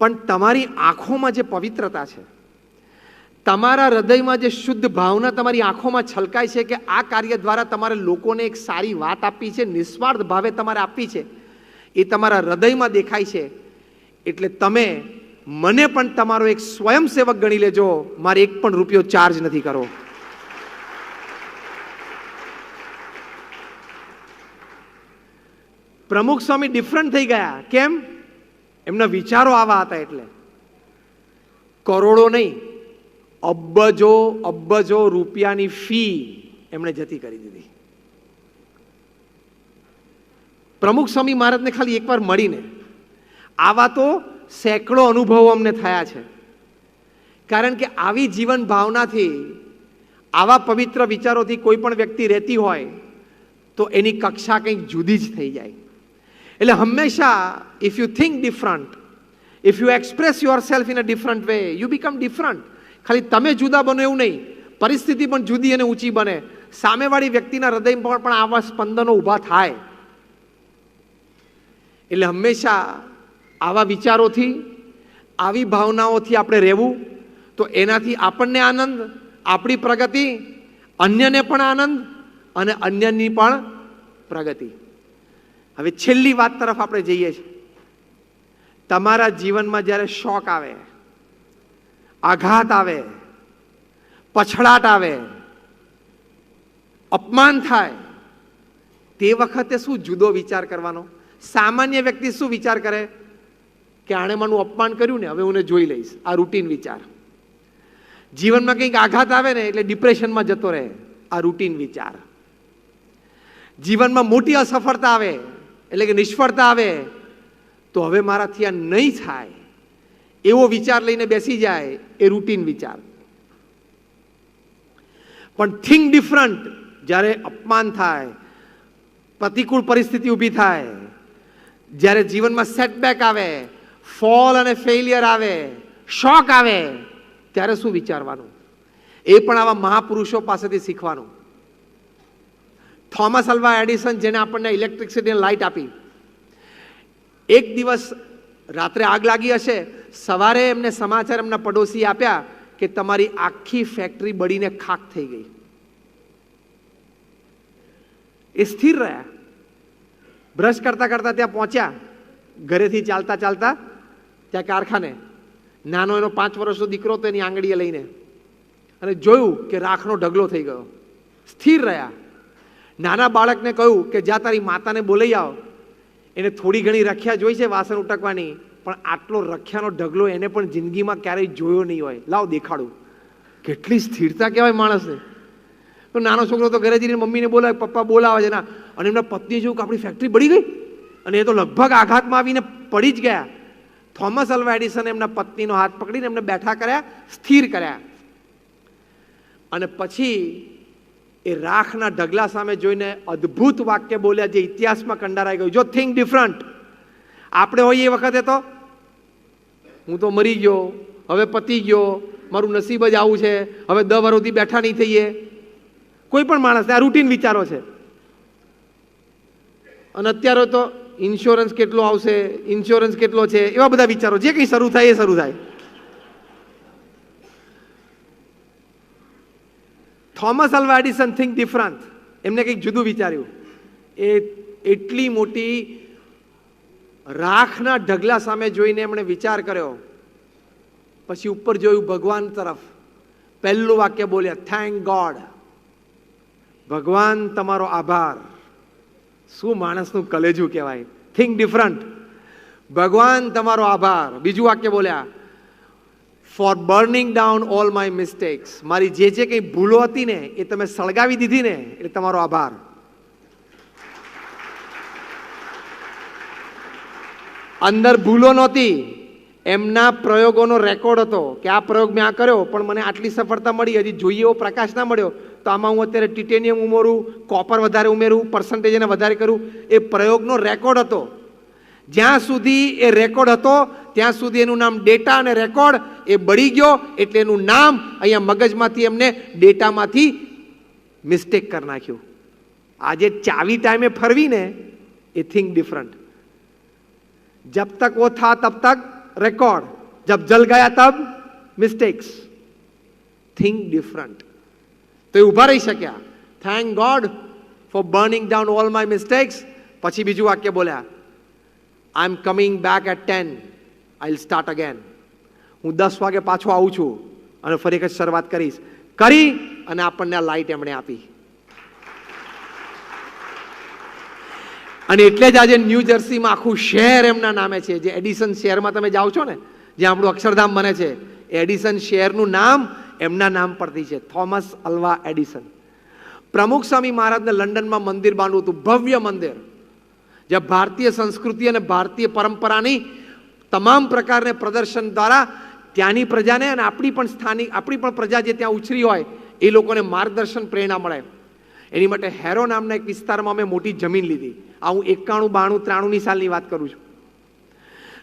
પણ તમારી આંખોમાં જે પવિત્રતા છે, તમારા હૃદયમાં જે શુદ્ધ ભાવના તમારી આંખોમાં છલકાય છે કે આ કાર્ય દ્વારા તમારે લોકોને એક સારી વાત આપી છે, નિસ્વાર્થ ભાવે તમારે આપી છે, એ તમારા હૃદયમાં દેખાય છે. એટલે તમે મને પણ તમારો એક સ્વયંસેવક ગણી લેજો, મારે 1 પણ રૂપિયો ચાર્જ નથી કરવો. પ્રમુખ સ્વામી ડિફરન્ટ થઈ ગયા. કેમ? એમના વિચારો આવા હતા. એટલે કરોડો નહીં, અબજો રૂપિયાની ફી એમણે જતી કરી દીધી. પ્રમુખ સ્વામી મહારાજને ખાલી એકવાર મળીને આવા તો સેંકડો અનુભવો અમને થયા છે. કારણ કે આવી જીવન ભાવનાથી, આવા પવિત્ર વિચારોથી કોઈ પણ વ્યક્તિ રહેતી હોય તો એની કક્ષા કંઈક જુદી જ થઈ જાય. એટલે હંમેશા if you think different, if you express yourself in a different way, you become different. ખાલી તમે જુદા બનો એવું નહીં, પરિસ્થિતિ પણ જુદી અને ઊંચી બને. સામેવાળી વ્યક્તિના હૃદયમાં પણ આવા સ્પંદનો ઊભા થાય. એટલે હંમેશા આવા વિચારોથી, આવી ભાવનાઓથી આપણે રહેવું, તો એનાથી આપણને આનંદ, આપણી પ્રગતિ, અન્યને પણ આનંદ અને અન્યની પણ પ્રગતિ. હવે છેલ્લી વાત તરફ આપણે જઈએ છીએ. તમારા જીવનમાં જ્યારે શોક આવે, આઘાત આવે, પછડાટ આવે, અપમાન થાય, તે વખતે શું જુદો વિચાર કરવાનો? સામાન્ય વ્યક્તિ શું વિચાર કરે કે આણે મારું અપમાન કર્યું ને, હવે હું જોઈ લઈશ. આ રૂટીન વિચાર. જીવનમાં કંઈક આઘાત આવે ને એટલે ડિપ્રેશનમાં જતો રહે. આ રૂટીન વિચાર. જીવનમાં મોટી અસફળતા આવે એટલે કે નિષ્ફળતા આવે તો હવે મારાથી આ નહીં થાય એવો વિચાર લઈને બેસી જાય, એ રૂટીન વિચાર. પણ થિંક ડિફરન્ટ, જ્યારે અપમાન થાય, પ્રતિકૂળ પરિસ્થિતિ ઊભી થાય, જ્યારે જીવનમાં સેટબેક આવે, ફોલ અને ફેલિયર આવે, શોક આવે, ત્યારે શું વિચારવાનું? એ પણ આવા મહાપુરુષો પાસેથી શીખવાનું. થોમસ આલ્વા એડિસન, જેને આપણને ઇલેક્ટ્રિસિટી લાઇટ આપી, એક દિવસ રાત્રે આગ લાગી હશે, સવારે એમને સમાચાર એમના પડોશી આપ્યા કે તમારી આખી ફેક્ટરી બળીને ખાક થઈ ગઈ. એ સ્થિર રહ્યા, બ્રશ કરતા કરતા ત્યાં પહોંચ્યા, ઘરેથી ચાલતા ચાલતા ત્યાં કારખાને, નાનો એનો 5 વર્ષનો દીકરો તો એની આંગળીએ લઈને, અને જોયું કે રાખનો ઢગલો થઈ ગયો. સ્થિર રહ્યા. નાના બાળકને કહ્યું કે જા તારી માતાને બોલાઈ આવ, એને થોડી ઘણી રખ્યા જોઈ છે વાસણ ઉટકવાની, પણ આટલો રખ્યાનો ઢગલો એને પણ જિંદગીમાં ક્યારેય જોયો નહીં હોય, લાવ દેખાડું. કેટલી સ્થિરતા કહેવાય માણસને. તો નાનો છોકરો તો ઘરે જઈને મમ્મીને બોલાવે, પપ્પા બોલાવે છે ના, અને એમના પત્ની જોયું કે આપણી ફેક્ટરી બળી ગઈ, અને એ તો લગભગ આઘાતમાં આવીને પડી જ ગયા. થોમસ આલ્વા એડિસને એમના પત્નીનો હાથ પકડીને એમને બેઠા કર્યા, સ્થિર કર્યા, અને પછી એ રાખના ઢગલા સામે જોઈને અદ્ભુત વાક્ય બોલ્યા જે ઇતિહાસમાં કંડારાઈ ગયું. જો થિંક ડિફરન્ટ. આપણે હોઈએ એ વખતે તો હું તો મરી ગયો, હવે પતી ગયો, મારું નસીબ જ આવું છે, હવે 10 વર્ષથી બેઠા નહીં થઈએ. કોઈ પણ માણસ, આ રૂટીન વિચારો છે. અને અત્યારે તો ઇન્સ્યોરન્સ કેટલો આવશે, ઇન્સ્યોરન્સ કેટલો છે, એવા બધા વિચારો, જે કંઈ શરૂ થાય એ શરૂ થાય. Thomas Alva Edison think different, એમને કંઈક જુદું વિચાર્યું. એ એટલી મોટી રાખના ઢગલા સામે જોઈને એમણે વિચાર કર્યો, પછી ઉપર જોયું ભગવાન તરફ, પહેલું વાક્ય બોલ્યા, થેન્ક ગોડ. ભગવાન તમારો આભાર. શું માણસનું કલેજું કહેવાય. થિંક ડિફરન્ટ, ભગવાન તમારો આભાર. બીજું વાક્ય બોલ્યા, for burning down all my mistakes. મારી જે કંઈ ભૂલો હતી ને એ તમે સળગાવી દીધી ને, એટલે તમારો આભાર. અંદર ભૂલો નહોતી, એમના પ્રયોગોનો રેકોર્ડ હતો કે આ પ્રયોગ મેં આ કર્યો પણ મને આટલી સફળતા મળી, હજી જોઈએ એવો પ્રકાશ ના મળ્યો, તો આમાં હું અત્યારે ટિટેનિયમ ઉમેરું, કોપર વધારે ઉમેરું, પર્સન્ટેજ એને વધારે કરું. એ પ્રયોગનો રેકોર્ડ હતો. જ્યાં સુધી એ રેકોર્ડ હતો ત્યાં સુધી એનું નામ ડેટા અને રેકોર્ડ. એ બળી ગયો એટલે એનું નામ અહીંયા મગજમાંથી એમને ડેટામાંથી મિસ્ટેક કરી નાખ્યું. આજે ચાવી ટાઈમે ફરવીને એ થિંક ડિફરન્ટ. जब तक वो था तब तक रिकॉर्ड, जब जल गया तब मिस्टेक्स. Think different. तो ये उभा रही शक्या. Thank God for burning down all my mistakes. પછી બીજું વાક્ય બોલ્યા, I am coming back at 10, I will start again. હું 10 વાગે પાછો આવું છું અને ફરી એક શરૂઆત કરીશ. કરી અને આપણને આ લાઈટ એમણે આપી. અને એટલે જ આજે ન્યૂ જર્સીમાં આખું શહેર એમના નામે છે. જે એડિસન શહેરમાં તમે જાઓ છો ને, જ્યાં આપણું અક્ષરધામ બને છે, એડિસન શહેરનું નામ એમના નામ પરથી છે, થોમસ આલ્વા એડિસન. પ્રમુખ સ્વામી મહારાજને લંડનમાં મંદિર બાંધવું હતું, ભવ્ય મંદિર, જ્યાં ભારતીય સંસ્કૃતિ અને ભારતીય પરંપરાની તમામ પ્રકારને પ્રદર્શન દ્વારા ત્યાંની પ્રજાને અને આપણી પણ પ્રજા જે ત્યાં ઉછરી હોય એ લોકોને માર્ગદર્શન, પ્રેરણા મળે. એની માટે હેરો નામના એક વિસ્તારમાં અમે મોટી જમીન લીધી. આ હું 91, 92, 93ની સાલની વાત કરું છું.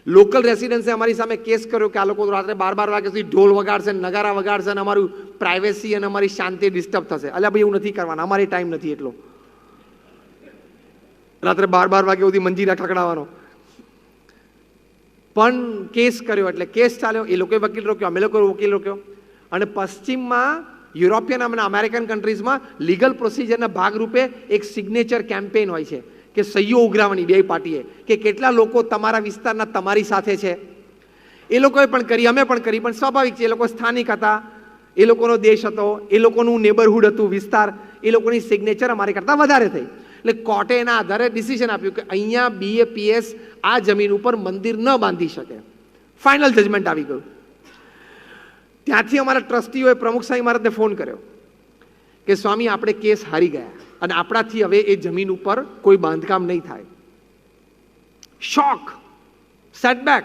લોકલ રેસિડન્સે અમારી સામે કેસ કર્યો કે આ લોકો રાત્રે 12 વાગ્યા સુધી ઢોલ વગાડશે, નગારા વગાડશે અને અમારું પ્રાઇવેસી અને અમારી શાંતિ ડિસ્ટર્બ થશે. અલ્યા ભાઈ, એવું નથી કરવાના, અમારે ટાઈમ નથી એટલો રાત્રે 12 વાગ્યા સુધી મંજીરા ખકડાવવાનો. પણ કેસ કર્યો એટલે કેસ ચાલ્યો. એ લોકોએ વકીલ રોક્યો, અમે લોકોએ વકીલ રોક્યો. અને પશ્ચિમમાં યુરોપિયન અને અમેરિકન કન્ટ્રીઝમાં લીગલ પ્રોસિજરના ભાગરૂપે એક સિગ્નેચર કેમ્પેન હોય છે કે સહીઓ ઉઘરાવવાની બે પાર્ટીએ, કે કેટલા લોકો તમારા વિસ્તારના તમારી સાથે છે. એ લોકોએ પણ કરી, અમે પણ કરી. પણ સ્વાભાવિક છે, એ લોકો સ્થાનિક હતા, એ લોકોનો દેશ હતો, એ લોકોનું નેબરહુડ હતું, વિસ્તાર, એ લોકોની સિગ્નેચર અમારી કરતાં વધારે થઈ. એટલે કોર્ટે એના આધારે ડિસિઝન આપ્યું કે અહીંયા BAPS આ જમીન ઉપર મંદિર ન બાંધી શકે. ફાઇનલ જજમેન્ટ આવી ગયું. ત્યાંથી અમારા ટ્રસ્ટીઓએ પ્રમુખ સ્વામી મહારાજને ફોન કર્યો કે સ્વામી, આપણે કેસ હારી ગયા, અને આપણાથી હવે એ જમીન ઉપર કોઈ બાંધકામ નહીં થાય. શોક, સેટબેક.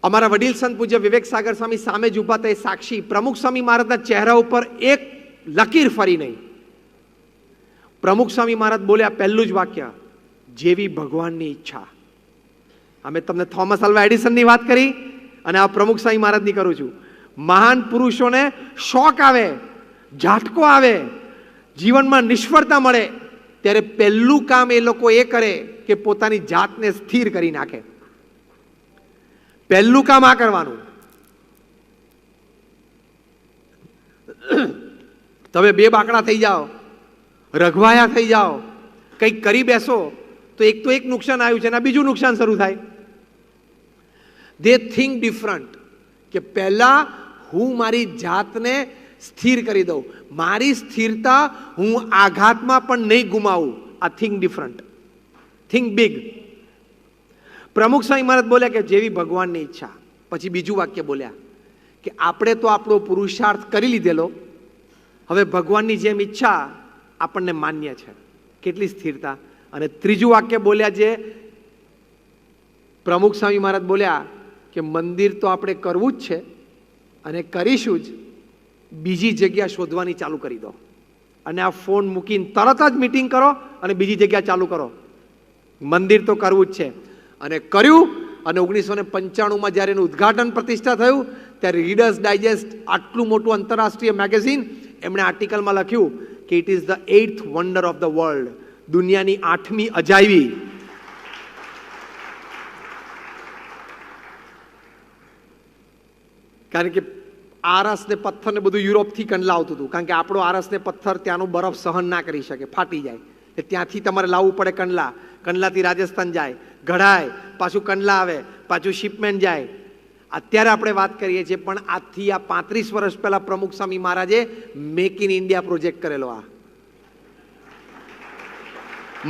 અમારા વડીલ સંત પૂજ્ય વિવેક સાગર સ્વામી સામે જ ઉભા હતા, એ સાક્ષી. પ્રમુખ સ્વામી મહારાજના ચહેરા ઉપર એક લકીર ફરી નહીં. પ્રમુખ સ્વામી મહારાજ બોલ્યા પહેલું જ વાક્ય, જેવી ભગવાનની ઈચ્છા. અમે તમને થોમસ આલ્વા એડિસનની વાત કરી અને આ પ્રમુખ સ્વામી મહારાજની કરું છું. મહાન પુરુષોને શોક આવે, ઝાટકો આવે, જીવનમાં નિષ્ફળતા મળે, ત્યારે પહેલું કામ એ લોકો એ કરે કે પોતાની જાતને સ્થિર કરી નાખે. પહેલું કામ આ કરવાનું. તમે બે બાકડા થઈ જાઓ, રઘવાયા થઈ જાઓ, કંઈક કરી બેસો તો એક નુકસાન આવ્યું છે અને બીજું નુકસાન શરૂ થાય. દે થિંક ડિફરન્ટ કે પહેલા હું મારી જાતને સ્થિર કરી દઉં, મારી સ્થિરતા હું આઘાતમાં પણ નહીં ગુમાવું. આ થિંક ડિફરન્ટ, થિંક બિગ. પ્રમુખ સ્વામી મહારાજ બોલ્યા કે જેવી ભગવાનની ઈચ્છા. પછી બીજું વાક્ય બોલ્યા કે આપણે તો આપણો પુરુષાર્થ કરી લીધેલો, હવે ભગવાનની જેમ ઈચ્છા આપણને માન્ય છે. કેટલી સ્થિરતા. અને ત્રીજું વાક્ય બોલ્યા જે પ્રમુખ સ્વામી મહારાજ બોલ્યા કે મંદિર તો આપણે કરવું જ છે અને કરીશું જ, બીજી જગ્યા શોધવાની ચાલુ કરી દો. અને આ ફોન મૂકીને તરત જ મીટિંગ કરો અને બીજી જગ્યા ચાલુ કરો. મંદિર તો કરવું જ છે. અને કર્યું. અને 1995માં જ્યારે એનું ઉદ્ઘાટન પ્રતિષ્ઠા થયું ત્યારે રીડર્સ ડાયજેસ્ટ આટલું મોટું આંતરરાષ્ટ્રીય મેગેઝિન, એમણે આર્ટિકલમાં લખ્યું કે it is the 8th wonder of the world, દુનિયાની 8મી અજાયબી. કારણ કે આરસ ને પથ્થર ને બધું યુરોપથી કંડલા આવતું હતું, કારણ કે આપણો આરસ ને પથ્થર ત્યાંનો બરફ સહન ના કરી શકે, ફાટી જાય. ત્યાંથી તમારે લાવવું પડે કંડલા, કંડલાથી રાજસ્થાન જાય, ઘડાય, પાછું કંડલા આવે, પાછું શિપમેન્ટ જાય. અત્યારે આપણે વાત કરીએ છીએ, પણ આજથી આ 35 વર્ષ પહેલા પ્રમુખ સ્વામી મહારાજે મેક ઇન ઇન્ડિયા પ્રોજેક્ટ કરેલો. આ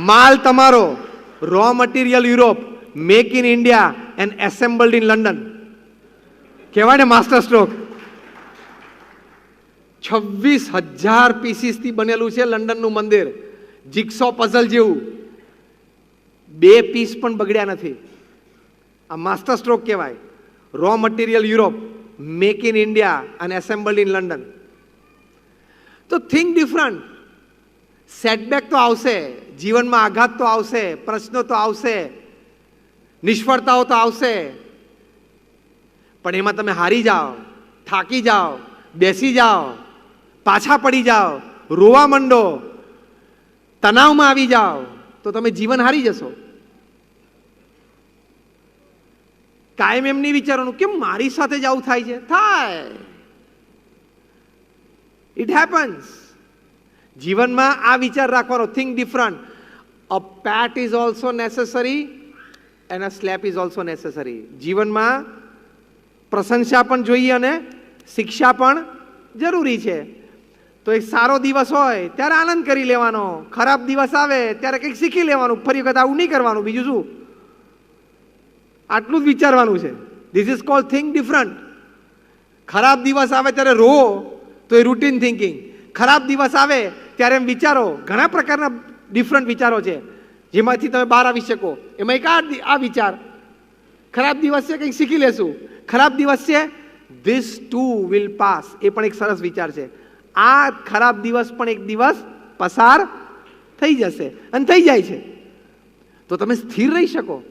માલ તમારો, raw material Europe, make in India and assembled in London. કહેવાય ને માસ્ટર સ્ટ્રોક. 26,000 પીસીસથી બનેલું છે લંડનનું મંદિર, જીગસો પઝલ જેવું. 2 પીસ પણ બગડ્યા નથી. આ માસ્ટર સ્ટ્રોક કહેવાય. Row material Europe, make in India અને એસેમ્બલ્ડ ઇન લંડન. તો થિંક ડિફરન્ટ. સેટબેક તો આવશે, જીવનમાં આઘાત તો આવશે, પ્રશ્નો તો આવશે, નિષ્ફળતાઓ તો આવશે, પણ એમાં તમે હારી જાઓ, થાકી જાઓ, બેસી જાઓ, પાછા પડી જાઓ, રોવા માંડો, તણાવમાં આવી જાઓ, તો તમે જીવન હારી જશો. કાયમ એમ નહીં વિચારવાનું કે મારી સાથે જ આવું થાય છે. થાય, ઇટ હેપન્સ. જીવનમાં આ વિચાર રાખવાનો, think different. A pat is also necessary and a slap is also necessary. જીવનમાં પ્રશંસા પણ જોઈએ અને શિક્ષા પણ જરૂરી છે. તો એક સારો દિવસ હોય ત્યારે આનંદ કરી લેવાનો, ખરાબ દિવસ આવે ત્યારે કંઈક શીખી લેવાનું, ફરી વખત આવું નહીં કરવાનું. બીજું શું? આટલું જ વિચારવાનું છે. This is called think different. ખરાબ દિવસ આવે ત્યારે રો તો એ રૂટીન થિંકિંગ. ખરાબ દિવસ આવે ત્યારે એમ વિચારો. ઘણા પ્રકારના ડિફરન્ટ વિચારો છે જેમાંથી તમે બહાર આવી શકો. એમાં એક આ વિચાર, ખરાબ દિવસ છે કંઈક શીખી લેશું, ખરાબ દિવસ છે ધીસ ટુ વિલ પાસ, એ પણ એક સરસ વિચાર છે. આ ખરાબ દિવસ પણ એક દિવસ પસાર થઈ જશે અને થઈ જાય છે, તો તમે સ્થિર રહી શકો.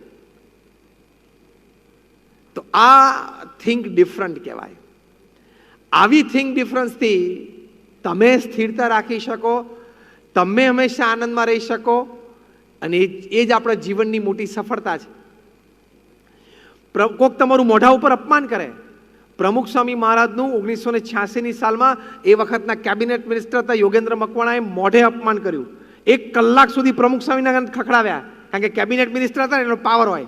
તો આ થિંક ડિફરન્ટ કહેવાય. આવી થિંક ડિફરન્સથી તમે સ્થિરતા રાખી શકો, તમે હંમેશા આનંદમાં રહી શકો, અને એ જ આપણા જીવનની મોટી સફળતા છે. કોક તમારું મોઢા ઉપર અપમાન કરે. પ્રમુખ સ્વામી મહારાજનું 1986ની સાલમાં એ વખતના કેબિનેટ મિનિસ્ટર હતા યોગેન્દ્ર મકવાણાએ મોઢે અપમાન કર્યું. 1 કલાક સુધી પ્રમુખ સ્વામીના ખખડાવ્યા, કારણ કે કેબિનેટ મિનિસ્ટર હતા ને એનો પાવર હોય,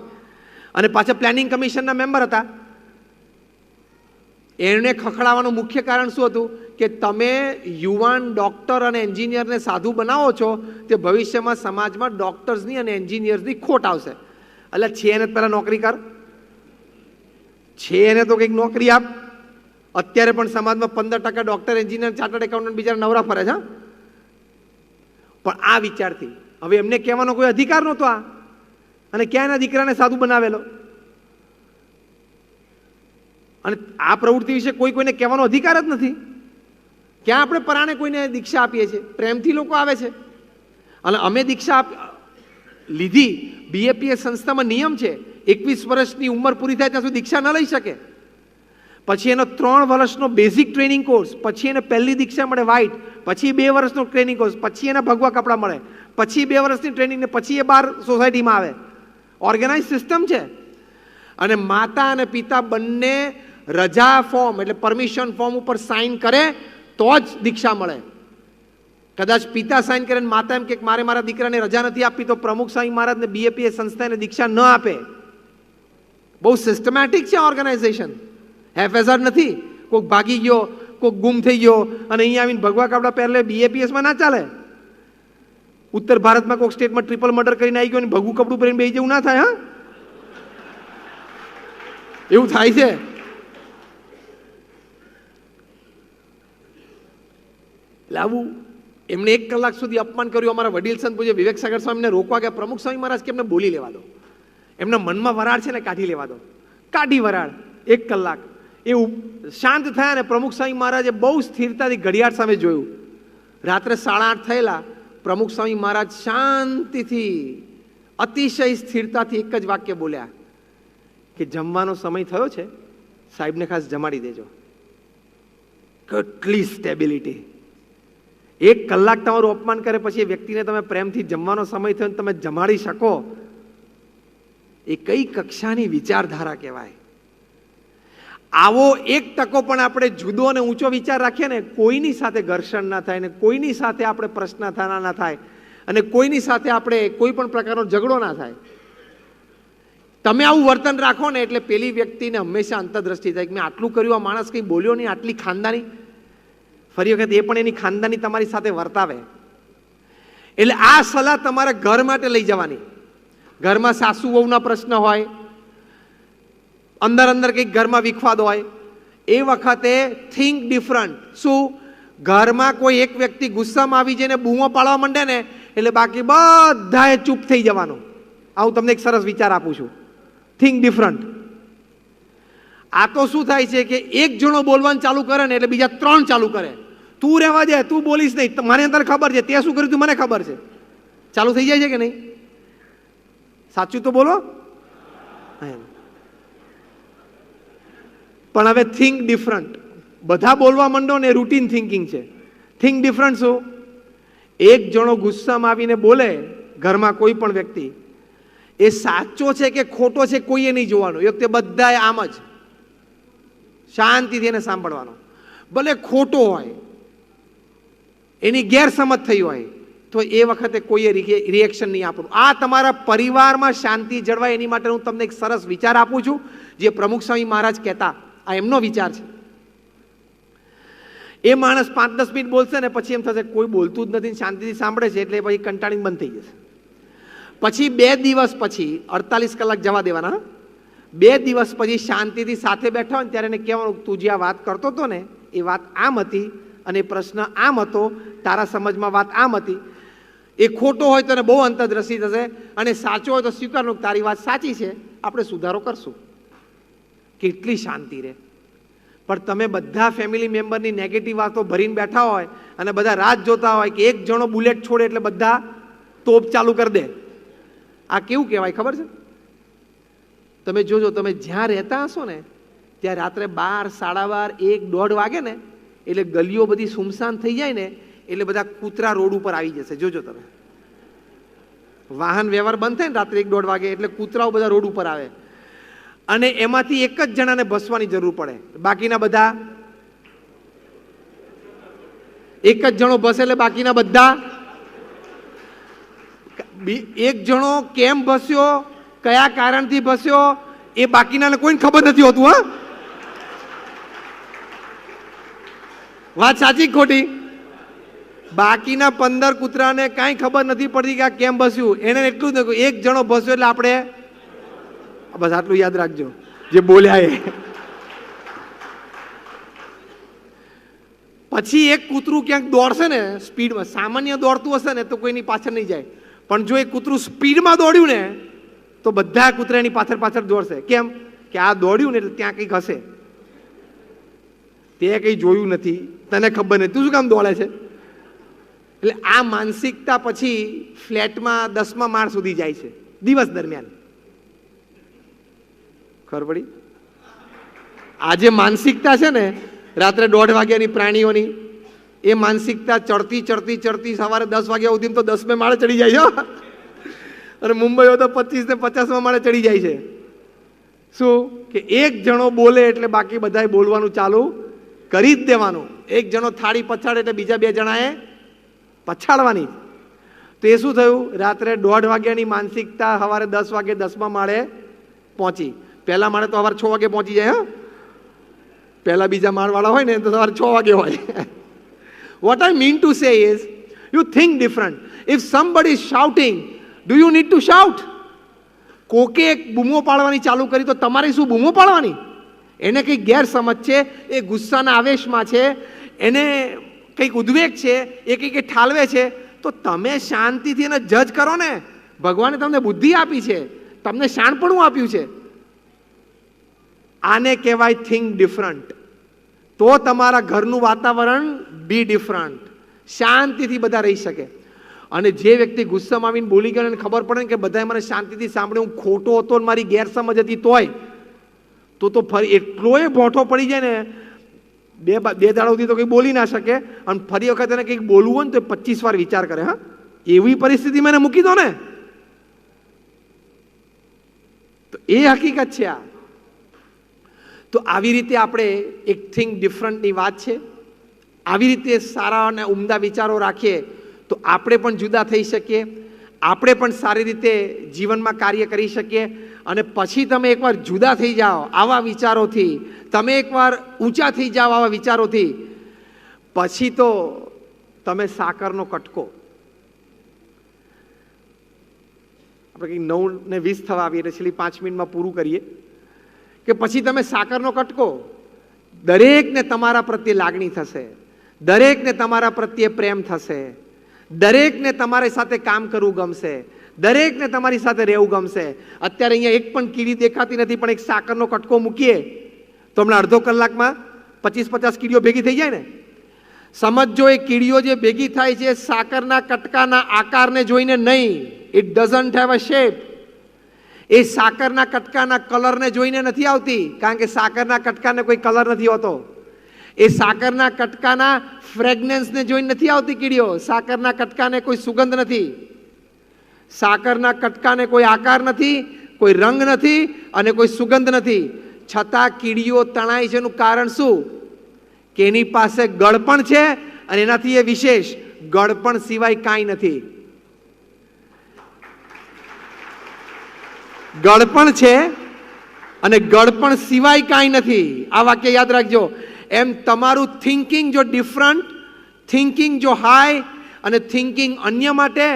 અને પાછા પ્લાનિંગ કમિશનના મેમ્બર હતા. એને ખખડાવવાનું મુખ્ય કારણ શું હતું કે તમે યુવાન ડોક્ટર અને એન્જિનિયરને સાધુ બનાવો છો, તે ભવિષ્યમાં સમાજમાં ડોક્ટર્સની અને એન્જિનિયર્સની ખોટ આવશે. એટલે છે એને પહેલાં નોકરી કર, છે એને તો કંઈક નોકરી આપ. અત્યારે પણ સમાજમાં 15% ડોક્ટર, એન્જિનિયર, ચાર્ટર્ડ એકાઉન્ટન્ટ બિચારા નવરા ફરે છે. પણ આ વિચારથી હવે એમને કહેવાનો કોઈ અધિકાર નહોતો આ, અને ક્યાં એના દીકરાને સાધુ બનાવેલો, અને આ પ્રવૃત્તિ વિશે કોઈને કહેવાનો અધિકાર જ નથી. ક્યાં આપણે પરાણે કોઈને દીક્ષા આપીએ છીએ? પ્રેમથી લોકો આવે છે. અને અમે દીક્ષા લીધી, બીએપીએસ સંસ્થામાં નિયમ છે 21 વર્ષની ઉંમર પૂરી થાય ત્યાં સુધી દીક્ષા ન લઈ શકે. પછી એનો 3 વર્ષનો બેઝિક ટ્રેનિંગ કોર્સ, પછી એને પહેલી દીક્ષા મળે વ્હાઇટ, પછી 2 વર્ષનો ટ્રેનિંગ કોર્સ, પછી એના ભગવા કપડાં મળે, પછી 2 વર્ષની ટ્રેનિંગ, ને પછી એ બહાર સોસાયટીમાં આવે. ઓર્ગેનાઇઝ સિસ્ટમ છે. અને માતા અને પિતા બંને રજા ફોર્મ એટલે પરમિશન ફોર્મ ઉપર સાઇન કરે તો જ દીક્ષા મળે. કદાચ પિતા સાઇન કરે ને માતા એમ કે મારે મારા દીકરાને રજા નથી આપી, તો પ્રમુખ સ્વામી મહારાજને બીએપીએસ સંસ્થાને દીક્ષા ન આપે. બહુ સિસ્ટમેટિક છે ઓર્ગેનાઇઝેશન, હેફેઝાર્ડ નથી. કોઈક ભાગી ગયો, કોઈક ગુમ થઈ ગયો અને અહીંયા આવીને ભગવા કપડા પહેરલે, બીએપીએસમાં ના ચાલે. ઉત્તર ભારતમાં કોઈક સ્ટેટમાં ટ્રિપલ મર્ડર કરીને આવી ગયો ને ભગવું કપડું પહેરીને બેસી જવું ના થાય. હા, એવું થાય છે. લાવું એમને 1 કલાક સુધી અપમાન કર્યું. અમારા વડીલ સંત પૂજ્ય વિવેક સાગર સ્વામીને રોકવા ગયા. પ્રમુખ સ્વામી મહારાજ કે એમને બોલી લેવા દો, એમના મનમાં વરાળ છે ને કાઢી લેવા દો. કાઢી વરાળ 1 કલાક એ શાંત થયા ને પ્રમુખ સ્વામી મહારાજે બહુ સ્થિરતાથી ઘડિયાળ સામે જોયું. રાત્રે 8:30 થયેલા. પ્રમુખ સ્વામી મહારાજ શાંતિથી અતિશય સ્થિરતાથી એક જ વાક્ય બોલ્યા કે જમવાનો સમય થયો છે, સાહેબને ખાસ જમાડી દેજો. કેટલી સ્ટેબિલિટી! 1 કલાક તમારું અપમાન કરે પછી એ વ્યક્તિને તમે પ્રેમથી જમવાનો સમય થયો તમે જમાડી શકો, એ કઈ કક્ષાની વિચારધારા કહેવાય. આવો 1% પણ આપણે જુદો અને ઊંચો વિચાર રાખીએ ને, કોઈની સાથે ઘર્ષણ ના થાય ને કોઈની સાથે આપણે પ્રશ્ન ના થાય અને કોઈની સાથે આપણે કોઈ પણ પ્રકારનો ઝઘડો ના થાય. તમે આવું વર્તન રાખો ને એટલે પેલી વ્યક્તિને હંમેશા અંતરદ્રષ્ટિ થાય કે મેં આટલું કર્યું, આ માણસ કંઈ બોલ્યો નહીં, આટલી ખાનદાની. ફરી વખત એ પણ એની ખાનદાની તમારી સાથે વર્તાવે. એટલે આ સલાહ તમારે ઘર માટે લઈ જવાની. ઘરમાં સાસુ વહુના પ્રશ્ન હોય, અંદર કંઈક ઘરમાં વિખવાદ હોય, એ વખતે થિંક ડિફરન્ટ. શું? ઘરમાં કોઈ એક વ્યક્તિ ગુસ્સામાં આવી જઈને બૂમો પાડવા માંડે ને એટલે બાકી બધાએ ચૂપ થઈ જવાનું. હું તમને એક સરસ વિચાર આપું છું, થિંક ડિફરન્ટ. આ તો શું થાય છે કે એક જણો બોલવાનું ચાલુ કરે ને એટલે બીજા 3 ચાલુ કરે. તું રહેવા દે, તું બોલીશ નહીં, મને અંદર ખબર છે, તે શું કર્યું તું મને ખબર છે. ચાલુ થઈ જાય છે કે નહીં? સાચું તો બોલો. પણ હવે થિંક ડિફરન્ટ. બધા બોલવા માંડો ને રૂટીન થિંકિંગ છે. થિંક ડિફરન્ટ શું? એક જણો ગુસ્સામાં આવીને બોલે ઘરમાં કોઈ પણ વ્યક્તિ, એ સાચો છે કે ખોટો છે કોઈએ નહીં જોવાનું. એ વખતે બધાએ આમ જ શાંતિથી એને સાંભળવાનો. ભલે ખોટો હોય, એની ગેરસમજ થઈ હોય તો એ વખતે કોઈએ રિએક્શન નહીં આપવાનું. આ તમારા પરિવારમાં શાંતિ જળવાય એની માટે હું તમને એક સરસ વિચાર આપું છું, જે પ્રમુખ સ્વામી મહારાજ કહેતા. આ એમનો વિચાર છે. એ માણસ 5-10 મિનિટ બોલશે ને પછી એમ થશે કોઈ બોલતું જ નથી, શાંતિથી સાંભળે છે એટલે પછી કંટાળીને બંધ થઈ જશે. પછી 2 દિવસ પછી 48 કલાક જવા દેવાના. 2 દિવસ પછી શાંતિથી સાથે બેઠા હોય ને ત્યારે એને કહેવાનું, તું જે આ વાત કરતો હતો ને એ વાત આમ હતી અને પ્રશ્ન આમ હતો, તારા સમજમાં વાત આમ હતી. એ ખોટો હોય તો એને બહુ અંતરદ્રષ્ટિ થશે અને સાચો હોય તો સ્વીકારવું તારી વાત સાચી છે, આપણે સુધારો કરશું. કેટલી શાંતિ રહે. પણ તમે બધા ફેમિલી મેમ્બરની નેગેટિવ વાતો ભરીને બેઠા હોય અને બધા રાહ જોતા હોય કે એક જણો બુલેટ છોડે એટલે બધા તોપ ચાલુ કરી દે. આ કેવું કહેવાય ખબર છે? તમે જોજો, તમે જ્યાં રહેતા હશો ને ત્યાં રાત્રે 12, 12:30, 1, 1:30 વાગે ને એટલે ગલીઓ બધી સુમસાન થઈ જાય ને એટલે બધા કૂતરા રોડ ઉપર આવી જશે. જોજો તમે, વાહન વ્યવહાર બંધ થાય ને રાત્રે 1, 1:30 વાગે એટલે કૂતરાઓ બધા રોડ ઉપર આવે અને એમાંથી એક જ જણાને ભસવાની જરૂર પડે. બાકીના બધા, એક જ જણો ભસે એટલે બાકીના બધા. એક જણો કેમ ભસ્યો, કયા કારણથી ભસ્યો એ બાકીનાને કોઈને ખબર નથી હોતું. હા, વાત સાચી ખોટી? બાકીના 15 કૂતરાને કાંઈ ખબર નથી પડતી કે આ કેમ ભસ્યું. એને એટલું જ એક જણો ભસ્યો એટલે આપણે બસ આટલું યાદ રાખજો જે બોલ્યા એ. પછી એક કૂતરું ક્યાંક દોડશે ને સ્પીડમાં, સામાન્ય દોડતું હશે ને તો કોઈની પાછળ નહીં જાય, પણ જો એ કૂતરું સ્પીડમાં દોડ્યું ને તો બધા કૂતરા એની પાછળ પાછળ દોડશે. કેમ કે આ દોડ્યું ને એટલે ત્યાં કંઈક હશે, તે કંઈ જોયું નથી, તને ખબર નથી, તું શું કામ દોડે છે? એટલે આ માનસિકતા પછી ફ્લેટમાં 10મા માળ સુધી જાય છે દિવસ દરમિયાન. ખબર પડી? આ જે માનસિકતા છે ને રાત્રે 1:30 વાગ્યાની પ્રાણીઓની, એ માનસિકતા ચડતી ચડતી ચડતી સવારે 10 વાગ્યા સુધી તો 10મે માળે ચડી જાય છે, અને મુંબઈ તો 25 ને 50મા માળે ચડી જાય છે. શું કે એક જણો બોલે એટલે બાકી બધાએ બોલવાનું ચાલુ કરી જ દેવાનું. એક જણો થાળી પછાડે એટલે બીજા 2 જણાએ પછાડવાની. તો એ શું થયું? રાત્રે 1:30 વાગ્યાની માનસિકતા સવારે 10 વાગે 10મા માળે પહોંચી. પહેલા માળે તો સવારે 6 વાગે પહોંચી જાય. હા, પહેલા બીજા માળવાળા હોય ને તો સવારે 6 વાગે હોય. What I mean to say is, you think different. If somebody is shouting, do you need to shout? કોકે એક બૂમો પાડવાની ચાલુ કરી તો તમારે શું બૂમો પાડવાની? એને કંઈક ગેરસમજ છે, એ ગુસ્સાના આવેશમાં છે, એને કંઈક ઉદ્વેગ છે, એ કંઈક ઠાલવે છે, તો તમે શાંતિથી એને જજ કરો ને. ભગવાને તમને બુદ્ધિ આપી છે, તમને શાણપણું આપ્યું છે. આને કહેવાય થિંક ડિફરન્ટ. તો તમારા ઘરનું વાતાવરણ બી ડિફરન્ટ, શાંતિથી બધા રહી શકે. અને જે વ્યક્તિ ગુસ્સામાં આવીને બોલી ગયો અને ખબર પડે ને કે બધાએ મને શાંતિથી સાંભળ્યું, હું ખોટો હતો ને મારી ગેરસમજ હતી, તોય તો ફરી એટલોય ભોંઠો પડી જાય ને, બે દાડા સુધી તો કંઈ બોલી ના શકે, અને ફરી વખત એને કંઈક બોલવું હોય ને તો 25 વાર વિચાર કરે. હા, એવી પરિસ્થિતિમાં એને મૂકી દો ને. તો એ હકીકત છે આ. તો આવી રીતે આપણે એક થિંક ડિફરન્ટની વાત છે. આવી રીતે સારા અને ઉમદા વિચારો રાખીએ તો આપણે પણ જુદા થઈ શકીએ, આપણે પણ સારી રીતે જીવનમાં કાર્ય કરી શકીએ. અને પછી તમે એકવાર જુદા થઈ જાઓ આવા વિચારોથી, તમે એકવાર ઊંચા થઈ જાઓ આવા વિચારોથી, પછી તો તમે સાકરનો કટકો. આપણે કંઈક 9:20 થવા આવીએ એટલે છેલ્લી 5 મિનિટમાં પૂરું કરીએ કે પછી તમે સાકરનો કટકો. દરેકને તમારા પ્રત્યે લાગણી થશે, દરેકને તમારા પ્રત્યે પ્રેમ થશે, દરેકને તમારી સાથે કામ કરવું ગમશે, દરેકને તમારી સાથે રહેવું ગમશે. અત્યારે અહીંયા એક પણ કીડી દેખાતી નથી, પણ એક સાકરનો કટકો મૂકીએ તો હમણાં અડધો કલાકમાં 25-50 કીડીઓ ભેગી થઈ જાય ને. સમજો એ કીડીઓ જે ભેગી થાય છે સાકરના કટકાના આકારને જોઈને નહીં. It doesn't have a shape. એ સાકરના કટકાના કલરને જોઈને નથી આવતી, કારણ કે સાકરના કટકાને કોઈ કલર નથી હોતો. એ સાકરના કટકાના ફ્રેગ્રન્સને જોઈને નથી આવતી કીડીઓ. સાકરના કટકાને કોઈ સુગંધ નથી, સાકરના કટકાને કોઈ આકાર નથી, કોઈ રંગ નથી અને કોઈ સુગંધ નથી. છતાં કીડીઓ તણાય છે. એનું કારણ શું? કે એની પાસે ગળપણ છે, અને એનાથી એ વિશેષ ગળપણ સિવાય કાંઈ નથી. ગળપણ છે અને ગળપણ સિવાય કાંઈ નથી. આ વાક્ય યાદ રાખજો. એમ તમારું થિંકિંગ જો ડિફરન્ટ, થિંકિંગ જો હાઈ અને થિંકિંગ અન્ય માટે,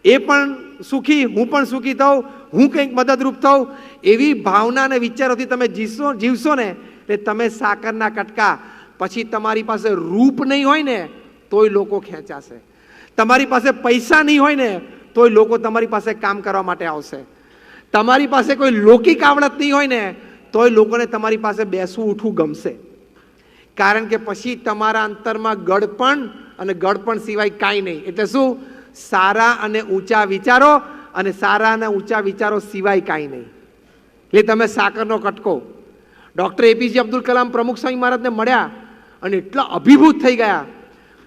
એ પણ સુખી, હું પણ સુખી થઉં, હું કંઈક મદદરૂપ થઉં, એવી ભાવના અને વિચારોથી તમે જીવશો ને એટલે તમે સાકરના કટકા. પછી તમારી પાસે રૂપ નહીં હોય ને તોય લોકો ખેંચાશે, તમારી પાસે પૈસા નહીં હોય ને તોય લોકો તમારી પાસે કામ કરવા માટે આવશે, તમારી પાસે કોઈ લૌકિક આવડત નહીં હોય ને તોય લોકોને તમારી પાસે બેસવું ઉઠવું ગમશે. કારણ કે પછી તમારા અંતરમાં ગળપણ અને ગળપણ સિવાય કાંઈ નહીં. એટલે શું? સારા અને ઊંચા વિચારો, અને સારા અને ઊંચા વિચારો સિવાય કાંઈ નહીં. એટલે તમે સાકરનો કટકો. ડૉક્ટર એપીજે અબ્દુલ કલામ પ્રમુખ સ્વામી મહારાજને મળ્યા અને એટલા અભિભૂત થઈ ગયા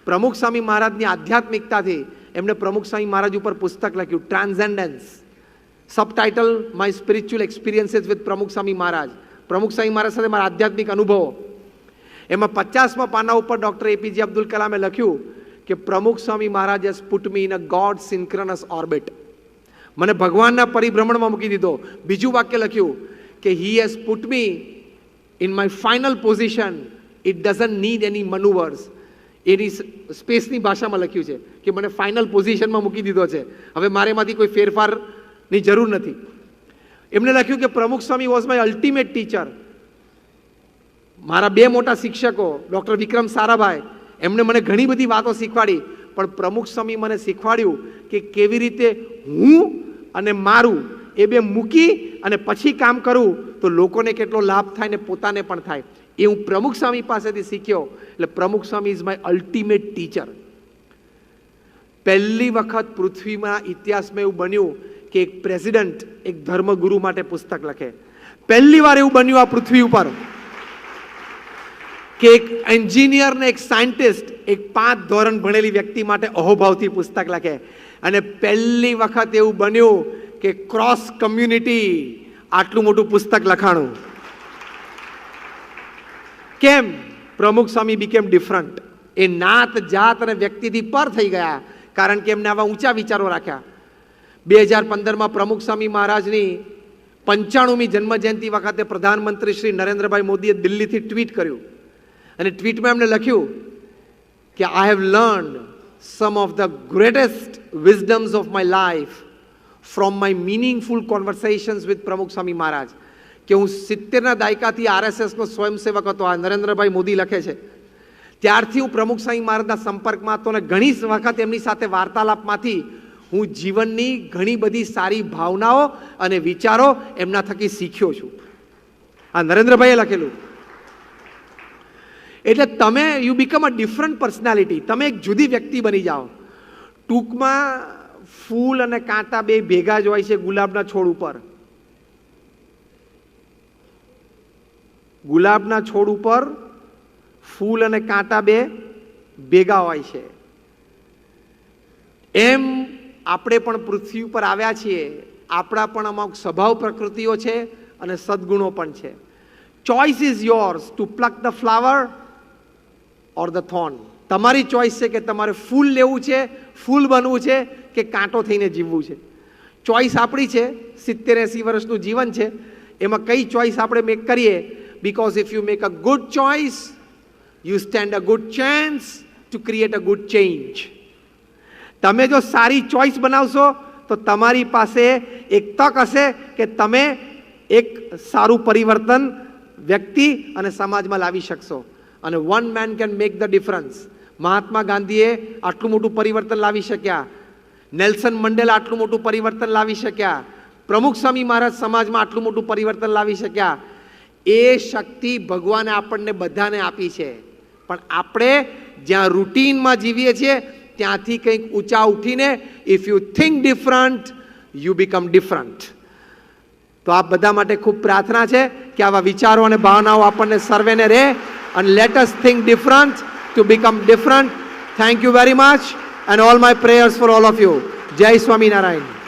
પ્રમુખ સ્વામી મહારાજની આધ્યાત્મિકતાથી. એમણે પ્રમુખ સ્વામી મહારાજ ઉપર પુસ્તક લખ્યું, transcendence. Subtitle my spiritual experiences with Pramukh Swami મહારાજ. પ્રમુખ સ્વામી મહારાજ સાથે મારા આધ્યાત્મિક અનુભવો. એમાં 50મા પાના ઉપર ડૉક્ટર એપીજે અબ્દુલ કલામે લખ્યું કે Pramukh Swami Maharaj has put me in a God synchronous orbit. મને ભગવાનના પરિભ્રમણમાં મૂકી દીધો. બીજું વાક્ય લખ્યું કે he has put me in my final position. It doesn't need any manoeuvres. એની સ્પેસની ભાષામાં લખ્યું છે કે મને ફાઇનલ પોઝિશનમાં મૂકી દીધો છે, હવે મારે એમાંથી કોઈ ફેરફારની જરૂર નથી. એમણે લખ્યું કે પ્રમુખ સ્વામી વોઝ માય અલ્ટિમેટ ટીચર. મારા 2 મોટા શિક્ષકો ડૉક્ટર વિક્રમ સારાભાઈ, એમણે મને ઘણી બધી વાતો શીખવાડી, પણ પ્રમુખ સ્વામી મને શીખવાડ્યું કે કેવી રીતે હું અને મારું એ બે મૂકી અને પછી કામ કરું તો લોકોને કેટલો લાભ થાય ને પોતાને પણ થાય. એ હું પ્રમુખ સ્વામી પાસેથી શીખ્યો. એટલે પ્રમુખ સ્વામી ઇઝ માય અલ્ટિમેટ ટીચર. પહેલી વખત પૃથ્વીમાં ઇતિહાસમાં એવું બન્યું કે એક પ્રેસિડન્ટ એક ધર્મગુરુ માટે પુસ્તક લખે. પહેલી વાર એવું બન્યું આ પૃથ્વી ઉપર કે એક એન્જિનિયર ને એક સાયન્ટિસ્ટ એક 5 ધોરણ ભણેલી વ્યક્તિ માટે અહોભાવથી પુસ્તક લખે. અને પહેલી વખત એવું બન્યું કે ક્રોસ કમ્યુનિટી આટલું મોટું પુસ્તક લખાણું. કેમ? પ્રમુખ સ્વામી બીકેમ ડિફરન્ટ. એ નાત જાત અને વ્યક્તિથી પર થઈ ગયા, કારણ કે એમને આવા ઊંચા વિચારો રાખ્યા. 2015માં પ્રમુખ સ્વામી મહારાજની 95મી જન્મ જયંતિ વખતે પ્રધાનમંત્રી શ્રી નરેન્દ્રભાઈ મોદીએ દિલ્હીથી ટ્વીટ કર્યું. અને ટ્વીટમાં એમને લખ્યું કે I have learned some of the greatest wisdoms of my life from my meaningful conversations with Pramukh Swami મહારાજ. કે હું 70ના દાયકાથી આરએસએસનો સ્વયંસેવક હતો. આ નરેન્દ્રભાઈ મોદી લખે છે. ત્યારથી હું પ્રમુખ સ્વામી મહારાજના સંપર્કમાં હતો અને ઘણી વખત એમની સાથે વાર્તાલાપમાંથી હું જીવનની ઘણી બધી સારી ભાવનાઓ અને વિચારો એમના થકી શીખ્યો છું. આ નરેન્દ્રભાઈએ લખેલું. એટલે તમે you become a different personality. તમે એક જુદી વ્યક્તિ બની જાઓ. ટૂંકમાં ફૂલ અને કાંટા બે ભેગા જ હોય છે ગુલાબના છોડ ઉપર. ગુલાબના છોડ ઉપર ફૂલ અને કાંટા બે ભેગા હોય છે. એમ આપણે પણ પૃથ્વી ઉપર આવ્યા છીએ. આપણા પણ અમુક સ્વભાવ પ્રકૃતિઓ છે અને સદગુણો પણ છે. Choice is yours to pluck the flower or the thorn. તમારી ચોઇસ છે કે તમારે ફૂલ લેવું છે, ફૂલ બનવું છે કે કાંટો થઈને જીવવું છે. ચોઇસ આપણી છે. 70-80 વર્ષનું જીવન છે. એમાં કઈ ચોઇસ આપણે મેક કરીએ. Because if you make a good choice, you stand a good chance to create a good change. તમે જો સારી ચોઇસ બનાવશો તો તમારી પાસે એક તક હશે કે તમે એક સારું પરિવર્તન વ્યક્તિ અને સમાજમાં લાવી શકશો. અને one man can make the difference. મહાત્મા ગાંધીએ આટલું મોટું પરિવર્તન લાવી શક્યા. નેલ્સન મંડેલા આટલું મોટું પરિવર્તન લાવી શક્યા. પ્રમુખ સ્વામી મહારાજ સમાજમાં આટલું મોટું પરિવર્તન લાવી શક્યા. એ શક્તિ ભગવાને આપણને બધાને આપી છે. પણ આપણે જ્યાં રૂટીનમાં જીવીએ છીએ ત્યાંથી કંઈક ઊંચા ઉઠીને if you think different you become different. તો આ બધા માટે ખૂબ પ્રાર્થના છે કે આવા વિચારો અને ભાવનાઓ આપણને સર્વેને રહે. અને let us think different to become different. Thank you very much and all my prayers for all of you. જય સ્વામિનારાયણ.